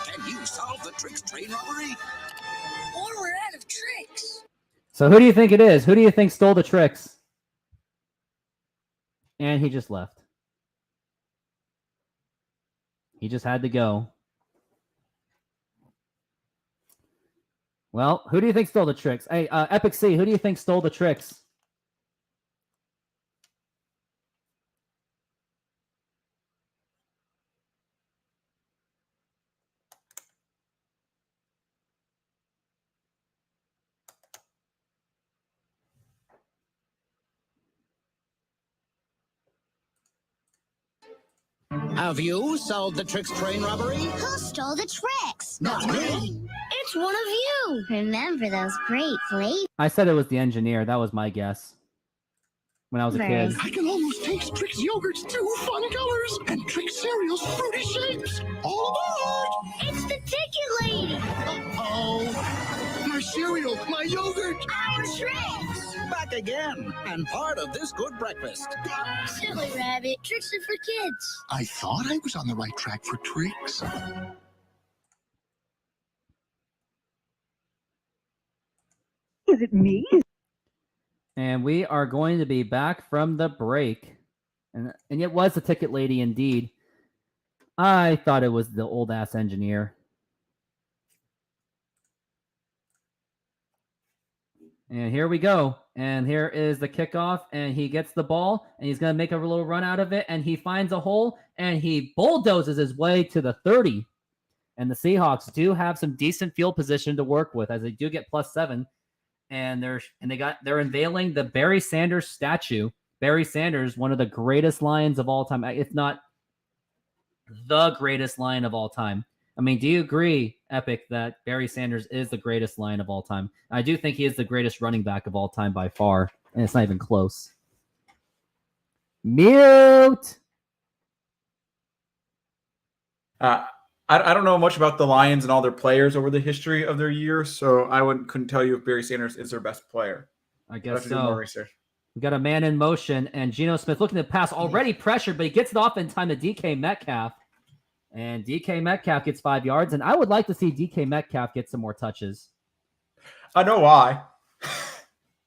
S23: Can you solve the Trix train robbery?
S5: Or we're out of tricks.
S1: So who do you think it is? Who do you think stole the tricks? And he just left. He just had to go. Well, who do you think stole the tricks? Hey, Epic C, who do you think stole the tricks?
S23: Have you solved the Trix train robbery?
S7: Who stole the tricks?
S23: Not me.
S7: It's one of you. Remember those great flavors?
S1: I said it was the engineer. That was my guess when I was a kid.
S17: I can almost taste Trix yogurt's 2 fun colors and Trix cereal's fruity shapes. All aboard!
S7: It's the ticket lady.
S17: Uh-oh. My cereal, my yogurt.
S7: Our Trix.
S23: Back again, and part of this good breakfast.
S7: Silly rabbit. Tricks are for kids.
S17: I thought I was on the right track for Trix.
S19: Is it me?
S1: And we are going to be back from the break. And it was the ticket lady indeed. I thought it was the old-ass engineer. And here we go. And here is the kickoff. And he gets the ball. And he's going to make a little run out of it. And he finds a hole. And he bulldozes his way to the 30. And the Seahawks do have some decent field position to work with, as they do get +7. And they're unveiling the Barry Sanders statue. Barry Sanders, one of the greatest Lions of all time, if not the greatest Lion of all time. I mean, do you agree, Epic, that Barry Sanders is the greatest Lion of all time? I do think he is the greatest running back of all time by far, and it's not even close. Mute!
S2: I don't know much about the Lions and all their players over the history of their years, so I couldn't tell you if Barry Sanders is their best player.
S1: I guess so. We got a man in motion, and Geno Smith looking to pass, already pressured, but he gets it off in time to DK Metcalf. And DK Metcalf gets 5 yards, and I would like to see DK Metcalf get some more touches.
S2: I know why.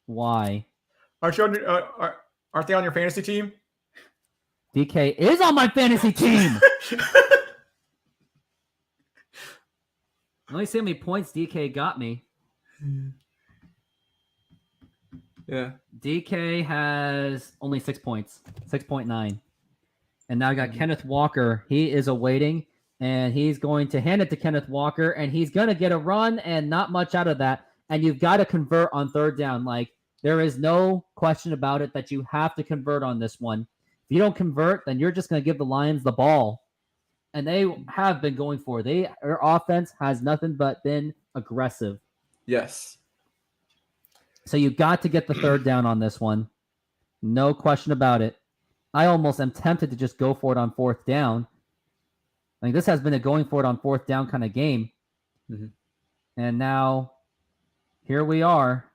S1: Why?
S2: Aren't they on your fantasy team?
S1: DK is on my fantasy team! Let me see how many points DK got me.
S2: Yeah.
S1: DK has only 6 points, 6.9. And now I got Kenneth Walker. He is awaiting, and he's going to hand it to Kenneth Walker, and he's going to get a run and not much out of that. And you've got to convert on 3rd down. Like, there is no question about it that you have to convert on this one. If you don't convert, then you're just going to give the Lions the ball. And they have been going for it. Their offense has nothing but been aggressive.
S2: Yes.
S1: So you got to get the 3rd down on this one. No question about it. I almost am tempted to just go for it on 4th down. I mean, this has been a going for it on 4th down kind of game.
S2: Mm-hmm.
S1: And now, here we are.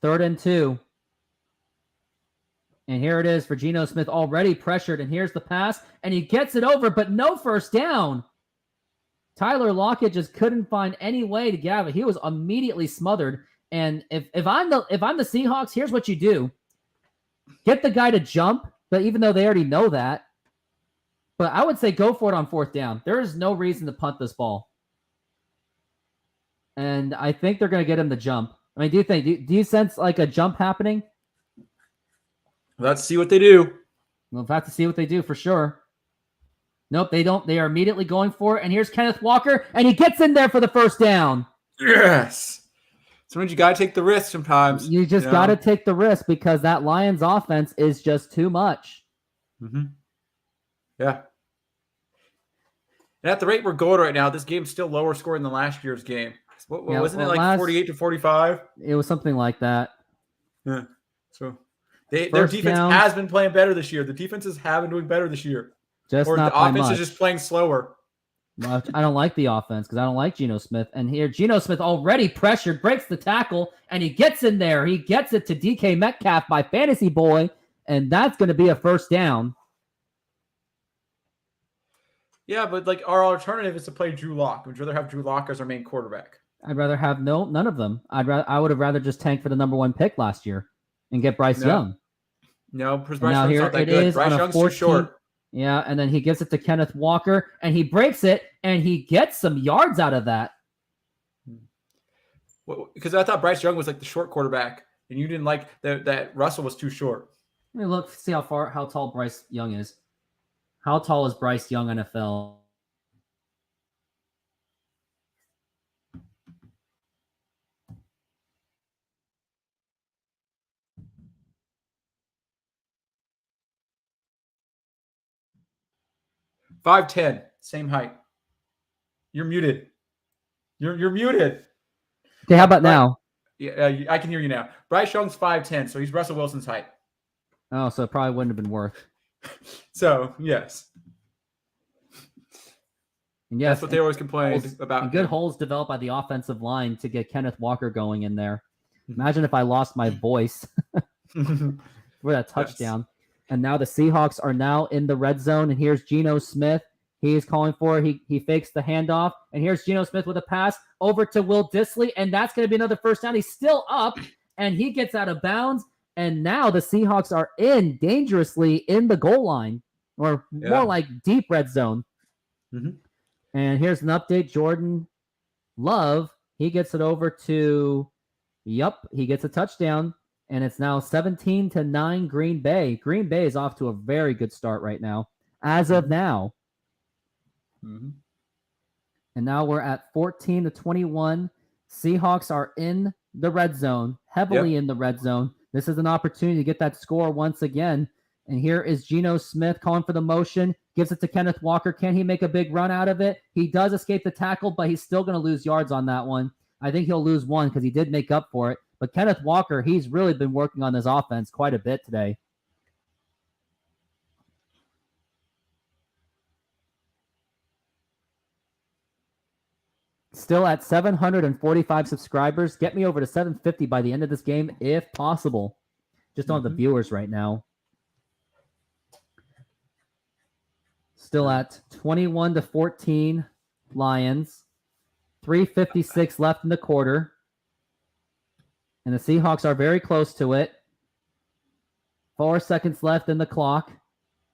S1: 3rd and 2. And here it is for Geno Smith, already pressured. And here's the pass. And he gets it over, but no 1st down. Tyler Lockett just couldn't find any way to get out of it. He was immediately smothered. And if I'm the Seahawks, here's what you do. Get the guy to jump, but even though they already know that. But I would say go for it on 4th down. There is no reason to punt this ball. And I think they're going to get him to jump. I mean, do you sense like a jump happening?
S2: Let's see what they do.
S1: We'll have to see what they do for sure. Nope, they don't. They are immediately going for it. And here's Kenneth Walker, and he gets in there for the 1st down.
S2: Yes. Sometimes you got to take the risk sometimes.
S1: You just got to take the risk because that Lions offense is just too much.
S2: Mm-hmm. Yeah. And at the rate we're going right now, this game's still lower scoring than last year's game. Wasn't it like 48-45?
S1: It was something like that.
S2: Yeah. So their defense has been playing better this year. The defenses have been doing better this year.
S1: Just
S2: or
S1: not
S2: the offense
S1: much.
S2: is just playing slower.
S1: I don't like the offense because I don't like Geno Smith. And here, Geno Smith already pressured, breaks the tackle, and he gets in there. He gets it to DK Metcalf by Fantasy Boy, and that's going to be a 1st down.
S2: Yeah, but like our alternative is to play Drew Lock. Would you rather have Drew Lock as our main quarterback?
S1: I'd rather have none of them. I would have rather just tanked for the number 1 pick last year and get Bryce Young.
S2: No, Bryce Young's not that good. Bryce Young's too short.
S1: Yeah, and then he gives it to Kenneth Walker, and he breaks it, and he gets some yards out of that.
S2: Well, because I thought Bryce Young was like the short quarterback, and you didn't like that Russell was too short.
S1: Let me look, see how tall Bryce Young is. How tall is Bryce Young NFL?
S2: 5'10", same height. You're muted. You're muted.
S1: Okay, how about now?
S2: Yeah, I can hear you now. Bryce Young's 5'10", so he's Russell Wilson's height.
S1: Oh, so it probably wouldn't have been worth.
S2: So, yes.
S1: And yes,
S2: that's what they always complain about.
S1: And good holes developed by the offensive line to get Kenneth Walker going in there. Imagine if I lost my voice for that touchdown. Yes. And now the Seahawks are now in the red zone, and here's Geno Smith. He is calling for it. He fakes the handoff, and here's Geno Smith with a pass over to Will Dissly, and that's going to be another first down. He's still up, and he gets out of bounds, and now the Seahawks are dangerously in the goal line, or more like deep red zone.
S2: Mm-hmm.
S1: And here's an update. Jordan Love, he gets it over to, he gets a touchdown, and it's now 17-9 Green Bay. Green Bay is off to a very good start right now, as of now.
S2: Mm-hmm.
S1: And now we're at 14-21. Seahawks are in the red zone, heavily in the red zone. This is an opportunity to get that score once again. And here is Geno Smith calling for the motion, gives it to Kenneth Walker. Can he make a big run out of it? He does escape the tackle, but he's still going to lose yards on that one. I think he'll lose one because he did make up for it. But Kenneth Walker, he's really been working on this offense quite a bit today. Still at 745 subscribers. Get me over to 750 by the end of this game, if possible. Just don't have the viewers right now. Still at 21-14 Lions. 3:56 left in the quarter. And the Seahawks are very close to it. 4 seconds left in the clock.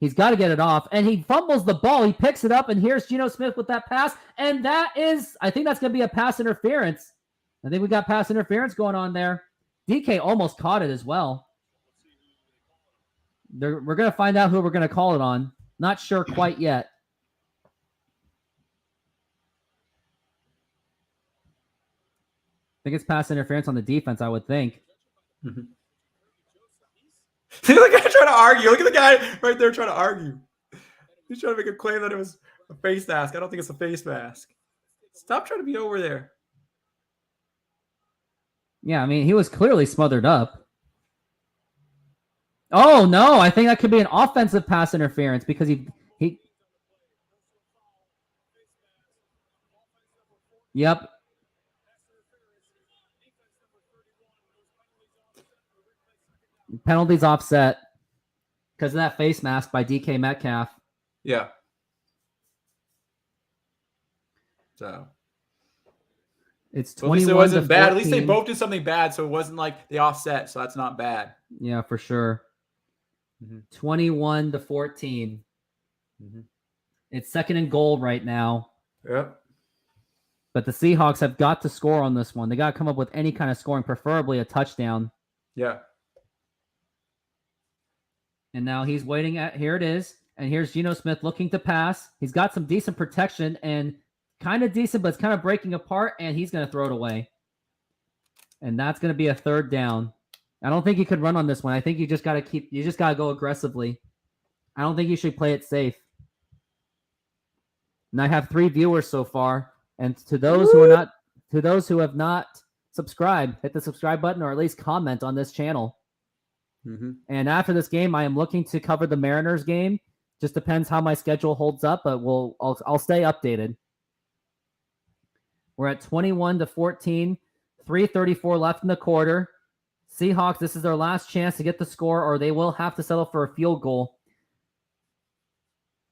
S1: He's got to get it off. And he fumbles the ball. He picks it up. And here's Geno Smith with that pass. And that is, I think that's going to be a pass interference. I think we got pass interference going on there. DK almost caught it as well. We're going to find out who we're going to call it on. Not sure quite yet. I think it's pass interference on the defense, I would think.
S2: Mm-hmm. Look at the guy trying to argue. Look at the guy right there trying to argue. He's trying to make a claim that it was a face mask. I don't think it's a face mask. Stop trying to be over there.
S1: Yeah, I mean, he was clearly smothered up. Oh, no, I think that could be an offensive pass interference because he Yep. Penalties offset because of that face mask by DK Metcalf.
S2: Yeah. So
S1: it's 21.
S2: At least it wasn't bad. At least they both did something bad, so it wasn't like they offset. So that's not bad.
S1: Yeah, for sure. 21-14. Mm-hmm. It's second and goal right now.
S2: Yep.
S1: But the Seahawks have got to score on this one. They got to come up with any kind of scoring, preferably a touchdown.
S2: Yeah.
S1: And now he's waiting at, here it is. And here's Geno Smith looking to pass. He's got some decent protection and kind of decent, but it's kind of breaking apart, and he's going to throw it away. And that's going to be a third down. I don't think you could run on this one. I think you just got to go aggressively. I don't think you should play it safe. And I have 3 viewers so far. And to those who have not subscribed, hit the subscribe button or at least comment on this channel.
S2: Mm-hmm.
S1: And after this game, I am looking to cover the Mariners game. Just depends how my schedule holds up, but I'll stay updated. We're at 21-14, 3:34 left in the quarter. Seahawks, this is their last chance to get the score, or they will have to settle for a field goal.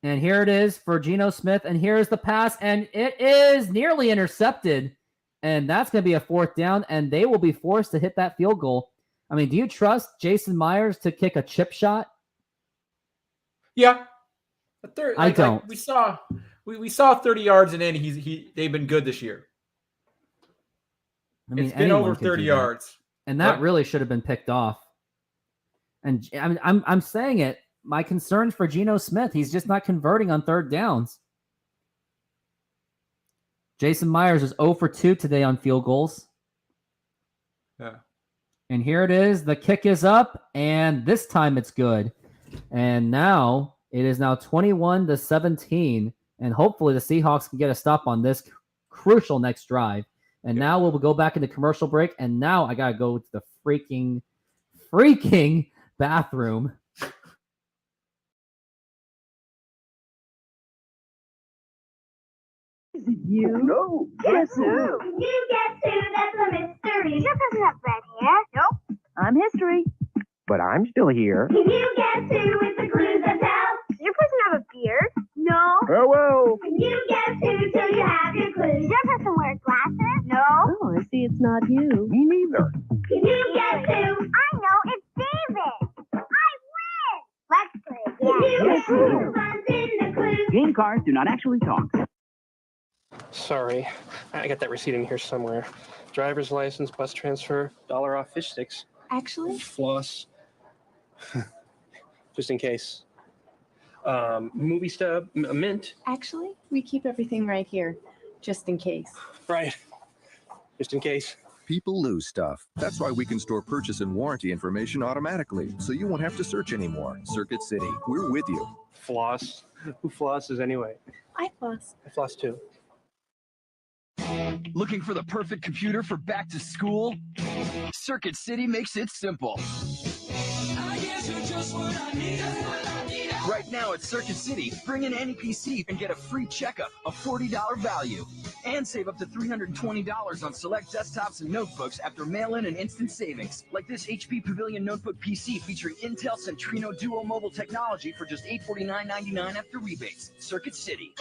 S1: And here it is for Geno Smith, and here's the pass, and it is nearly intercepted. And that's going to be a fourth down, and they will be forced to hit that field goal. I mean, do you trust Jason Myers to kick a chip shot?
S2: Yeah.
S1: I don't.
S2: Like we saw 30 yards and in. They've been good this year.
S1: I mean,
S2: it's been over 30 yards.
S1: And that really should have been picked off. And I'm saying it. My concern for Geno Smith, he's just not converting on third downs. Jason Myers is 0 for 2 today on field goals.
S2: Yeah.
S1: And here it is. The kick is up, and this time it's good. And now It is now 21-17, and hopefully the Seahawks can get a stop on this crucial next drive. And now we'll go back into commercial break, and now I gotta go to the freaking bathroom.
S19: You?
S17: No.
S19: Guess who?
S5: You get to, that's a mystery. Jeff doesn't have red hair.
S19: Nope. I'm history.
S17: But I'm still here.
S5: You get to with the clues that tell. Does your person have a beard? No.
S17: Farewell.
S5: You get to till you have your clues. Does your person wear glasses? No.
S19: Oh, I see it's not you.
S17: Me neither.
S5: You get to. I know, it's David. I win. Let's play again. You get to runs in the clues.
S17: Game cards do not actually talk.
S3: Sorry, I got that receipt in here somewhere. Driver's license, bus transfer, $1 off fish sticks.
S8: Actually?
S3: Floss. Just in case. Movie stub, a mint.
S8: Actually, we keep everything right here, just in case.
S3: Right. Just in case.
S16: People lose stuff. That's why we can store purchase and warranty information automatically, so you won't have to search anymore. Circuit City, we're with you.
S3: Floss. Who flosses anyway?
S8: I floss.
S3: I floss too.
S24: Looking for the perfect computer for back to school? Circuit City makes it simple. Right now at Circuit City, bring in any PC and get a free checkup, a $40 value. And save up to $320 on select desktops and notebooks after mail-in and instant savings. Like this HP Pavilion Notebook PC featuring Intel Centrino Duo mobile technology for just $849.99 after rebates. Circuit City.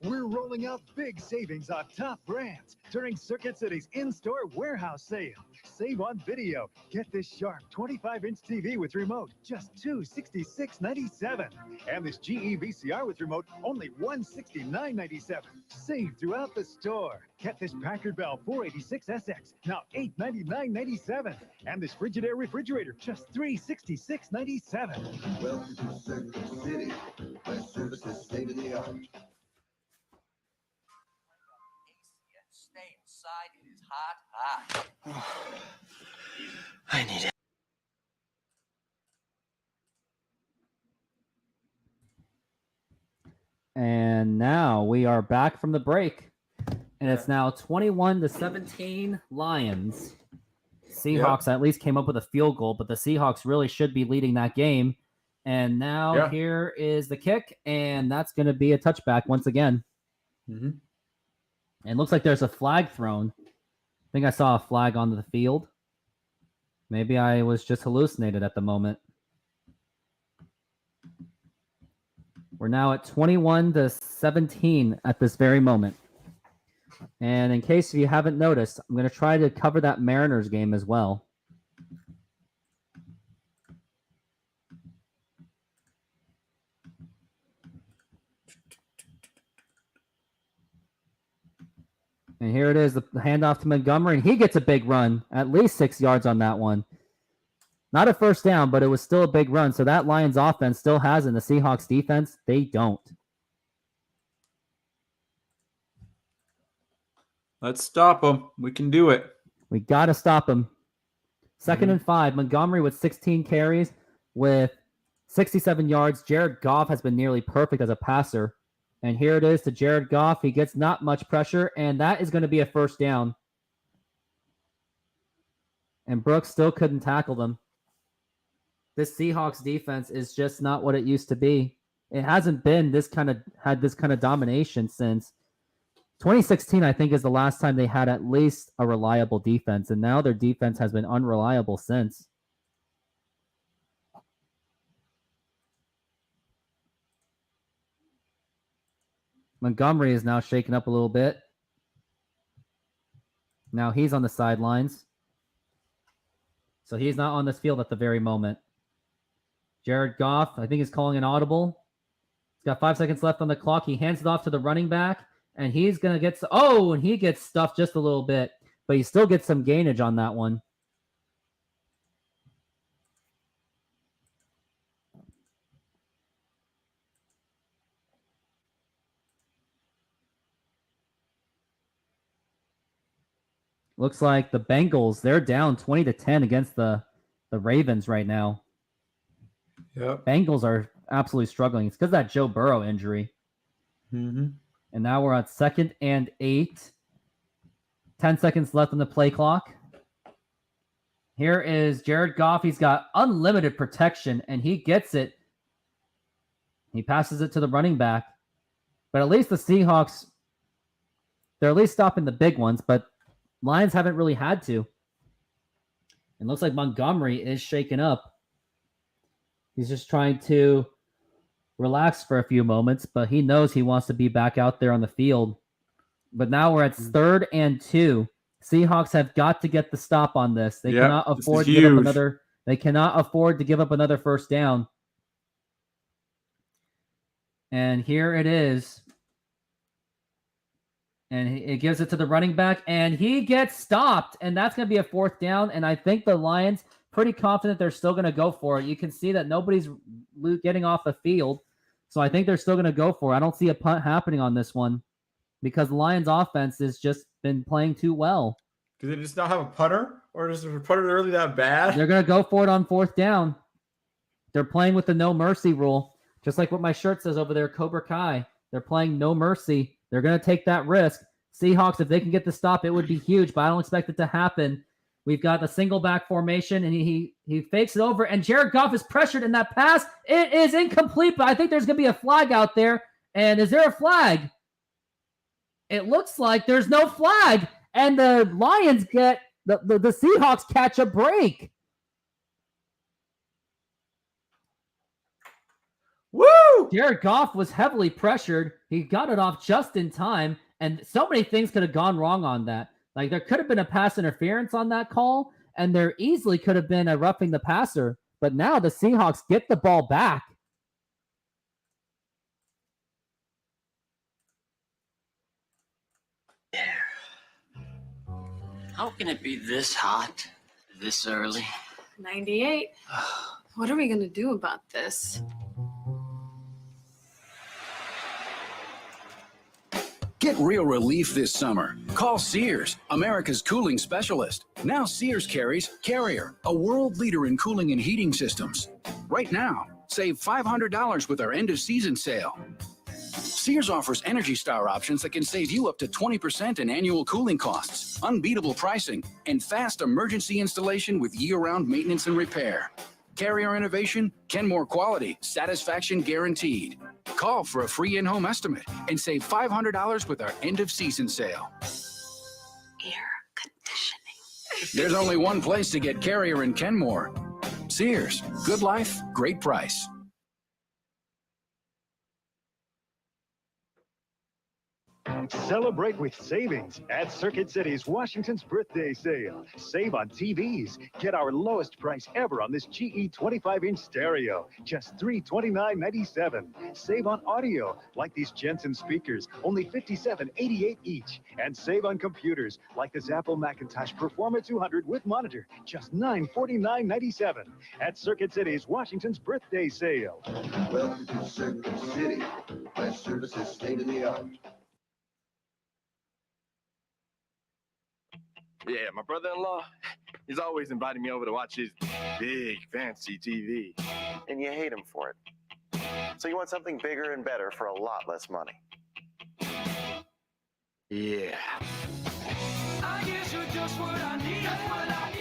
S21: We're rolling out big savings on top brands during Circuit City's in-store warehouse sale. Save on video. Get this sharp 25-inch TV with remote, just $266.97. And this GE VCR with remote, only $169.97. Save throughout the store. Get this Packard Bell 486SX, now $899.97. And this Frigidaire refrigerator, just $366.97.
S12: Welcome to Circuit City, where service is state-of-the-art.
S25: Stay inside. It is hot.
S3: I need it.
S1: And now we are back from the break, and it's now 21-17 Lions. Seahawks at least came up with a field goal, but the Seahawks really should be leading that game. And now here is the kick, and that's going to be a touchback once again.
S2: Mm-hmm.
S1: And it looks like there's a flag thrown. I think I saw a flag on the field. Maybe I was just hallucinated at the moment. We're now at 21-17 at this very moment. And in case you haven't noticed, I'm going to try to cover that Mariners game as well. And here it is, the handoff to Montgomery, and he gets a big run, at least 6 yards on that one. Not a first down, but it was still a big run. So that Lions offense still has, and the Seahawks defense, they don't.
S2: Let's stop them. We can do it.
S1: We got to stop them. Second and 5. Montgomery with 16 carries with 67 yards. Jared Goff has been nearly perfect as a passer. And here it is to Jared Goff. He gets not much pressure, and that is going to be a first down. And Brooks still couldn't tackle them. This Seahawks defense is just not what it used to be. It hasn't been this kind of domination since 2016. I think is the last time they had at least a reliable defense, and now their defense has been unreliable since. Montgomery is now shaken up a little bit. Now he's on the sidelines. So he's not on this field at the very moment. Jared Goff, I think, is calling an audible. He's got 5 seconds left on the clock. He hands it off to the running back, and he's going to get... and he gets stuffed just a little bit, but he still gets some gainage on that one. Looks like the Bengals, they're down 20-10 against the the Ravens right now.
S2: Yep.
S1: Bengals are absolutely struggling. It's because of that Joe Burrow injury.
S2: Mm-hmm.
S1: And now we're on 2nd and 8. 10 seconds left on the play clock. Here is Jared Goff. He's got unlimited protection, and he gets it. He passes it to the running back. But at least the Seahawks, they're at least stopping the big ones, but Lions haven't really had to. It looks like Montgomery is shaken up. He's just trying to relax for a few moments, but he knows he wants to be back out there on the field. But now we're at 3rd and 2. Seahawks have got to get the stop on this. They cannot afford to give up another. They cannot afford to give up another first down. And here it is. And it gives it to the running back, and he gets stopped. And that's going to be a 4th down. And I think the Lions, pretty confident they're still going to go for it. You can see that nobody's getting off the field. So I think they're still going to go for it. I don't see a punt happening on this one because the Lions offense has just been playing too well.
S2: Do they just not have a punter? Or is the punter really that bad?
S1: They're going to go for it on 4th down. They're playing with the no mercy rule. Just like what my shirt says over there, Cobra Kai. They're playing no mercy. They're going to take that risk. Seahawks, if they can get the stop, it would be huge, but I don't expect it to happen. We've got the single back formation, and he fakes it over, and Jared Goff is pressured in that pass. It is incomplete, but I think there's going to be a flag out there. And is there a flag? It looks like there's no flag, and the Lions get the Seahawks catch a break.
S2: Woo!
S1: Jared Goff was heavily pressured. He got it off just in time, and so many things could have gone wrong on that. Like, there could have been a pass interference on that call, and there easily could have been a roughing the passer. But now the Seahawks get the ball back.
S4: How can it be this hot, this early?
S8: 98. What are we going to do about this?
S23: Get real relief this summer. Call Sears, America's cooling specialist. Now Sears carries Carrier, a world leader in cooling and heating systems. Right now, save $500 with our end-of-season sale. Sears offers Energy Star options that can save you up to 20% in annual cooling costs, unbeatable pricing, and fast emergency installation with year-round maintenance and repair. Carrier innovation, Kenmore quality, satisfaction guaranteed. Call for a free in-home estimate and save $500 with our end-of-season sale.
S8: Air conditioning.
S23: There's only one place to get Carrier and Kenmore. Sears. Good life, great price.
S21: Celebrate with savings at Circuit City's Washington's Birthday Sale. Save on TVs. Get our lowest price ever on this GE 25-inch stereo, just $329.97. Save on audio, like these Jensen speakers, only $57.88 each. And save on computers, like this Apple Macintosh Performa 200 with monitor, just $949.97. At Circuit City's Washington's Birthday Sale.
S12: Welcome to Circuit City. Best services state of the art.
S6: Yeah, my brother-in-law, he's always inviting me over to watch his big, fancy TV.
S9: And you hate him for it. So you want something bigger and better for a lot less money.
S6: Yeah.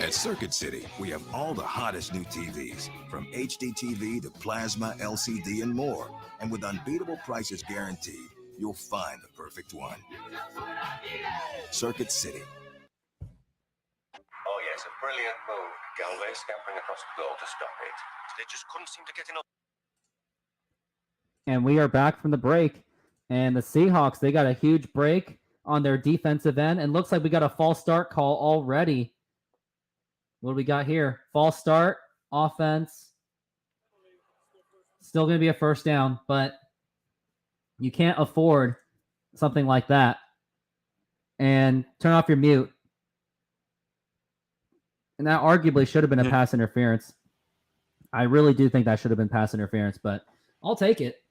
S16: At Circuit City, we have all the hottest new TVs, from HD TV to plasma, LCD, and more. And with unbeatable prices guaranteed, you'll find the perfect one. Circuit City.
S20: Oh, yes, a brilliant move. Galway scampering across the goal to stop it. They just couldn't seem to get enough.
S1: And we are back from the break. And the Seahawks, they got a huge break on their defensive end. And looks like we got a false start call already. What do we got here? False start, offense. Still going to be a first down, but you can't afford something like that. And turn off your mute. And that arguably should have been a pass interference. I really do think that should have been pass interference, but I'll take it.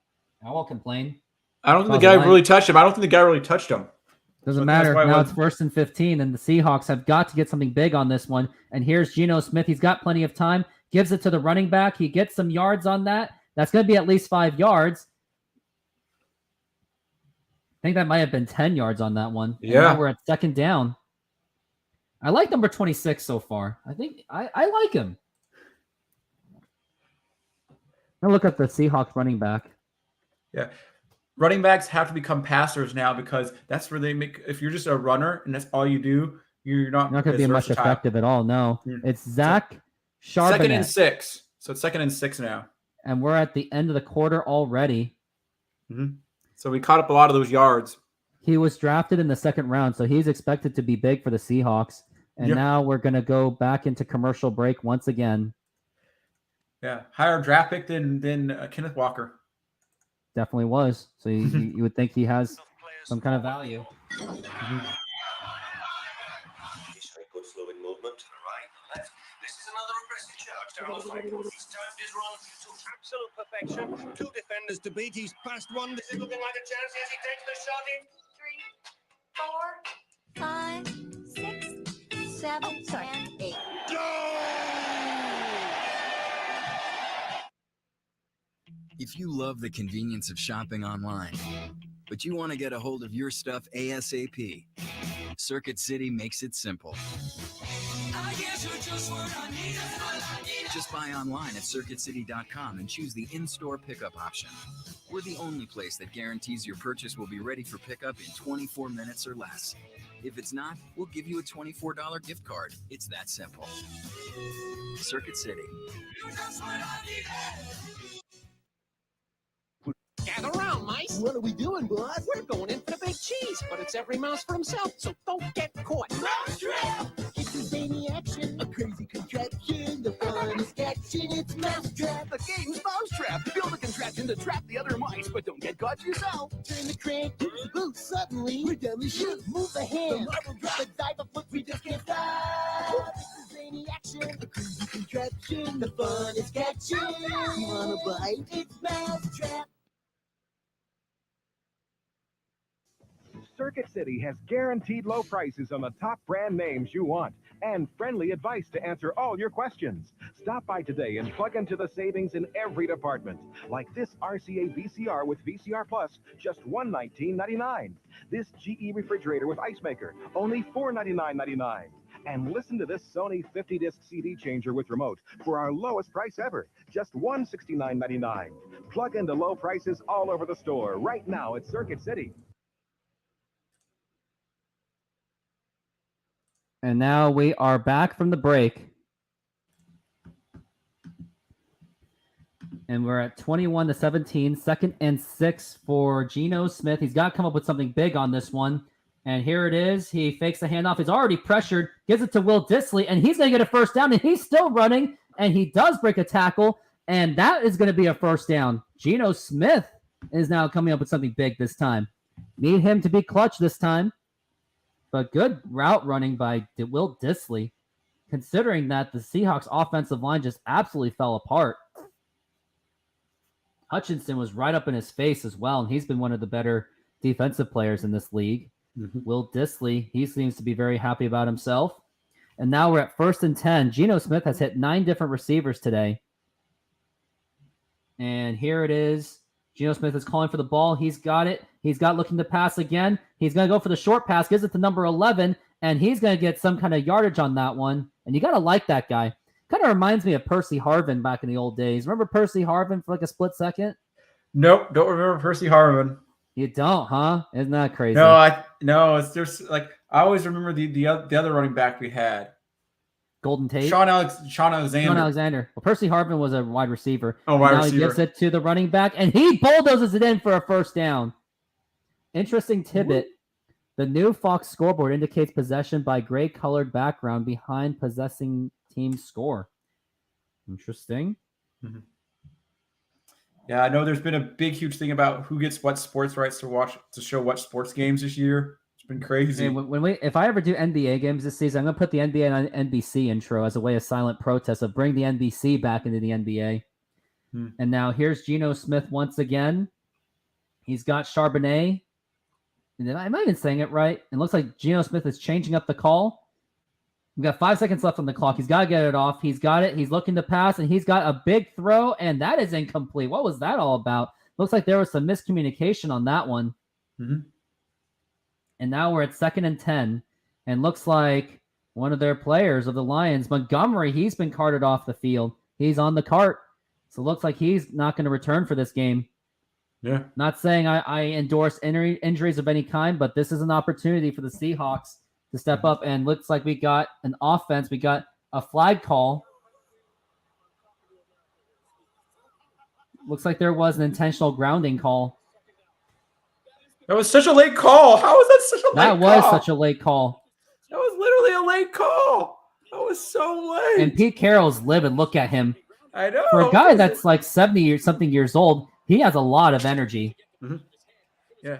S1: I won't complain.
S2: I don't think the guy really touched him.
S1: Doesn't matter. Now it's 1st and 15, and the Seahawks have got to get something big on this one. And here's Geno Smith. He's got plenty of time. Gives it to the running back. He gets some yards on that. That's going to be at least 5 yards. I think that might have been 10 yards on that one. And now we're at 2nd down. I like number 26 so far. I think I like him. I'll look at the Seahawks running back.
S2: Yeah. Running backs have to become passers now because that's where they make. If you're just a runner and that's all you do, you're not
S1: going to be much effective at all. No, it's Zach Charbonnet.
S2: 2nd and 6. So it's 2nd and 6 now.
S1: And we're at the end of the quarter already.
S2: Mm-hmm. So we caught up a lot of those yards.
S1: He was drafted in the 2nd round, so he's expected to be big for the Seahawks. And now we're going to go back into commercial break once again.
S2: Yeah, higher draft pick than Kenneth Walker.
S1: Definitely was. So you would think he has some kind of value.
S20: He's very good fluid movement. Right, left. This is another aggressive charge down the flank. He's timed his run to absolute perfection. 2 defenders to beat. He's passed one. This is looking like a chance. Yes, he takes the shot in.
S7: 3, 4, 5, 6, 7, and 8.
S11: If you love the convenience of shopping online, but you want to get a hold of your stuff ASAP, Circuit City makes it simple. Just buy online at CircuitCity.com and choose the in-store pickup option. We're the only place that guarantees your purchase will be ready for pickup in 24 minutes or less. If it's not, we'll give you a $24 gift card. It's that simple. Circuit City.
S17: Gather round, mice. What are we doing, boss? We're going in for the big cheese, but it's every mouse for himself, so don't get caught. Mousetrap! It's a zany action, a crazy contraption. The fun is catching, it's Mousetrap.
S24: The game's Mousetrap. Build a contraption to trap the other mice, but don't get caught yourself.
S17: Turn the crank, the boot, suddenly we're down the chute. Move the hand, the marble drop a dive a foot, we just can't stop. It's a zany action, a crazy contraption. The fun is catching. You wanna bite? It's Mousetrap.
S13: Circuit City has guaranteed low prices on the top brand names you want and friendly advice to answer all your questions. Stop by today and plug into the savings in every department. Like this RCA VCR with VCR Plus, just $119.99. This GE refrigerator with ice maker, only $499.99. And listen to this Sony 50-disc CD changer with remote for our lowest price ever, just $169.99. Plug into low prices all over the store right now at Circuit City.
S1: And now we are back from the break. And we're at 21-17, 2nd and 6 for Geno Smith. He's got to come up with something big on this one. And here it is. He fakes the handoff. He's already pressured, gives it to Will Dissly, and he's going to get a first down, and he's still running, and he does break a tackle, and that is going to be a first down. Geno Smith is now coming up with something big this time. Need him to be clutch this time. But good route running by Will Dissly, considering that the Seahawks offensive line just absolutely fell apart. Hutchinson was right up in his face as well, and he's been one of the better defensive players in this league. Mm-hmm. Will Dissly, he seems to be very happy about himself. And now we're at 1st and 10. Geno Smith has hit 9 different receivers today. And here it is. Geno Smith is calling for the ball. He's got it. He's got looking to pass again. He's going to go for the short pass, gives it to number 11, and he's going to get some kind of yardage on that one. And you got to like that guy. Kind of reminds me of Percy Harvin back in the old days. Remember Percy Harvin for like a split second?
S2: Nope, don't remember Percy Harvin.
S1: You don't, huh? Isn't that crazy?
S2: No, it's just like I always remember the other running back we had.
S1: Golden Tate?
S2: Sean Alexander.
S1: Well, Percy Harvin was a wide receiver.
S2: Oh, wide receiver.
S1: Now he gives it to the running back, and he bulldozes it in for a first down. Interesting tidbit. The new Fox scoreboard indicates possession by gray-colored background behind possessing team's score. Interesting.
S2: Mm-hmm. Yeah, I know there's been a big, huge thing about who gets what sports rights to show what sports games this year. It's been crazy.
S1: Hey, if I ever do NBA games this season, I'm going to put the NBA on NBC intro as a way of silent protest of bring the NBC back into the NBA. And now here's Geno Smith once again. He's got Charbonnet Am I even saying it right? It looks like Geno Smith is changing up the call. We've got 5 seconds left on the clock. He's got to get it off. He's got it. He's looking to pass, and he's got a big throw, and that is incomplete. What was that all about? Looks like there was some miscommunication on that one.
S2: Mm-hmm.
S1: And now we're at 2nd and 10, and looks like one of their players of the Lions, Montgomery, he's been carted off the field. He's on the cart. So it looks like he's not going to return for this game.
S2: Yeah.
S1: Not saying I endorse injuries of any kind, but this is an opportunity for the Seahawks to step up. And looks like we got an offense. We got a flag call. Looks like there was an intentional grounding call.
S2: That was such a late call. How was that such a late call?
S1: That was such a late call.
S2: That was literally a late call. That was so late.
S1: And Pete Carroll's livid. Look at him.
S2: I know.
S1: For a guy that's like 70 years old, he has a lot of energy.
S2: Mm-hmm. Yeah.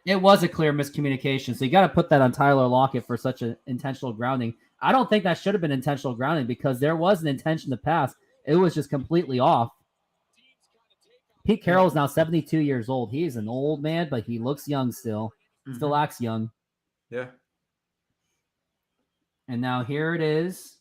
S1: It was a clear miscommunication. So you got to put that on Tyler Lockett for such an intentional grounding. I don't think that should have been intentional grounding because there was an intention to pass. It was just completely off. Pete Carroll is now 72 years old. He is an old man, but he looks young still. Still acts young.
S2: Yeah.
S1: And now here it is.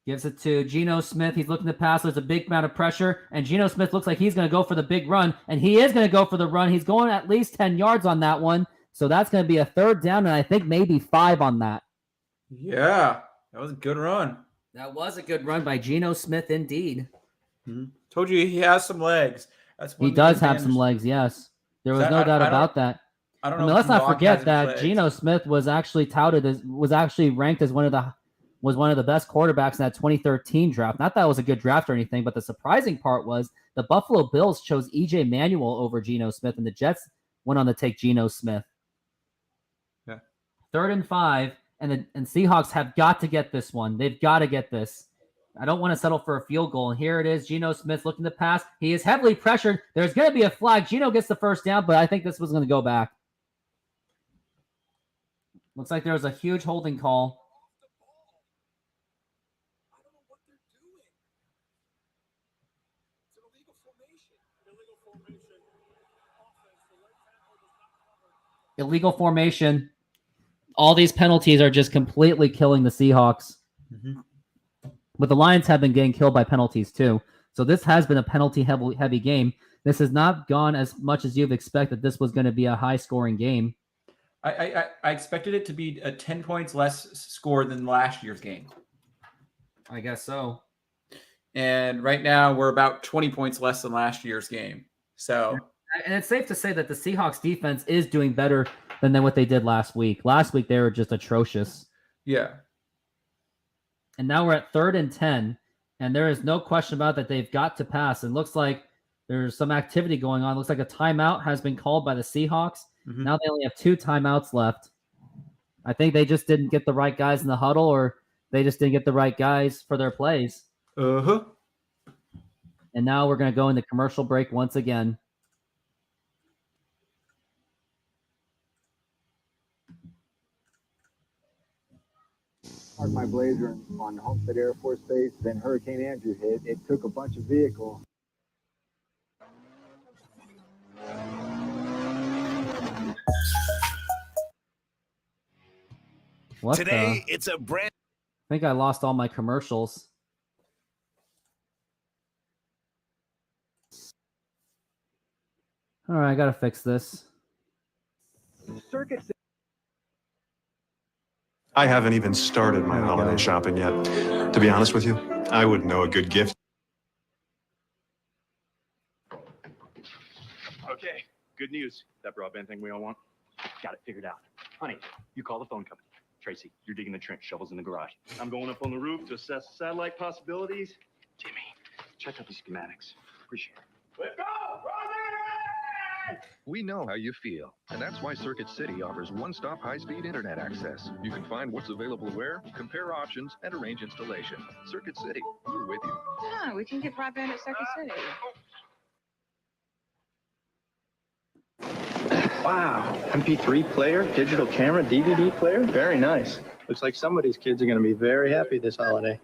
S1: Gives it to Geno Smith. He's looking to pass. There's a big amount of pressure. And Geno Smith looks like he's going to go for the big run. And he is going to go for the run. He's going at least 10 yards on that one. So that's going to be a 3rd down. And I think maybe 5 on that.
S2: Yeah. That was a good run.
S1: That was a good run by Geno Smith indeed.
S2: Mm-hmm. Told you he has some legs. That's
S1: he does have some legs, yes. There was no doubt about that.
S2: I don't know.
S1: Let's not forget that Geno Smith was actually ranked as one of the best quarterbacks in that 2013 draft. Not that it was a good draft or anything, but the surprising part was the Buffalo Bills chose E.J. Manuel over Geno Smith, and the Jets went on to take Geno Smith.
S2: Yeah.
S1: 3rd and 5, and Seahawks have got to get this one. They've got to get this. I don't want to settle for a field goal. And here it is. Geno Smith looking to pass. He is heavily pressured. There's going to be a flag. Geno gets the 1st down, but I think this was going to go back. Looks like there was a huge holding call. Illegal formation. All these penalties are just completely killing the Seahawks.
S2: Mm-hmm.
S1: But the Lions have been getting killed by penalties too. So this has been a penalty-heavy game. This has not gone as much as you've expected. This was going to be a high-scoring game.
S2: I expected it to be a 10 points less score than last year's game.
S1: I guess so.
S2: And right now we're about 20 points less than last year's game. So,
S1: and it's safe to say that the Seahawks defense is doing better than what they did last week. Last week they were just atrocious.
S2: Yeah.
S1: And now we're at 3rd and 10, and there is no question about that they've got to pass. It looks like there's some activity going on. It looks like a timeout has been called by the Seahawks.
S2: Mm-hmm.
S1: Now they only have 2 timeouts left. I think they just didn't get the right guys in the huddle, or they just didn't get the right guys for their plays.
S2: Uh-huh.
S1: And now we're going to go into commercial break once again.
S10: Parked my Blazer on Homestead Air Force Base, then Hurricane Andrew hit. It took a bunch of vehicles.
S1: What
S16: Today, it's a brand...
S1: I think I lost all my commercials. All right, I got to fix this.
S10: Circuit.
S14: I haven't even started my holiday shopping yet. To be honest with you, I wouldn't know a good gift.
S6: Okay, good news. That broadband thing we all want? Got it figured out. Honey, you call the phone company. Tracy, you're digging the trench, shovels in the garage. I'm going up on the roof to assess the satellite possibilities. Jimmy, check out the schematics. Appreciate it. Let's go!
S15: We know how you feel, and that's why Circuit City offers one-stop high-speed internet access. You can find what's available where, compare options, and arrange installation. Circuit City, we're with you.
S8: Yeah, we can get broadband at Circuit City.
S10: Wow, MP3 player, digital camera, DVD player, very nice. Looks like some of these kids are going to be very happy this holiday.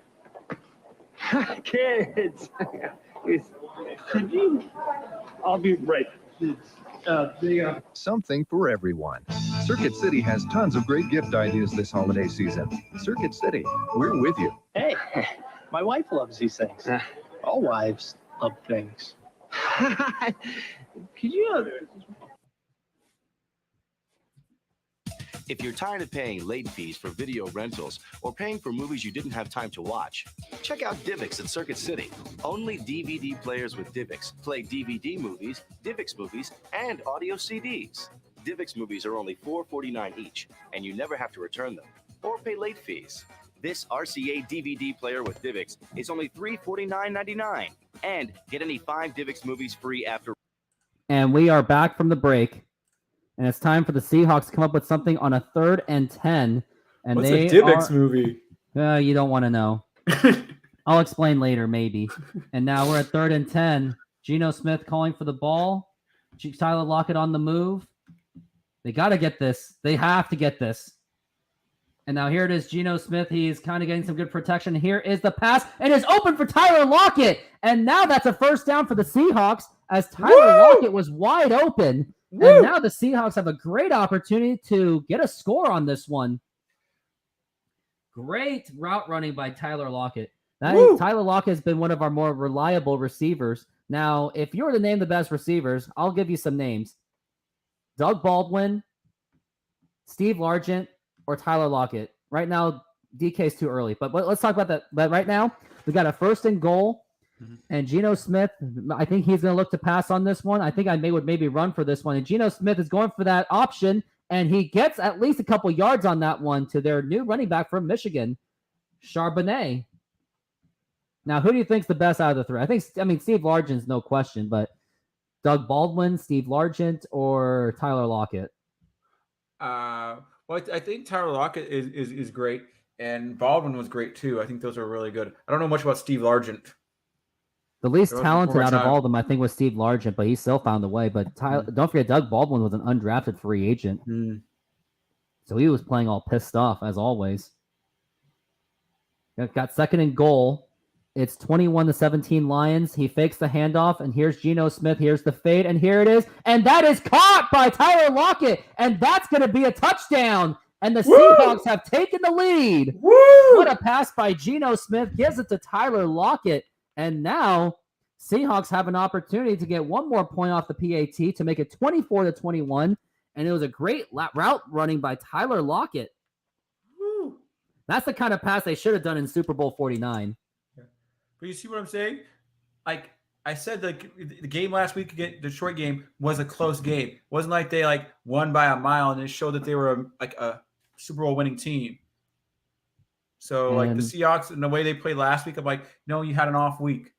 S3: Kids!
S6: Could you? I'll be right.
S15: Something for everyone. Circuit City has tons of great gift ideas this holiday season. Circuit City, we're with you.
S3: Hey, my wife loves these things. All wives love things. Could you?
S5: If you're tired of paying late fees for video rentals or paying for movies you didn't have time to watch, check out Divx at Circuit City. Only DVD players with Divx play DVD movies, Divx movies, and audio CDs. Divx movies are only $4.49 each, and you never have to return them or pay late fees. This RCA DVD player with Divx is only $349.99, and get any 5 Divx movies free after.
S1: And we are back from the break. And it's time for the Seahawks to come up with something on a 3rd and 10. And
S2: What's
S1: they
S2: a Divx movie?
S1: You don't want to know. I'll explain later, maybe. And now we're at 3rd and 10. Geno Smith calling for the ball. Tyler Lockett on the move. They got to get this. They have to get this. And now here it is, Geno Smith. He's kind of getting some good protection. Here is the pass, and it's open for Tyler Lockett. And now that's a first down for the Seahawks as Tyler Lockett was wide open. And now the Seahawks have a great opportunity to get a score on this one. Great route running by Tyler Lockett. Tyler Lockett has been one of our more reliable receivers. Now, if you were to name the best receivers, I'll give you some names. Doug Baldwin, Steve Largent, or Tyler Lockett. Right now, DK's too early. But let's talk about that. But right now, we got a 1st and goal. And Geno Smith, I think he's going to look to pass on this one. I think I would maybe run for this one. And Geno Smith is going for that option, and he gets at least a couple yards on that one to their new running back from Michigan, Charbonnet. Now, who do you think's the best out of the 3? I mean, Steve Largent's no question, but Doug Baldwin, Steve Largent, or Tyler Lockett?
S2: Well, I think Tyler Lockett is great, and Baldwin was great too. I think those are really good. I don't know much about Steve Largent.
S1: The least talented out of all of them, I think, was Steve Largent, but he still found a way. But don't forget, Doug Baldwin was an undrafted free agent. So he was playing all pissed off, as always. Got 2nd and goal. It's 21-17 Lions. He fakes the handoff, and here's Geno Smith. Here's the fade, and here it is. And that is caught by Tyler Lockett, and that's going to be a touchdown. And the Seahawks have taken the lead. What a pass by Geno Smith. Gives it to Tyler Lockett. And now Seahawks have an opportunity to get one more point off the PAT to make it 24-21. And it was a great route running by Tyler Lockett. That's the kind of pass they should have done in Super Bowl 49.
S2: But you see what I'm saying? Like I said, the game last week, the Detroit game, was a close game. It wasn't like they won by a mile and it showed that they were a Super Bowl winning team. So, the Seahawks, and the way they played last week, I'm like, no, you had an off week.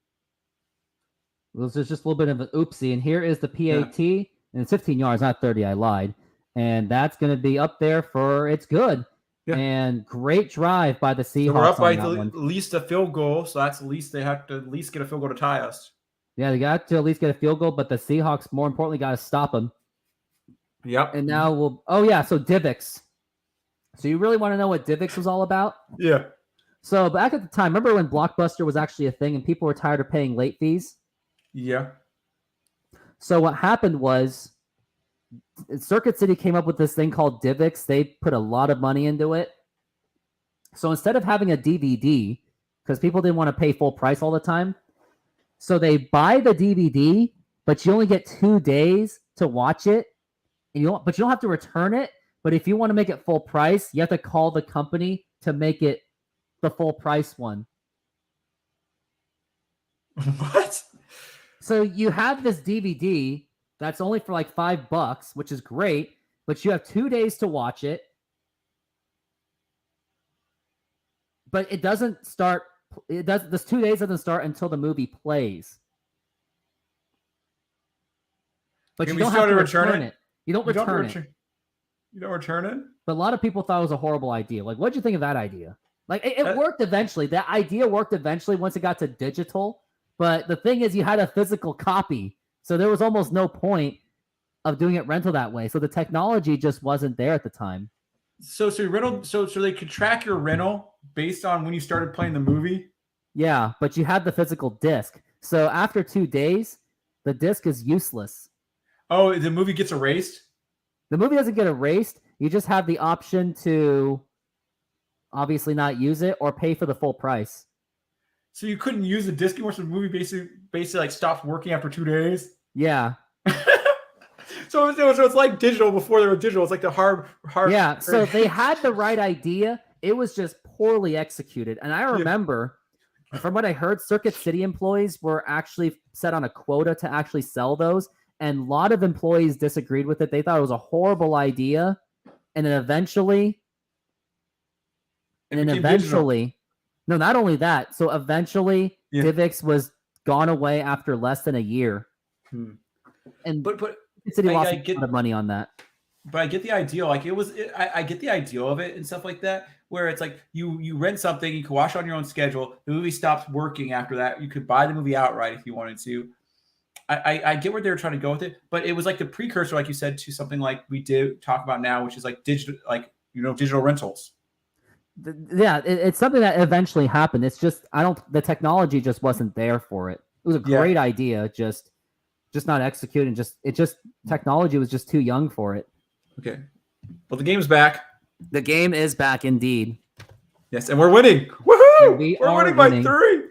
S1: Well, there's just a little bit of an oopsie. And here is the PAT. And it's 15 yards, not 30. I lied. And that's going to be up there for it's good. Yeah. And great drive by the Seahawks. So we're
S2: up by at least a field goal. So that's at least they have to at least get a field goal to tie us.
S1: Yeah, they got to at least get a field goal, but the Seahawks, more importantly, got to stop them.
S2: Yep.
S1: And now so Divx. So you really want to know what Divx was all about?
S2: Yeah.
S1: So back at the time, remember when Blockbuster was actually a thing and people were tired of paying late fees?
S2: Yeah.
S1: So what happened was Circuit City came up with this thing called Divx. They put a lot of money into it. So instead of having a DVD, because people didn't want to pay full price all the time, so they buy the DVD, but you only get 2 days to watch it, but you don't have to return it. But if you want to make it full price, you have to call the company to make it the full price one.
S2: What?
S1: So you have this DVD that's only for like $5, which is great, but you have 2 days to watch it. But it doesn't start. This 2 days doesn't start until the movie plays. But you don't have to return it. You don't return it.
S2: You don't return it?
S1: But a lot of people thought it was a horrible idea. Like, what did you think of that idea? Like, it worked eventually. That idea worked eventually once it got to digital. But the thing is, you had a physical copy. So there was almost no point of doing it rental that way. So the technology just wasn't there at the time.
S2: So they could track your rental based on when you started playing the movie?
S1: Yeah, but you had the physical disc. So after 2 days, the disc is useless.
S2: Oh, the movie gets erased?
S1: The movie doesn't get erased. You just have the option to obviously not use it or pay for the full price.
S2: So you couldn't use the disc anymore, so the movie basically like stopped working after 2 days?
S1: Yeah.
S2: So it's like digital before they were digital. It's like the hard.
S1: Yeah, so they had the right idea. It was just poorly executed. And I remember, from what I heard, Circuit City employees were actually set on a quota to actually sell those. And a lot of employees disagreed with it. They thought it was a horrible idea. And then eventually, no, not only that. So eventually, DivX was gone away after less than a year. And
S2: but
S1: City lost a lot of money on that.
S2: But I get the ideal. Like I get the ideal of it and stuff like that, where it's like you rent something, you can watch it on your own schedule. The movie stops working after that. You could buy the movie outright if you wanted to. I get where they were trying to go with it, but it was like the precursor, like you said, to something like we did talk about now, which is like digital, digital rentals.
S1: Yeah, it's something that eventually happened. It's just the technology just wasn't there for it. It was a great idea, just not executed. Technology was just too young for it.
S2: Okay. Well, the game's back.
S1: The game is back indeed.
S2: Yes, and we're winning. Woohoo! We're winning by 3.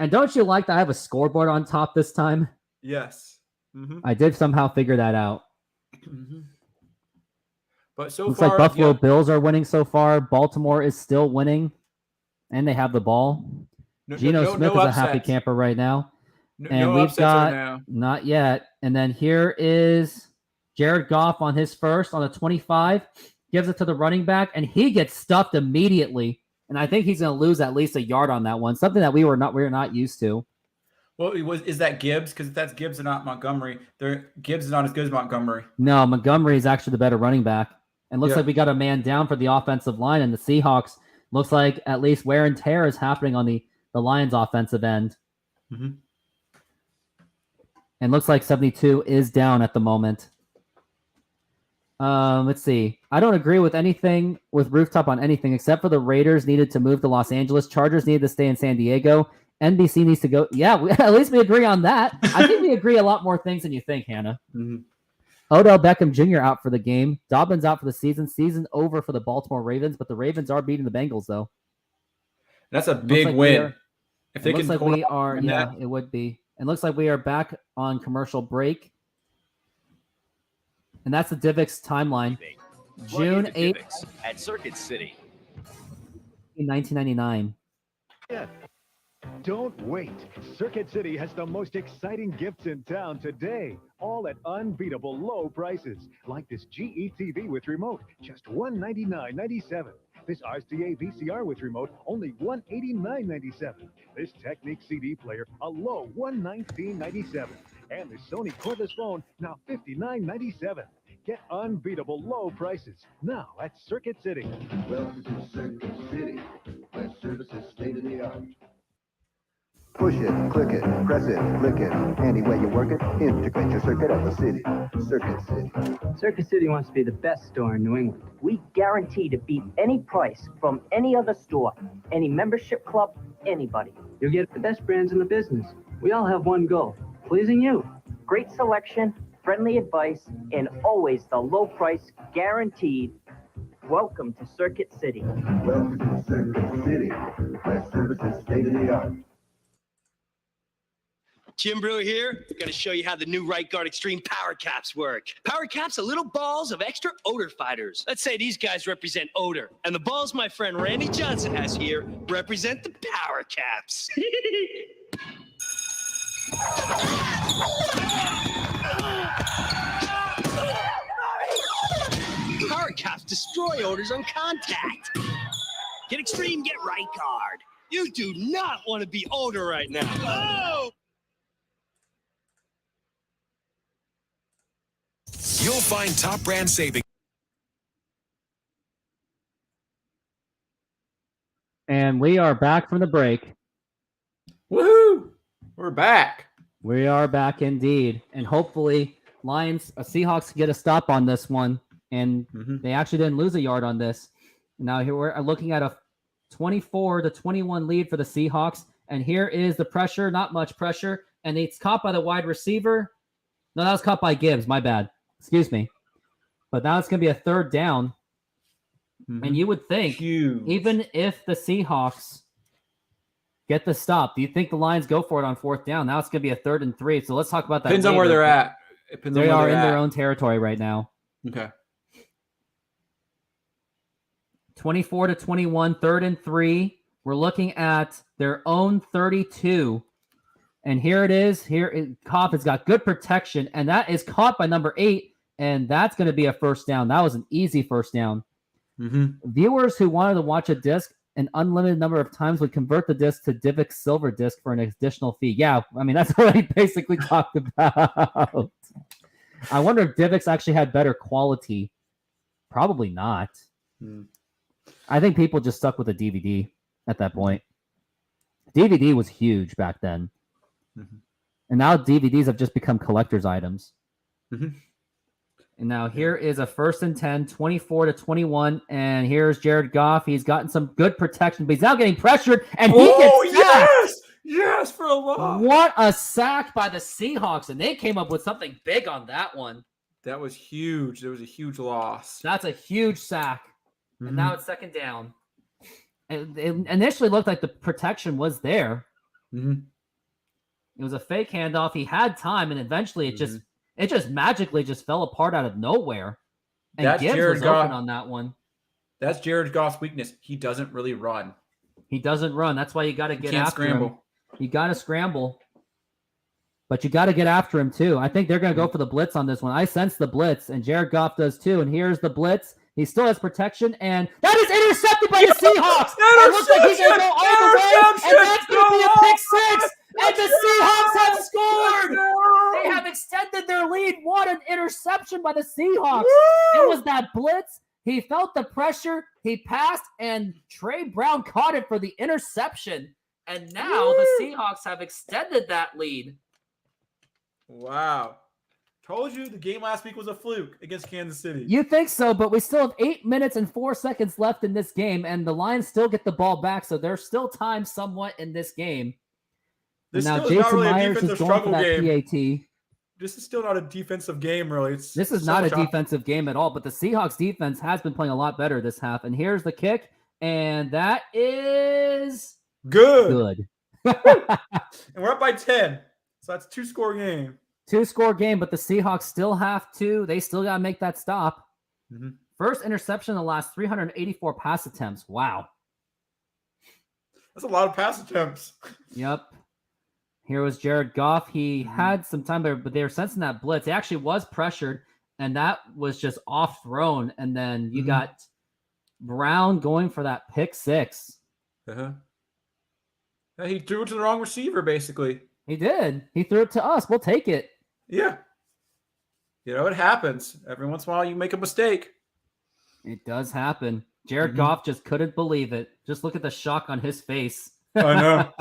S1: And don't you like that I have a scoreboard on top this time?
S2: Yes. Mm-hmm.
S1: I did somehow figure that out.
S2: Mm-hmm. But so
S1: looks
S2: far,
S1: like Buffalo Bills are winning so far. Baltimore is still winning, and they have the ball. Geno Smith is a happy camper right now. And we've got not yet. And then here is Jared Goff on his first on the 25, gives it to the running back, and he gets stuffed immediately. And I think he's going to lose at least a yard on that one. Something that we're not used to.
S2: Well, is that Gibbs? Because if that's Gibbs and not Montgomery, Gibbs is not as good as Montgomery.
S1: No, Montgomery is actually the better running back. And looks like we got a man down for the offensive line, and the Seahawks looks like at least wear and tear is happening on the Lions' offensive end.
S2: Mm-hmm.
S1: And looks like 72 is down at the moment. Let's see. I don't agree with anything with Rooftop on anything except for the Raiders needed to move to Los Angeles. Chargers needed to stay in San Diego. NBC needs to go. Yeah, at least we agree on that. I think we agree a lot more things than you think, Hannah.
S2: Mm-hmm.
S1: Odell Beckham Jr. out for the game. Dobbins out for the season. Season over for the Baltimore Ravens, but the Ravens are beating the Bengals, though.
S2: That's a big win. If they can pull
S1: we are, it would be. And looks like we are back on commercial break. And that's the DivX timeline. June 8th
S5: at Circuit City.
S1: 1999.
S13: Yeah. Don't wait. Circuit City has the most exciting gifts in town today, all at unbeatable low prices, like this GE TV with remote, just $199.97. This RCA VCR with remote, only $189.97. This Technique CD player, a low $119.97. And the Sony cordless phone, now $59.97. Get unbeatable low prices now at Circuit City.
S12: Welcome to Circuit City, where service is state of the art. Push it, click it, press it, click it. Any way you work it, integrate your circuit at the city. Circuit City.
S4: Circuit City wants to be the best store in New England. We guarantee to beat any price from any other store, any membership club, anybody. You'll get the best brands in the business. We all have one goal, pleasing you. Great selection, friendly advice, and always the low price guaranteed. Welcome to Circuit City.
S12: Welcome to Circuit City, where service is state of the art.
S18: Jim Brewer here. Going to show you how the new Right Guard Extreme Power Caps work. Power Caps are little balls of extra odor fighters. Let's say these guys represent odor, and the balls my friend Randy Johnson has here represent the Power Caps. Power Caps destroy odors on contact. Get extreme, get Right Guard. You do not want to be odor right now. Oh!
S16: You'll find top brand savings.
S1: And we are back from the break.
S2: Woohoo! We're back.
S1: We are back indeed. And hopefully Seahawks get a stop on this one. And they actually didn't lose a yard on this. Now here we're looking at a 24-21 lead for the Seahawks. And here is the pressure, not much pressure. and it's caught by the wide receiver. No, that was caught by Gibbs. My bad. Excuse me. But now it's going to be a 3rd down. And you would think, even if the Seahawks get the stop, do you think the Lions go for it on 4th down? Now it's going to be a 3rd and 3. So let's talk about that.
S2: Depends on where they're at.
S1: They are in their own territory right now.
S2: Okay.
S1: 24-21, 3rd and 3. We're looking at their own 32. And here it is. Kopp has got good protection, and that is caught by number 8, and that's going to be a 1st down. That was an easy 1st down. Viewers who wanted to watch a disc an unlimited number of times would convert the disc to Divx Silver Disc for an additional fee. Yeah, I mean, that's what he basically talked about. I wonder if Divx actually had better quality. Probably not. I think people just stuck with a DVD at that point. DVD was huge back then. And now DVDs have just become collector's items. And now here is a 1st and 10, 24-21. And here's Jared Goff. He's gotten some good protection, but he's now getting pressured. And he gets sacked.
S2: Yes, for a loss.
S1: What a sack by the Seahawks. And they came up with something big on that one.
S2: That was huge. There was a huge loss.
S1: That's a huge sack. And now it's 2nd down. It initially looked like the protection was there. It was a fake handoff. He had time, and eventually it just magically just fell apart out of nowhere. And
S2: That's
S1: Gibbs
S2: Jared
S1: was
S2: Goff.
S1: open on that one.
S2: That's Jared Goff's weakness. He doesn't really run.
S1: He doesn't run. That's why you got to get
S2: can't
S1: after
S2: scramble.
S1: him. You got to scramble. But you got to get after him, too. I think they're going to go for the blitz on this one. I sense the blitz, and Jared Goff does, too. And here's the blitz. He still has protection, and that is intercepted by the Seahawks. It looks like he's going to go all the way, and that's going to be a pick 6. And the Seahawks have scored. They have extended their lead. What an interception by the Seahawks. It was that blitz. He felt the pressure. He passed, and Trey Brown caught it for the interception. And now the Seahawks have extended that lead.
S2: Wow. Told you the game last week was a fluke against Kansas City.
S1: You think so, but we still have 8 minutes and 4 seconds left in this game, and the Lions still get the ball back, so there's still time somewhat in this game.
S2: This
S1: now
S2: still
S1: Jason
S2: is not really
S1: Myers
S2: a
S1: is
S2: defensive
S1: going for
S2: struggle
S1: that
S2: game.
S1: PAT.
S2: This is still not a defensive game, really.
S1: This is not a defensive game at all, but the Seahawks defense has been playing a lot better this half. And here's the kick, and that is
S2: good. And we're up by 10, so that's 2-score game.
S1: 2-score game, but the Seahawks still have to. They still got to make that stop. First interception in the last 384 pass attempts. Wow.
S2: That's a lot of pass attempts.
S1: Yep. Here was Jared Goff. He had some time there, but they were sensing that blitz. He actually was pressured, and that was just off thrown. And then you got Brown going for that pick 6.
S2: Yeah, he threw it to the wrong receiver, basically.
S1: He did. He threw it to us. We'll take it.
S2: Yeah. You know, it happens. Every once in a while, you make a mistake.
S1: It does happen. Jared Goff just couldn't believe it. Just look at the shock on his face.
S2: I know.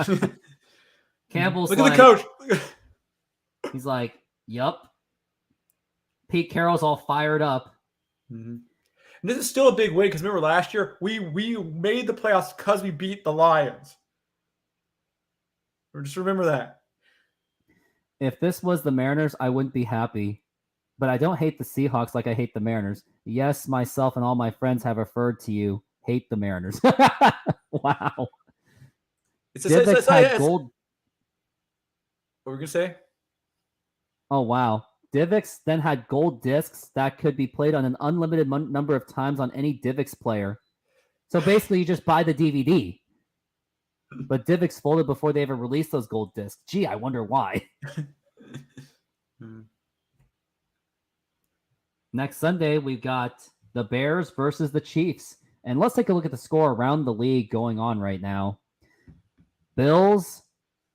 S1: Campbell's
S2: look at the coach.
S1: He's like, yup. Pete Carroll's all fired up.
S2: And this is still a big win because remember last year, we made the playoffs because we beat the Lions. Just remember that.
S1: If this was the Mariners, I wouldn't be happy. But I don't hate the Seahawks like I hate the Mariners. Yes, myself and all my friends have referred to you. Hate the Mariners. Wow. Divx had gold.
S2: What were we going to say?
S1: Oh, wow. Divx then had gold discs that could be played on an unlimited number of times on any Divx player. So basically, you just buy the DVD. But Divx folded before they ever released those gold discs. Gee, I wonder why. Next Sunday, we've got the Bears versus the Chiefs. And let's take a look at the score around the league going on right now. Bills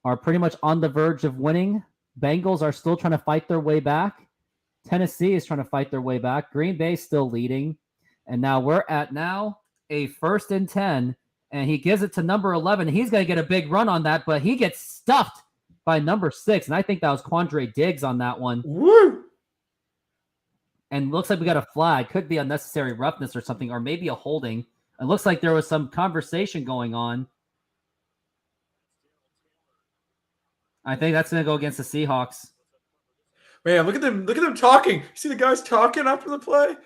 S1: are pretty much on the verge of winning. Bengals are still trying to fight their way back. Tennessee is trying to fight their way back. Green Bay still leading. And now we're at a 1st and 10. And he gives it to number 11. He's going to get a big run on that, but he gets stuffed by number 6. And I think that was Quandre Diggs on that one.
S2: Woo!
S1: And looks like we got a flag. Could be unnecessary roughness or something, or maybe a holding. It looks like there was some conversation going on. I think that's going to go against the Seahawks.
S2: Man, look at them talking. See the guys talking after the play?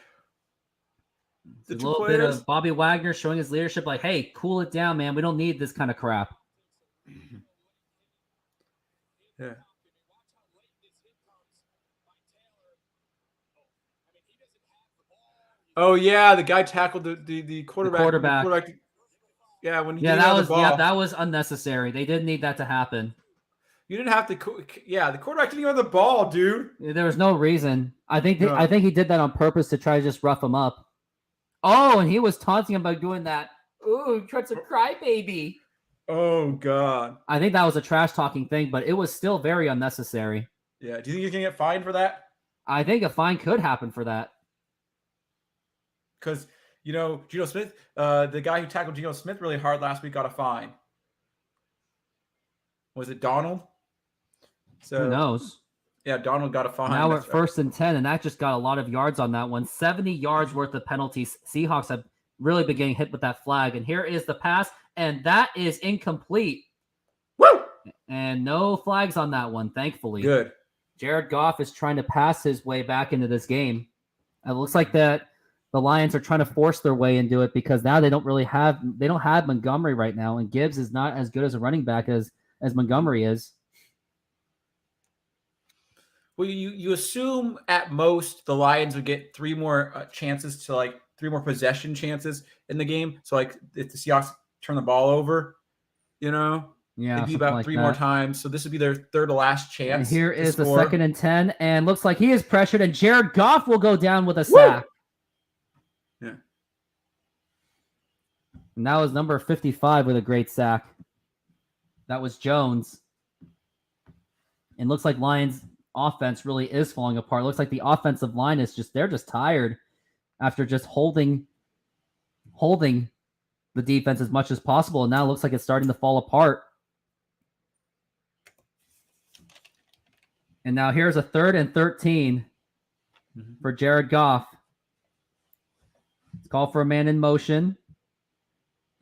S1: A little bit of Bobby Wagner showing his leadership like, hey, cool it down, man. We don't need this kind of crap.
S2: Yeah. Oh, yeah, the guy tackled the quarterback.
S1: The quarterback.
S2: Yeah, when he the ball.
S1: Yeah, that was unnecessary. They didn't need that to happen.
S2: You didn't have to. Yeah, the quarterback didn't even have the ball, dude.
S1: There was no reason. I think he did that on purpose to try to just rough him up. Oh, and he was taunting him by doing that. Ooh, Trent's a crybaby.
S2: Oh, God.
S1: I think that was a trash talking thing, but it was still very unnecessary.
S2: Yeah. Do you think he's going to get fined for that?
S1: I think a fine could happen for that.
S2: Because, Geno Smith, the guy who tackled Geno Smith really hard last week got a fine. Was it Donald? So,
S1: who knows?
S2: Yeah, Donald got a fine.
S1: Now we're at 1st and 10, and that just got a lot of yards on that one. 70 yards worth of penalties. Seahawks have really been getting hit with that flag. And here is the pass, and that is incomplete.
S2: Woo!
S1: And no flags on that one, thankfully.
S2: Good.
S1: Jared Goff is trying to pass his way back into this game. It looks like that the Lions are trying to force their way into it because now they don't have Montgomery right now, and Gibbs is not as good as a running back as Montgomery is.
S2: Well, you assume at most the Lions would get 3 more chances to 3 more possession chances in the game. So if the Seahawks turn the ball over,
S1: yeah,
S2: it'd be about 3 more times. So this would be their third to last chance.
S1: And here is the 2nd and 10, and looks like he is pressured, and Jared Goff will go down with a sack.
S2: Yeah.
S1: And that was number 55 with a great sack. That was Jones. And looks like Lions offense really is falling apart. Looks like the offensive line is they're just tired after just holding the defense as much as possible. And now it looks like it's starting to fall apart. And now here's a 3rd and 13 for Jared Goff. It's called for a man in motion.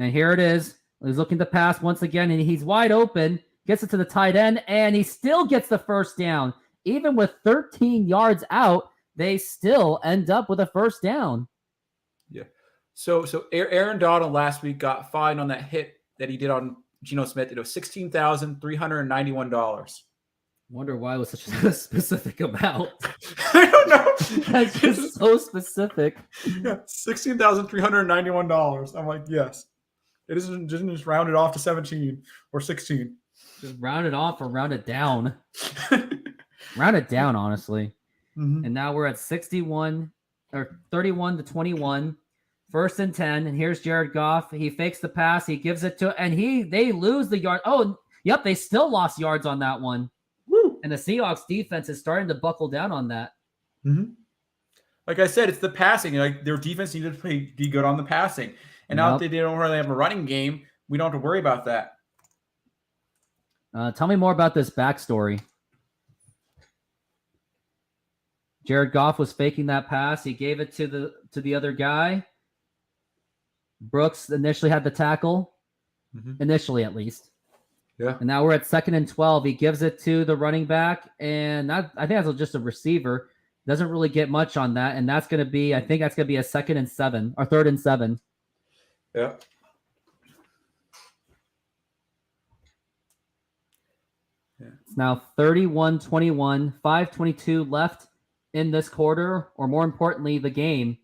S1: And here it is. He's looking to pass once again, and he's wide open. Gets it to the tight end, and he still gets the first down. Even with 13 yards out, they still end up with a first down.
S2: Yeah. So Aaron Donald last week got fined on that hit that he did on Geno Smith. It was $16,391.
S1: Wonder why it was such a specific amount.
S2: I don't know.
S1: That's just so specific.
S2: Yeah, $16,391. I'm like, yes. It isn't just rounded off to 17 or 16.
S1: Just round it off or round it down. Round it down, honestly. And now we're at 31 or 31 to 21. 1st and 10. And here's Jared Goff. He fakes the pass. He gives it to, and they lose the yard. Oh, yep. They still lost yards on that one.
S2: Woo.
S1: And the Seahawks defense is starting to buckle down on that.
S2: Like I said, it's the passing. Their defense needed to be good on the passing. And now that they don't really have a running game, we don't have to worry about that.
S1: Tell me more about this backstory. Jared Goff was faking that pass. He gave it to the other guy. Brooks initially had the tackle. Initially, at least.
S2: Yeah.
S1: And now we're at 2nd and 12. He gives it to the running back, and I think that's just a receiver. Doesn't really get much on that, and that's going to be, I think that's going to be a 2nd and 7 or 3rd and 7.
S2: Yeah.
S1: It's now 31-21, 5:22 left in this quarter, or more importantly, the game.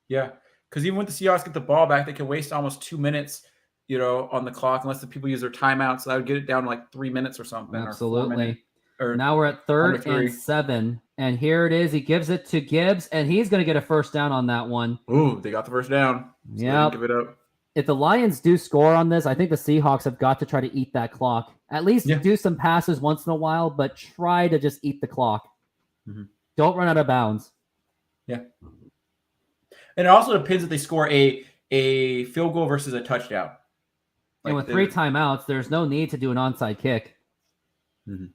S2: Yeah, because even when the Seahawks get the ball back, they can waste almost 2 minutes, on the clock, unless the people use their timeout. So that would get it down to 3 minutes or something.
S1: Absolutely.
S2: Or
S1: now we're at 3rd and 7, and here it is. He gives it to Gibbs, and he's going to get a first down on that one.
S2: Ooh, they got the first down. So
S1: yeah,
S2: give it up.
S1: If the Lions do score on this, I think the Seahawks have got to try to eat that clock. At least do some passes once in a while, but try to just eat the clock. Don't run out of bounds.
S2: Yeah. And it also depends if they score a field goal versus a touchdown.
S1: And with 3 timeouts, there's no need to do an onside kick.
S2: Yeah.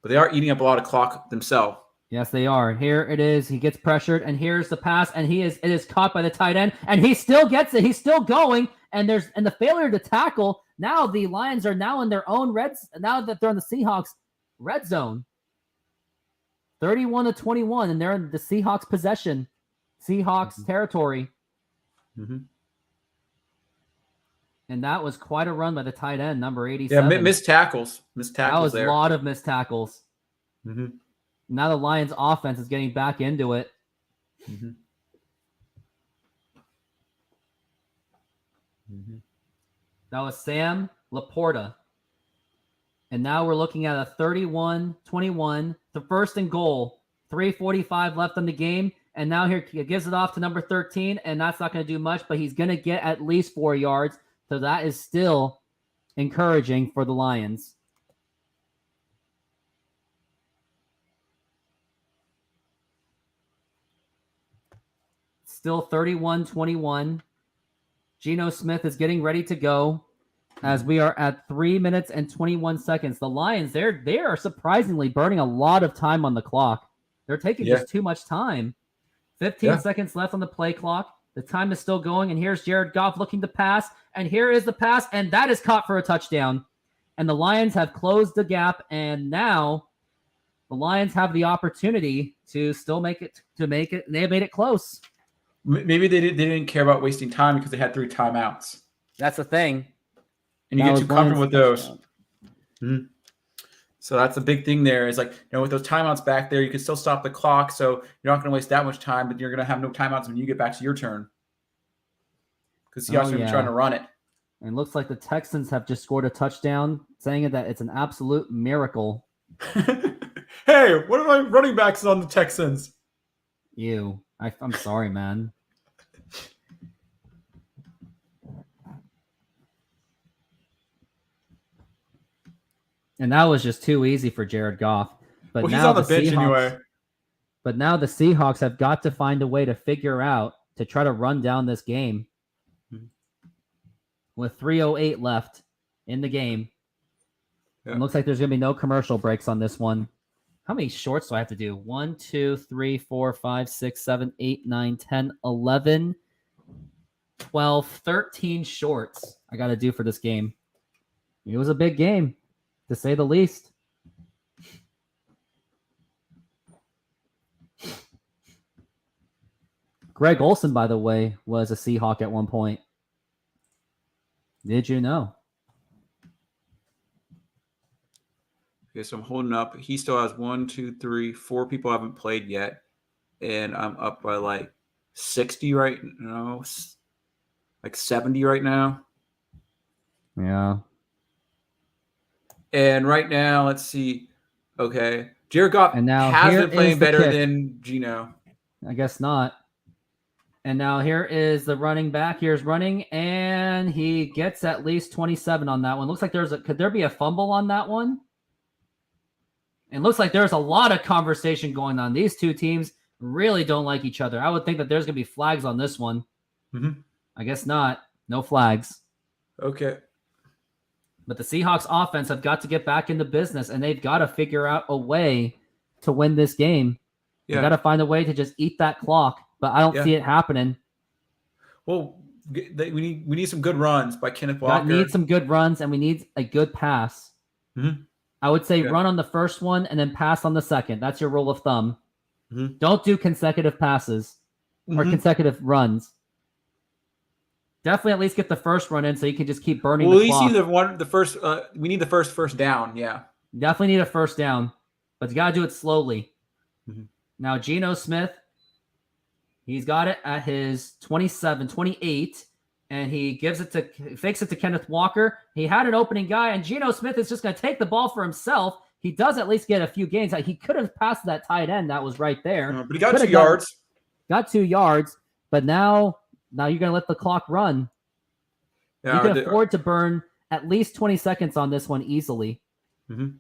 S2: But they are eating up a lot of clock themselves.
S1: Yes, they are. Here it is. He gets pressured, and here's the pass, and it is caught by the tight end, and he still gets it. He's still going, and the failure to tackle. Now the Lions are now in their own now that they're in the Seahawks red zone. 31-21, and they're in the Seahawks possession, Seahawks territory.
S2: Mm-hmm.
S1: And that was quite a run by the tight end, number 87.
S2: Yeah, missed tackles.
S1: That was
S2: there.
S1: A lot of missed tackles.
S2: Mm-hmm.
S1: Now the Lions offense is getting back into it.
S2: Mm-hmm. Mm-hmm.
S1: That was Sam Laporta. And now we're looking at a 31-21, the first and goal. 3:45 left in the game. And now here he gives it off to number 13, and that's not going to do much, but he's going to get at least 4 yards. So that is still encouraging for the Lions. Still 31-21. Geno Smith is getting ready to go as we are at 3 minutes and 21 seconds. The Lions, they are surprisingly burning a lot of time on the clock. They're taking just too much time. 15 seconds left on the play clock. The time is still going, and here's Jared Goff looking to pass, and here is the pass, and that is caught for a touchdown. And the Lions have closed the gap, and now the Lions have the opportunity to still make it. They have made it close.
S2: Maybe they didn't care about wasting time because they had 3 timeouts.
S1: That's the thing.
S2: And you get too comfortable with those. Mm-hmm. So that's the big thing there is with those timeouts back there, you can still stop the clock. So you're not going to waste that much time, but you're going to have no timeouts when you get back to your turn. Because Seahawks are going to be trying to run it.
S1: And it looks like the Texans have just scored a touchdown, saying that it's an absolute miracle.
S2: Hey, what are my running backs on the Texans?
S1: I'm sorry, man. And that was just too easy for Jared Goff. But now
S2: he's on the bench anyway.
S1: But now the Seahawks have got to find a way to figure out to try to run down this game. Mm-hmm. With 3:08 left in the game. It looks like there's going to be no commercial breaks on this one. How many shorts do I have to do? 1, 2, 3, 4, 5, 6, 7, 8, 9, 10, 11, 12, 13 shorts I got to do for this game. It was a big game, to say the least. Greg Olsen, by the way, was a Seahawk at one point. Did you know?
S2: Okay, so I'm holding up. He still has 1, 2, 3, 4 people haven't played yet. And I'm up by 60 right now. 70 right now.
S1: Yeah.
S2: And right now, let's see. Okay. Jared Goff has been playing better than Geno.
S1: I guess not. And now here is the running back. Here's running, and he gets at least 27 on that one. Looks like could there be a fumble on that one? And looks like there's a lot of conversation going on. These two teams really don't like each other. I would think that there's going to be flags on this one.
S2: Mm-hmm.
S1: I guess not. No flags.
S2: Okay.
S1: But the Seahawks offense have got to get back into business, and they've got to figure out a way to win this game. Yeah. They've got to find a way to just eat that clock, but I don't see it happening.
S2: Well, we need some good runs by Kenneth Walker.
S1: We need some good runs, and we need a good pass.
S2: Mm-hmm.
S1: I would say run on the first one and then pass on the second. That's your rule of thumb.
S2: Mm-hmm.
S1: Don't do consecutive passes or consecutive runs. Definitely at least get the first run in so you can just keep burning the clock.
S2: We need the first down, yeah.
S1: Definitely need a first down, but you got to do it slowly.
S2: Mm-hmm.
S1: Now, Geno Smith, he's got it at his 28, and he fakes it to Kenneth Walker. He had an opening guy, and Geno Smith is just going to take the ball for himself. He does at least get a few gains. He could have passed that tight end that was right there.
S2: But he got 2 yards.
S1: Got 2 yards, but now you're going to let the clock run. Yeah, you can afford to burn at least 20 seconds on this one easily.
S2: Mm-hmm.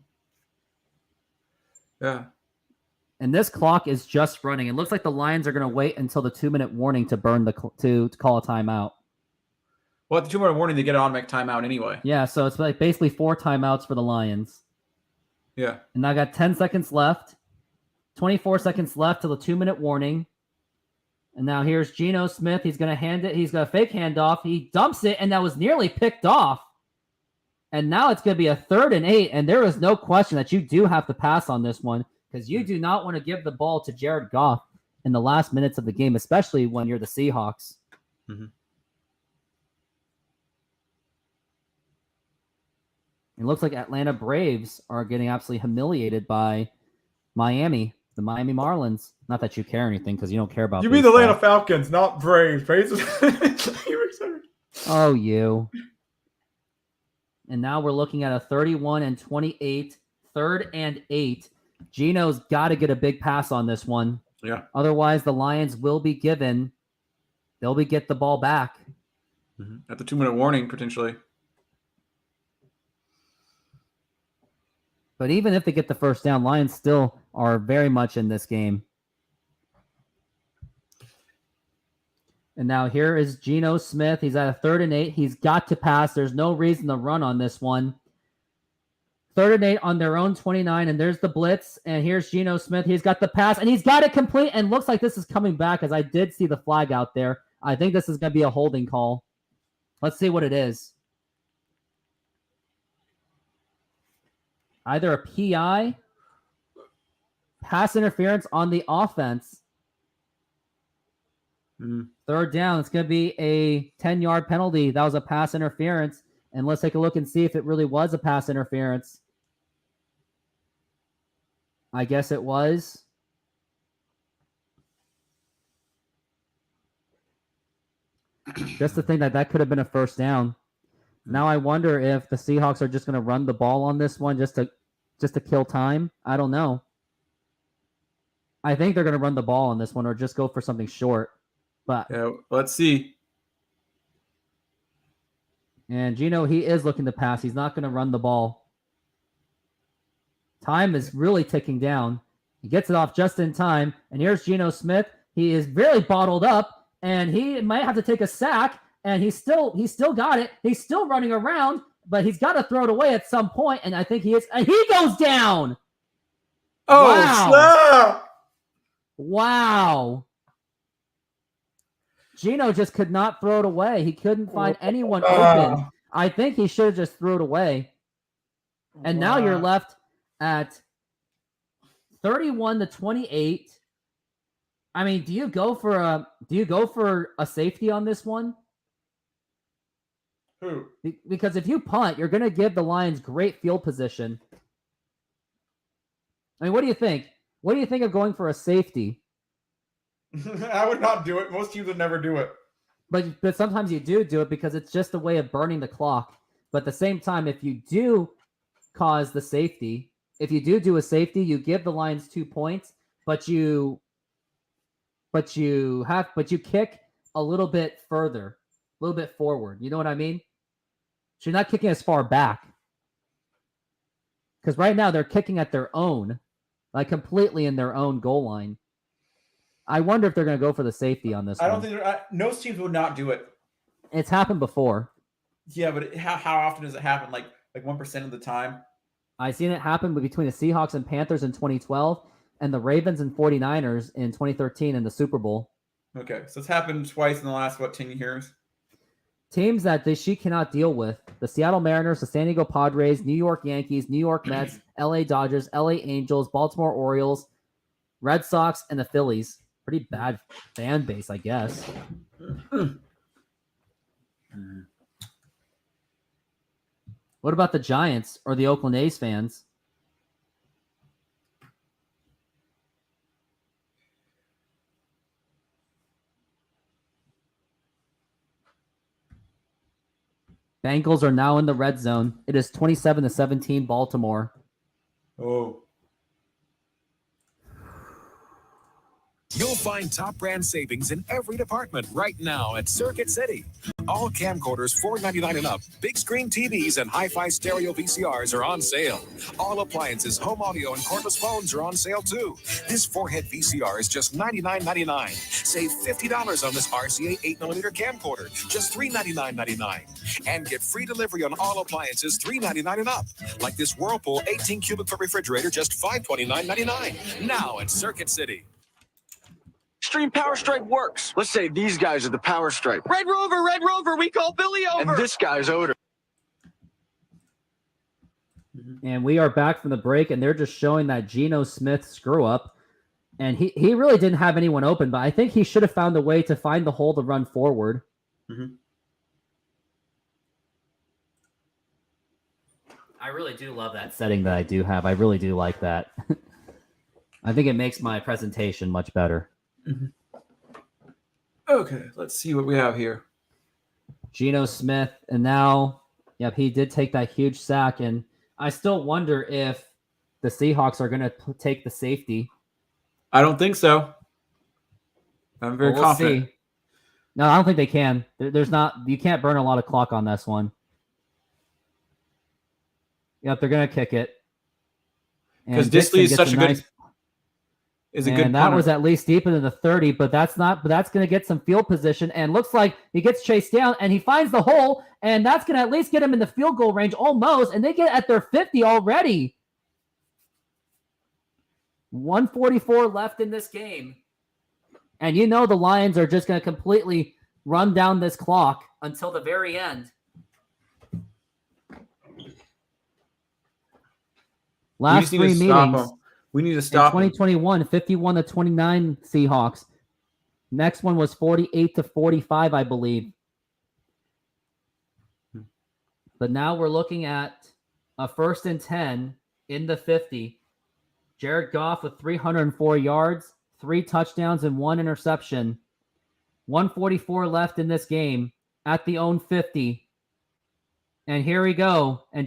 S2: Yeah.
S1: And this clock is just running. It looks like the Lions are going to wait until the 2-minute warning to to call a timeout.
S2: Well, at the 2-minute warning, they get an automatic timeout anyway.
S1: Yeah, so it's basically 4 timeouts for the Lions.
S2: Yeah.
S1: And I got 10 seconds left, 24 seconds left till the 2-minute warning. And now here's Geno Smith. He's going to hand it. He's got a fake handoff. He dumps it, and that was nearly picked off. And now it's going to be a 3rd and 8, and there is no question that you do have to pass on this one because you do not want to give the ball to Jared Goff in the last minutes of the game, especially when you're the Seahawks.
S2: Mm-hmm.
S1: It looks like Atlanta Braves are getting absolutely humiliated by Miami, the Miami Marlins. Not that you care anything because you don't care about
S2: You mean the
S1: baseball.
S2: Atlanta Falcons, not Braves. Braves.
S1: Oh, you. And now we're looking at a 31 and 28, 3rd and 8. Geno's got to get a big pass on this one.
S2: Yeah.
S1: Otherwise, the Lions will be given. They'll get the ball back.
S2: Mm-hmm. At the 2-minute warning, potentially.
S1: But even if they get the first down, Lions still are very much in this game. And now here is Geno Smith. He's at a 3rd and 8. He's got to pass. There's no reason to run on this one. 3rd and 8 on their own 29, and there's the blitz. And here's Geno Smith. He's got the pass, and he's got it complete. And looks like this is coming back, as I did see the flag out there. I think this is going to be a holding call. Let's see what it is. Either a PI, pass interference on the offense. 3rd down. It's going to be a 10-yard penalty. That was a pass interference. And let's take a look and see if it really was a pass interference. I guess it was. Just to think that could have been a first down. Now I wonder if the Seahawks are just going to run the ball on this one just to kill time. I don't know. I think they're going to run the ball on this one or just go for something short. But
S2: yeah, let's see.
S1: And Geno, he is looking to pass. He's not going to run the ball. Time is really ticking down. He gets it off just in time. And here's Geno Smith. He is very bottled up, and he might have to take a sack. And he's still got it. He's still running around, but he's got to throw it away at some point. And I think he is. And he goes down.
S2: Oh,
S1: wow.
S2: Snap!
S1: Wow. Geno just could not throw it away. He couldn't find anyone open. I think he should have just threw it away. And now you're left at 31 to 28. I mean, do you go for a safety on this one?
S2: Who?
S1: Because if you punt, you're going to give the Lions great field position. I mean, what do you think? What do you think of going for a safety?
S2: I would not do it. Most teams would never do it.
S1: But sometimes you do it because it's just a way of burning the clock. But at the same time, if you do cause the safety, if you do a safety, you give the Lions 2 points, but you kick a little bit further, a little bit forward. You know what I mean? So you're not kicking as far back. Because right now they're kicking at their own, like completely in their own goal line. I wonder if they're going to go for the safety on this one.
S2: I don't think most teams would not do it.
S1: It's happened before.
S2: Yeah, but how often does it happen? Like 1% of the time?
S1: I've seen it happen between the Seahawks and Panthers in 2012 and the Ravens and 49ers in 2013 in the Super Bowl.
S2: Okay, so it's happened twice in the last, 10 years?
S1: Teams that she cannot deal with. The Seattle Mariners, the San Diego Padres, New York Yankees, New York Mets, LA Dodgers, LA Angels, Baltimore Orioles, Red Sox, and the Phillies. Pretty bad fan base, I guess. What about the Giants or the Oakland A's fans? Bengals are now in the red zone. It is 27-17 Baltimore.
S2: Oh.
S19: You'll find top brand savings in every department right now at Circuit City. All camcorders $4.99 and up, big screen TVs and hi-fi stereo VCRs are on sale. All appliances, home audio, and cordless phones are on sale too. This 4-head VCR is just $99.99. Save $50 on this RCA 8mm camcorder, just $399.99. And get free delivery on all appliances $3.99 and up. Like this Whirlpool 18 cubic foot refrigerator, just $529.99. Now at Circuit City.
S24: extreme power strike works. Let's say these guys are the power strike.
S18: Red Rover, we call Billy over.
S24: And this guy's odor.
S1: And we are back from the break, and they're just showing that Geno Smith screw up. And he really didn't have anyone open, but I think he should have found a way to find the hole to run forward.
S2: Mm-hmm.
S1: I really do love that setting that I do have. I really do like that. I think it makes my presentation much better.
S2: Mm-hmm. Okay, let's see what we have here.
S1: Geno Smith, and now, yep, he did take that huge sack, and I still wonder if the Seahawks are going to take the safety.
S2: I don't think so. I'm very confident.
S1: See. No, I don't think they can. There's not. You can't burn a lot of clock on this one. Yep, they're going to kick it.
S2: Because Disley is such a good. Is a good.
S1: And that was at least deeper than the 30, but that's not. But that's going to get some field position, and looks like he gets chased down, and he finds the hole, and that's going to at least get him in the field goal range almost, and they get at their 50 already. 1:44 left in this game. And you know the Lions are just going to completely run down this clock until the very end. Last 3 meetings.
S2: We need to stop.
S1: 2021, 51-29 Seahawks. Next one was 48-45, I believe. But now we're looking at a 1st and 10 in the 50. Jared Goff with 304 yards, 3 touchdowns, and 1 interception. 1:44 left in this game at the own 50. And here we go. And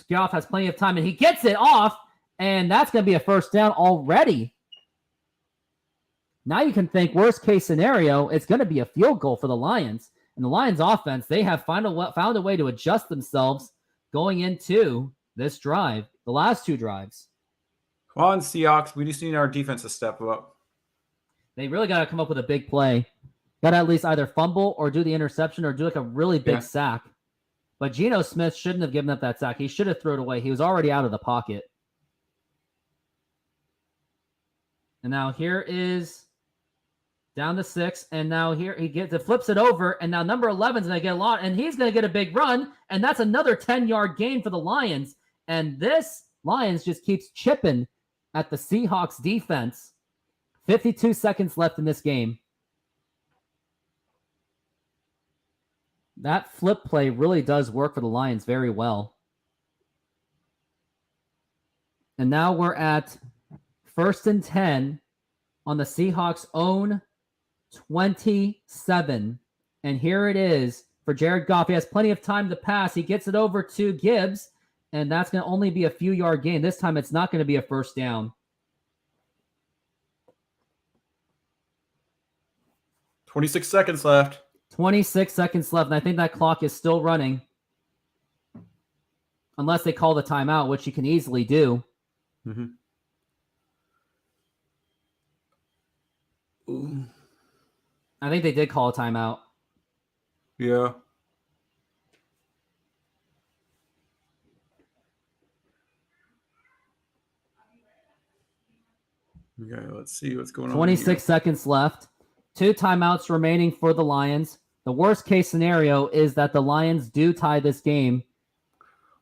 S1: Goff has plenty of time, and he gets it off, and that's going to be a 1st down already. Now you can think worst case scenario, it's going to be a field goal for the Lions. And the Lions offense, they have found a way to adjust themselves going into this drive, the last 2 drives.
S2: Come on, Seahawks. We just need our defense to step up.
S1: They really got to come up with a big play. Got to at least either fumble or do the interception or do like a really big sack. But Geno Smith shouldn't have given up that sack. He should have thrown it away. He was already out of the pocket. And now here is down to 6. And now here he flips it over. And now number 11 is going to get a lot. And he's going to get a big run. And that's another 10-yard gain for the Lions. And this Lions just keeps chipping at the Seahawks defense. 52 seconds left in this game. That flip play really does work for the Lions very well. And now we're at 1st and 10 on the Seahawks' own 27. And here it is for Jared Goff. He has plenty of time to pass. He gets it over to Gibbs, and that's going to only be a few-yard gain. This time it's not going to be a 1st down.
S2: 26 seconds left.
S1: 26 seconds left, and I think that clock is still running. Unless they call the timeout, which you can easily do.
S2: Mm-hmm. Ooh.
S1: I think they did call a timeout.
S2: Yeah. Okay, let's see what's going on.
S1: 26 seconds left. 2 timeouts remaining for the Lions. The worst case scenario is that the Lions do tie this game.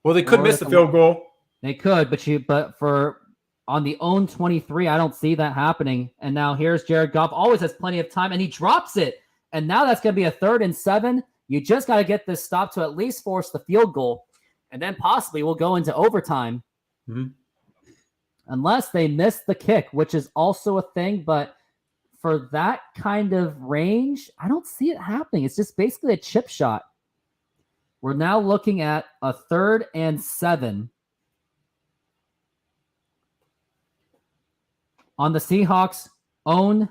S2: Well, they could miss the field goal.
S1: They could, but for on the own 23, I don't see that happening. And now here's Jared Goff. Always has plenty of time, and he drops it. And now that's going to be a 3rd and 7. You just got to get this stop to at least force the field goal. And then possibly we'll go into overtime.
S2: Mm-hmm.
S1: Unless they miss the kick, which is also a thing. But for that kind of range, I don't see it happening. It's just basically a chip shot. We're now looking at a 3rd and 7. On the Seahawks' own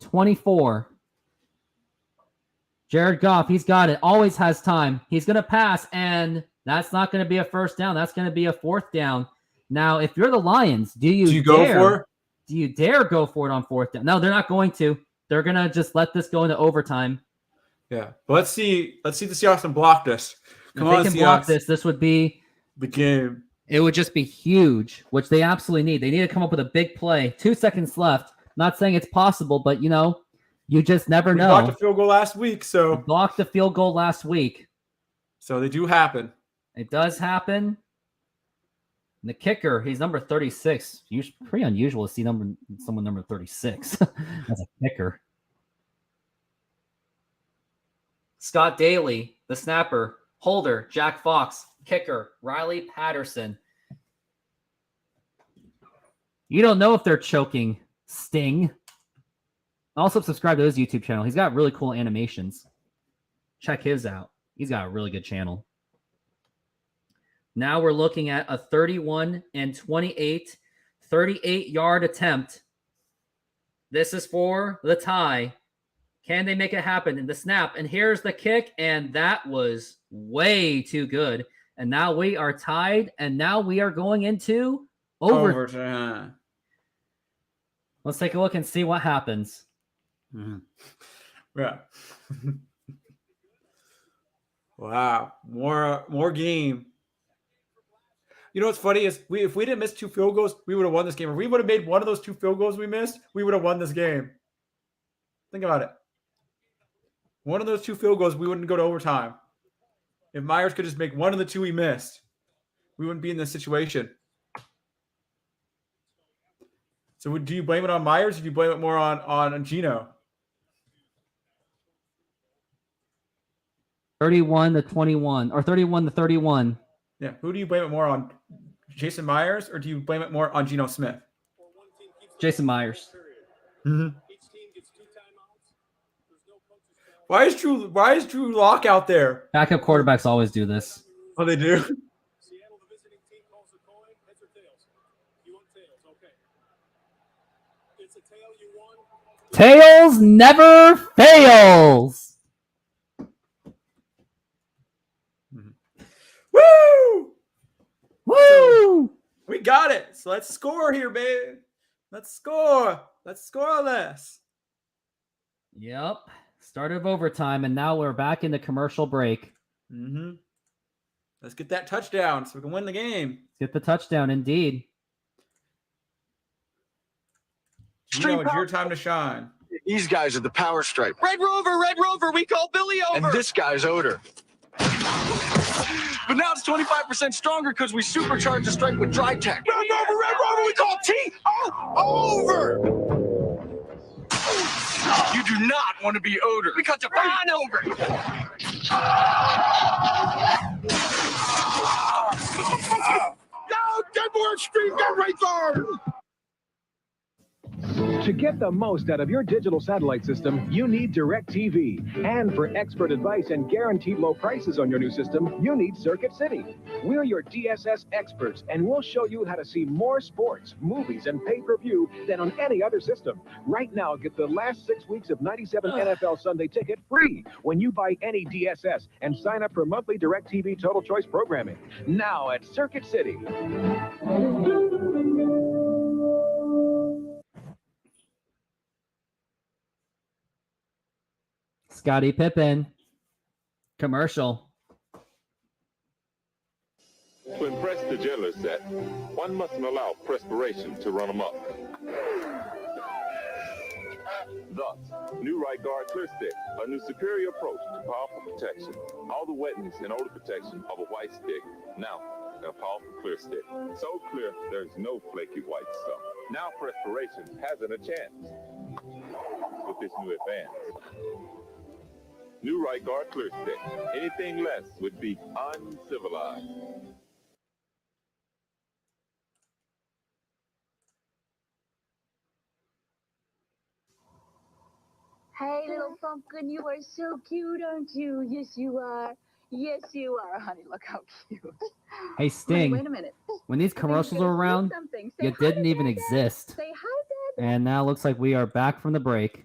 S1: 24. Jared Goff, he's got it. Always has time. He's going to pass, and that's not going to be a 1st down. That's going to be a 4th down. Now, if you're the Lions, do you
S2: go for it?
S1: Do you dare go for it on 4th down? No, they're not going to. They're going to just let this go into overtime.
S2: Yeah. But let's see the Seahawks can block this.
S1: Come on, they can block this. This would be
S2: the game.
S1: It would just be huge, which they absolutely need. They need to come up with a big play. 2 seconds left. Not saying it's possible, but you just never know.
S2: Blocked a field goal last week, so
S1: blocked the field goal last week.
S2: So they do happen.
S1: It does happen. And the kicker, he's number 36. Pretty unusual to see someone number 36 as a kicker. Scott Daly, the snapper. Holder, Jack Fox. Kicker, Riley Patterson. You don't know if they're choking. Sting. Also subscribe to his YouTube channel. He's got really cool animations. Check his out. He's got a really good channel. Now we're looking at a 31 and 28, 38-yard attempt. This is for the tie. Can they make it happen in the snap? And here's the kick, and that was way too good. And now we are tied, and now we are going into overtime. Let's take a look and see what happens.
S2: Mm-hmm. Yeah. Wow. More game. You know what's funny is if we didn't miss 2 field goals, we would have won this game. If we would have made one of those 2 field goals we missed, we would have won this game. Think about it. One of those 2 field goals, we wouldn't go to overtime. If Myers could just make one of the 2 he missed, we wouldn't be in this situation. So do you blame it on Myers or do you blame it more on Gino?
S1: 31-21 or 31-31.
S2: Yeah. Who do you blame it more on? Jason Myers or do you blame it more on Geno Smith?
S1: Jason Myers.
S2: Mm-hmm. Why is Drew Lock out there?
S1: Backup quarterbacks always do this.
S2: Oh, they do?
S1: Tails never fails.
S2: Woo!
S1: Woo!
S2: We got it. So let's score here, baby. Let's score. Let's score less.
S1: Yep. Start of overtime, and now we're back in the commercial break.
S2: Mm-hmm. Let's get that touchdown so we can win the game.
S1: Get the touchdown, indeed.
S2: Gino, it's your time to shine.
S9: These guys are the Power Stripe.
S18: Red Rover, we call Billy over.
S9: And this guy's Odor. But now it's 25% stronger because we supercharged the Stripe with Dry Tech.
S18: Red Rover, we call
S9: Over! You do not want to be Odor.
S18: We cut Devon over.
S9: No, Deadwood Street, get right there!
S13: To get the most out of your digital satellite system, you need DirecTV. And for expert advice and guaranteed low prices on your new system, you need Circuit City. We're your DSS experts, and we'll show you how to see more sports, movies, and pay-per-view than on any other system. Right now, get the last 6 weeks of 97 NFL Sunday Ticket free when you buy any DSS and sign up for monthly DirecTV Total Choice programming. Now at Circuit City.
S1: Scottie Pippen. Commercial.
S21: To impress the jealous set, one mustn't allow perspiration to run amok. Thus, new Right Guard Clear Stick, a new superior approach to powerful protection. All the wetness and odor protection of a white stick, now in a powerful clear stick. So clear, there's no flaky white stuff. Now perspiration hasn't a chance with this new advance. New Right Guard Clear Stick. Anything less would be uncivilized.
S22: Hey, little pumpkin, you are so cute, aren't you? Yes, you are. Yes, you are, honey. Look how cute.
S1: Hey, Sting.
S22: Wait a minute.
S1: When these commercials are around, you didn't even exist.
S22: Say hi, Dad.
S1: And now it looks like we are back from the break.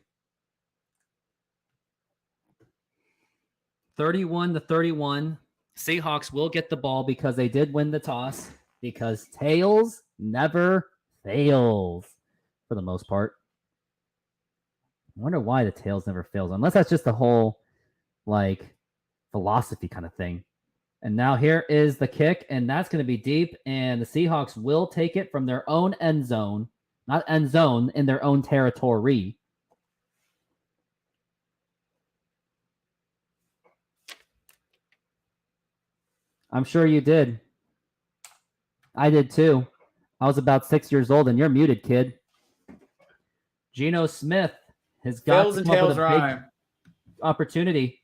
S1: 31-31. Seahawks will get the ball because they did win the toss. Because tails never fails for the most part. I wonder why the tails never fails, unless that's just the whole philosophy kind of thing. And now here is the kick, and that's going to be deep, and the Seahawks will take it from their own end zone not end zone, in their own territory. I'm sure you did. I did too. I was about 6 years old, and you're muted, kid. Geno Smith has got to come up with a big opportunity.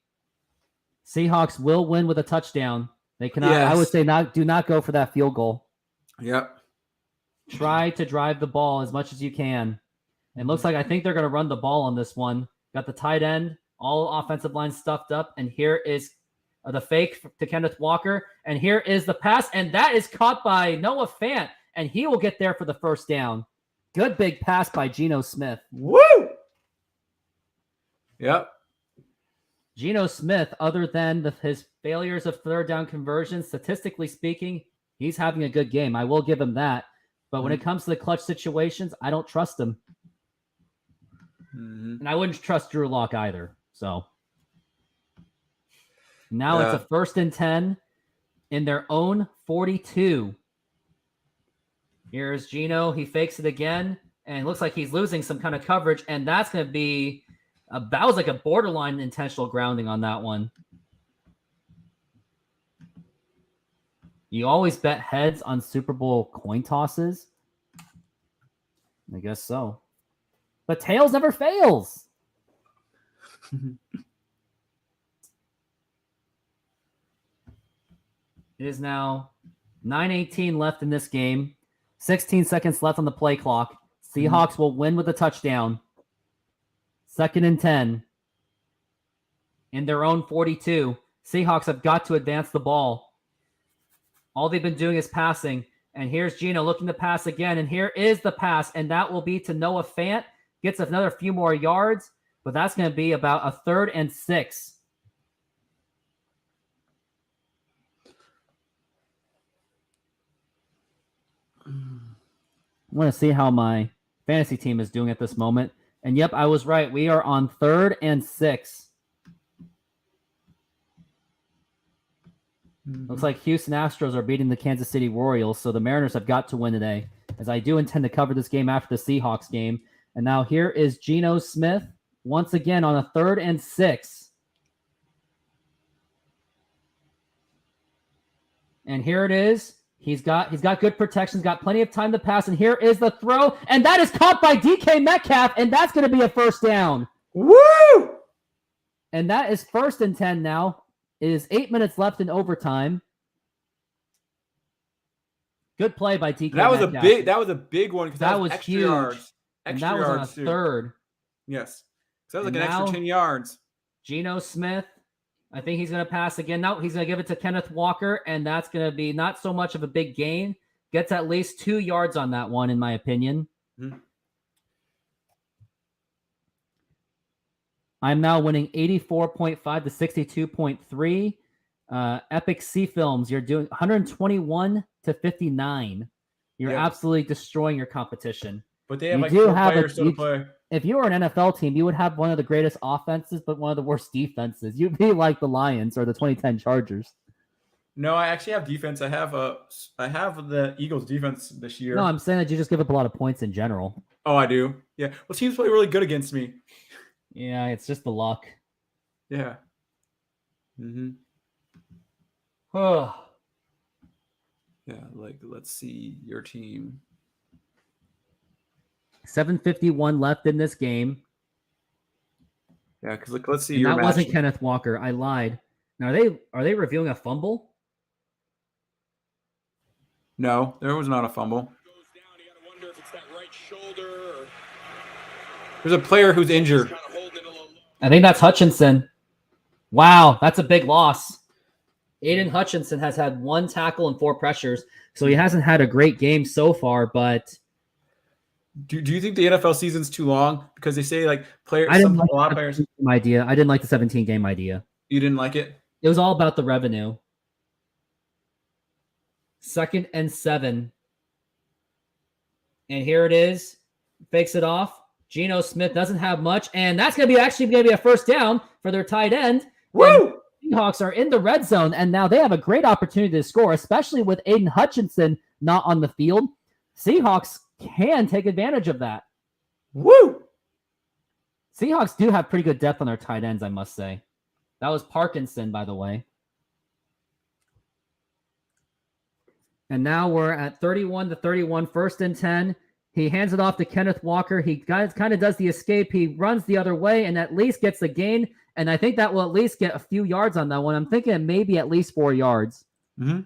S1: Seahawks will win with a touchdown. They cannot. Yes. I would say do not go for that field goal.
S2: Yep.
S1: Try to drive the ball as much as you can. It looks like I think they're going to run the ball on this one. Got the tight end, all offensive line stuffed up, and here is the fake to Kenneth Walker, and here is the pass, and that is caught by Noah Fant, and he will get there for the first down. Good big pass by Geno Smith.
S2: Woo! Yep.
S1: Geno Smith, other than his failures of third down conversions, statistically speaking, he's having a good game. I will give him that. But when it comes to the clutch situations, I don't trust him. And I wouldn't trust Drew Lock either. So now it's a 1st and 10 in their own 42. Here's Geno. He fakes it again, and it looks like he's losing some kind of coverage, and that's going to be that was like a borderline intentional grounding on that one. You always bet heads on Super Bowl coin tosses? I guess so. But tails never fails. It is now 9:18 left in this game. 16 seconds left on the play clock. Seahawks will win with a touchdown. 2nd and 10. In their own 42. Seahawks have got to advance the ball. All they've been doing is passing. And here's Geno looking to pass again. And here is the pass. And that will be to Noah Fant. Gets another few more yards. But that's going to be about a 3rd and 6. I want to see how my fantasy team is doing at this moment. And yep, I was right. We are on 3rd and 6. Looks like Houston Astros are beating the Kansas City Royals, so the Mariners have got to win today, as I do intend to cover this game after the Seahawks game. And now here is Geno Smith once again on a 3rd and 6. And here it is. He's got good protection. He's got plenty of time to pass. And here is the throw. And that is caught by DK Metcalf. And that's going to be a first down.
S2: Woo!
S1: And that is 1st and 10 now. It is 8 minutes left in overtime. Good play by DK Metcalf.
S2: That was a big one.
S1: That was
S2: extra
S1: huge.
S2: yards.
S1: And that was on a 3rd.
S2: Yes. So that was like an extra 10 yards.
S1: Geno Smith. I think he's going to pass again. No, he's going to give it to Kenneth Walker, and that's going to be not so much of a big gain. Gets at least 2 yards on that one, in my opinion. I'm now winning 84.5 to 62.3. Epic C Films, you're doing 121 to 59. You're absolutely destroying your competition.
S2: But they have like 4 players to play.
S1: If you were an NFL team, you would have one of the greatest offenses, but one of the worst defenses. You'd be like the Lions or the 2010 Chargers.
S2: No, I actually have defense. I have the Eagles defense this year.
S1: No, I'm saying that you just give up a lot of points in general.
S2: Oh, I do. Yeah. Well, teams play really good against me.
S1: Yeah, it's just the luck.
S2: Yeah.
S1: Oh.
S2: Yeah, like let's see your team.
S1: 7:51 left in this game.
S2: Yeah, because let's see.
S1: That wasn't Kenneth Walker. I lied. Now are they reviewing a fumble?
S2: No, there was not a fumble. There's a player who's injured.
S1: I think that's Hutchinson. Wow, that's a big loss. Aiden Hutchinson has had 1 tackle and 4 pressures, so he hasn't had a great game so far, but
S2: Do you think the NFL season's too long? Because they say like players,
S1: a
S2: lot of players.
S1: Idea. I didn't like the 17-game idea.
S2: You didn't like it?
S1: It was all about the revenue. 2nd and 7. And here it is. Fakes it off. Geno Smith doesn't have much, and that's going to be a first down for their tight end.
S2: Woo!
S1: And Seahawks are in the red zone, and now they have a great opportunity to score, especially with Aiden Hutchinson not on the field. Seahawks can take advantage of that.
S2: Woo!
S1: Seahawks do have pretty good depth on their tight ends, I must say. That was Parkinson, by the way. And now we're at 31-31, 1st and 10. He hands it off to Kenneth Walker. He kind of does the escape. He runs the other way and at least gets the gain. And I think that will at least get a few yards on that one. I'm thinking maybe at least 4 yards.
S2: Mm-hmm.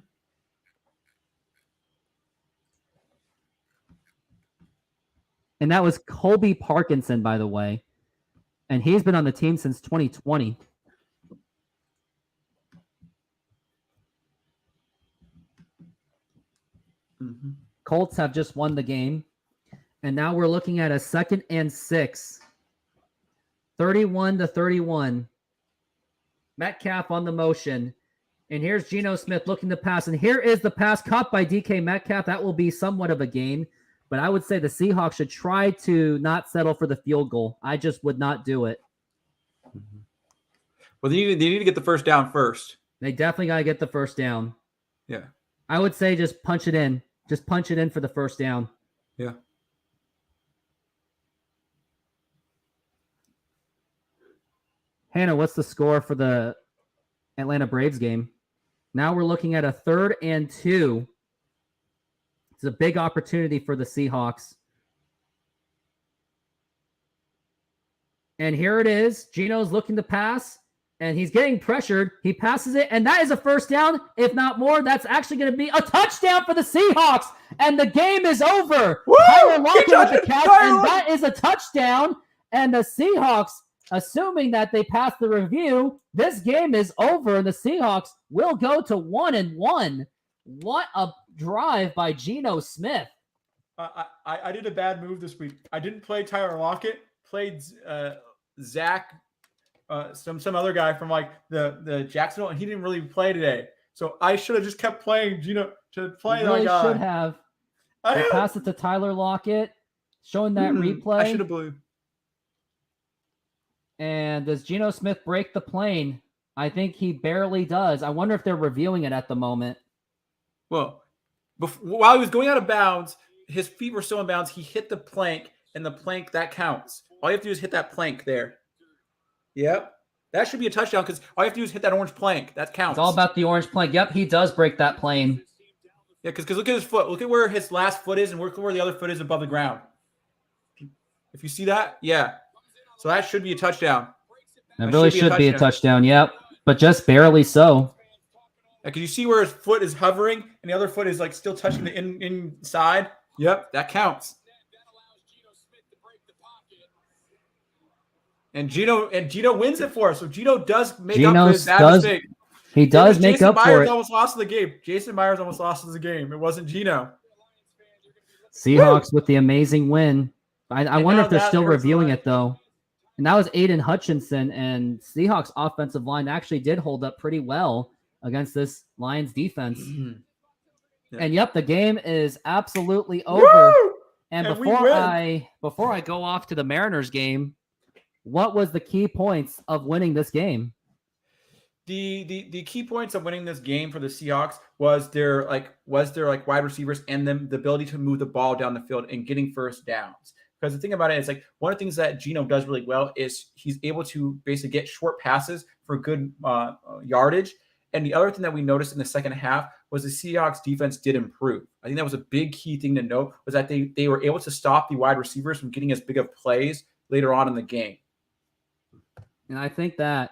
S1: And that was Colby Parkinson, by the way. And he's been on the team since 2020.
S2: Mm-hmm.
S1: Colts have just won the game. And now we're looking at a 2nd and 6. 31-31. Metcalf on the motion. And here's Geno Smith looking to pass. And here is the pass caught by DK Metcalf. That will be somewhat of a gain. But I would say the Seahawks should try to not settle for the field goal. I just would not do it.
S2: Well, they need to get the first down first.
S1: They definitely got to get the first down.
S2: Yeah.
S1: I would say just punch it in. Just punch it in for the first down.
S2: Yeah.
S1: Hannah, what's the score for the Atlanta Braves game? Now we're looking at a 3rd and 2. It's a big opportunity for the Seahawks. And here it is. Geno's looking to pass, and he's getting pressured. He passes it, and that is a first down. If not more, that's actually going to be a touchdown for the Seahawks, and the game is over. Tyler Lockett with the catch, and that is a touchdown. And the Seahawks, assuming that they pass the review, this game is over, and the Seahawks will go to 1-1. What a drive by Geno Smith.
S2: I did a bad move this week. I didn't play Tyler Lockett. Played Zach, some other guy from like the Jacksonville, and he didn't really play today. So I should have just kept playing Geno to play
S1: you really
S2: that guy.
S1: Should have. Pass it to Tyler Lockett, showing that replay.
S2: I should have believed.
S1: And does Geno Smith break the plane? I think he barely does. I wonder if they're reviewing it at the moment.
S2: Well, while he was going out of bounds, his feet were still in bounds. He hit the plank, and the plank, that counts. All you have to do is hit that plank there. Yep. That should be a touchdown because all you have to do is hit that orange plank. That counts.
S1: It's all about the orange plank. Yep, he does break that plane.
S2: Yeah, because look at his foot. Look at where his last foot is and look where the other foot is above the ground. If you see that, yeah. So that should be a touchdown.
S1: That really should be a touchdown, yep. But just barely so.
S2: Because you see where his foot is hovering and the other foot is like still touching the inside. Yep, that counts. And Geno wins it for us. So Geno does make up for his bad mistake.
S1: He does make up for it.
S2: Almost lost the game. Jason Myers almost lost the game. It wasn't Geno.
S1: Seahawks with the amazing win. I wonder if they're still reviewing it though. And that was Aiden Hutchinson, and Seahawks offensive line actually did hold up pretty well against this Lions defense.
S2: Yeah.
S1: And yep, the game is absolutely over.
S2: Woo!
S1: And before I go off to the Mariners game, what was the key points of winning this game?
S2: The key points of winning this game for the Seahawks was their wide receivers and the ability to move the ball down the field and getting first downs. Because the thing about it is, like, one of the things that Geno does really well is he's able to basically get short passes for good yardage. And the other thing that we noticed in the second half was the Seahawks defense did improve. I think that was a big key thing to note, was that they were able to stop the wide receivers from getting as big of plays later on in the game.
S1: And I think that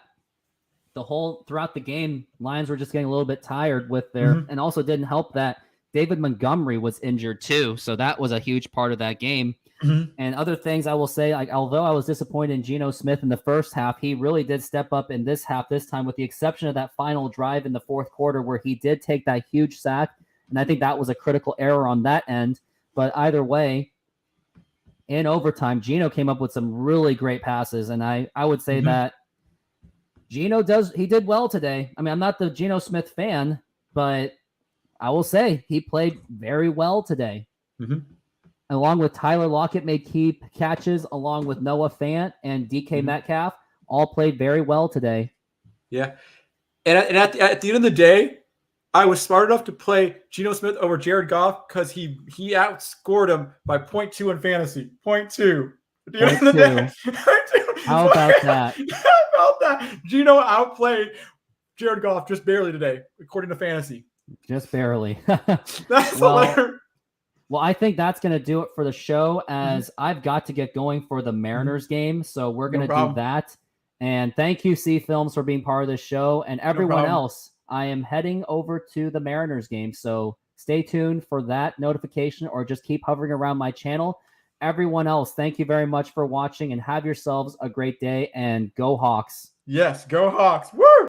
S1: throughout the game, Lions were just getting a little bit tired with their, and also didn't help that David Montgomery was injured too. So that was a huge part of that game. And other things I will say, like, although I was disappointed in Geno Smith in the first half, he really did step up in this half this time, with the exception of that final drive in the fourth quarter where he did take that huge sack. And I think that was a critical error on that end. But either way, in overtime, Geno came up with some really great passes. And I would say that Geno did well today. I mean, I'm not the Geno Smith fan, but I will say he played very well today. Along with Tyler Lockett, made key catches, along with Noah Fant and DK Metcalf, all played very well today.
S2: Yeah. And at the end of the day, I was smart enough to play Geno Smith over Jared Goff because he outscored him by 0.2 in fantasy. 0.2. At the end of the day.
S1: How about that?
S2: How about that? Geno outplayed Jared Goff just barely today, according to fantasy.
S1: Just barely.
S2: That's hilarious.
S1: Well, I think that's going to do it for the show, as I've got to get going for the Mariners game. So we're going to do that. And thank you, C Films, for being part of this show. And everyone else, I am heading over to the Mariners game. So stay tuned for that notification, or just keep hovering around my channel. Everyone else, thank you very much for watching, and have yourselves a great day, and go Hawks.
S2: Yes, go Hawks. Woo!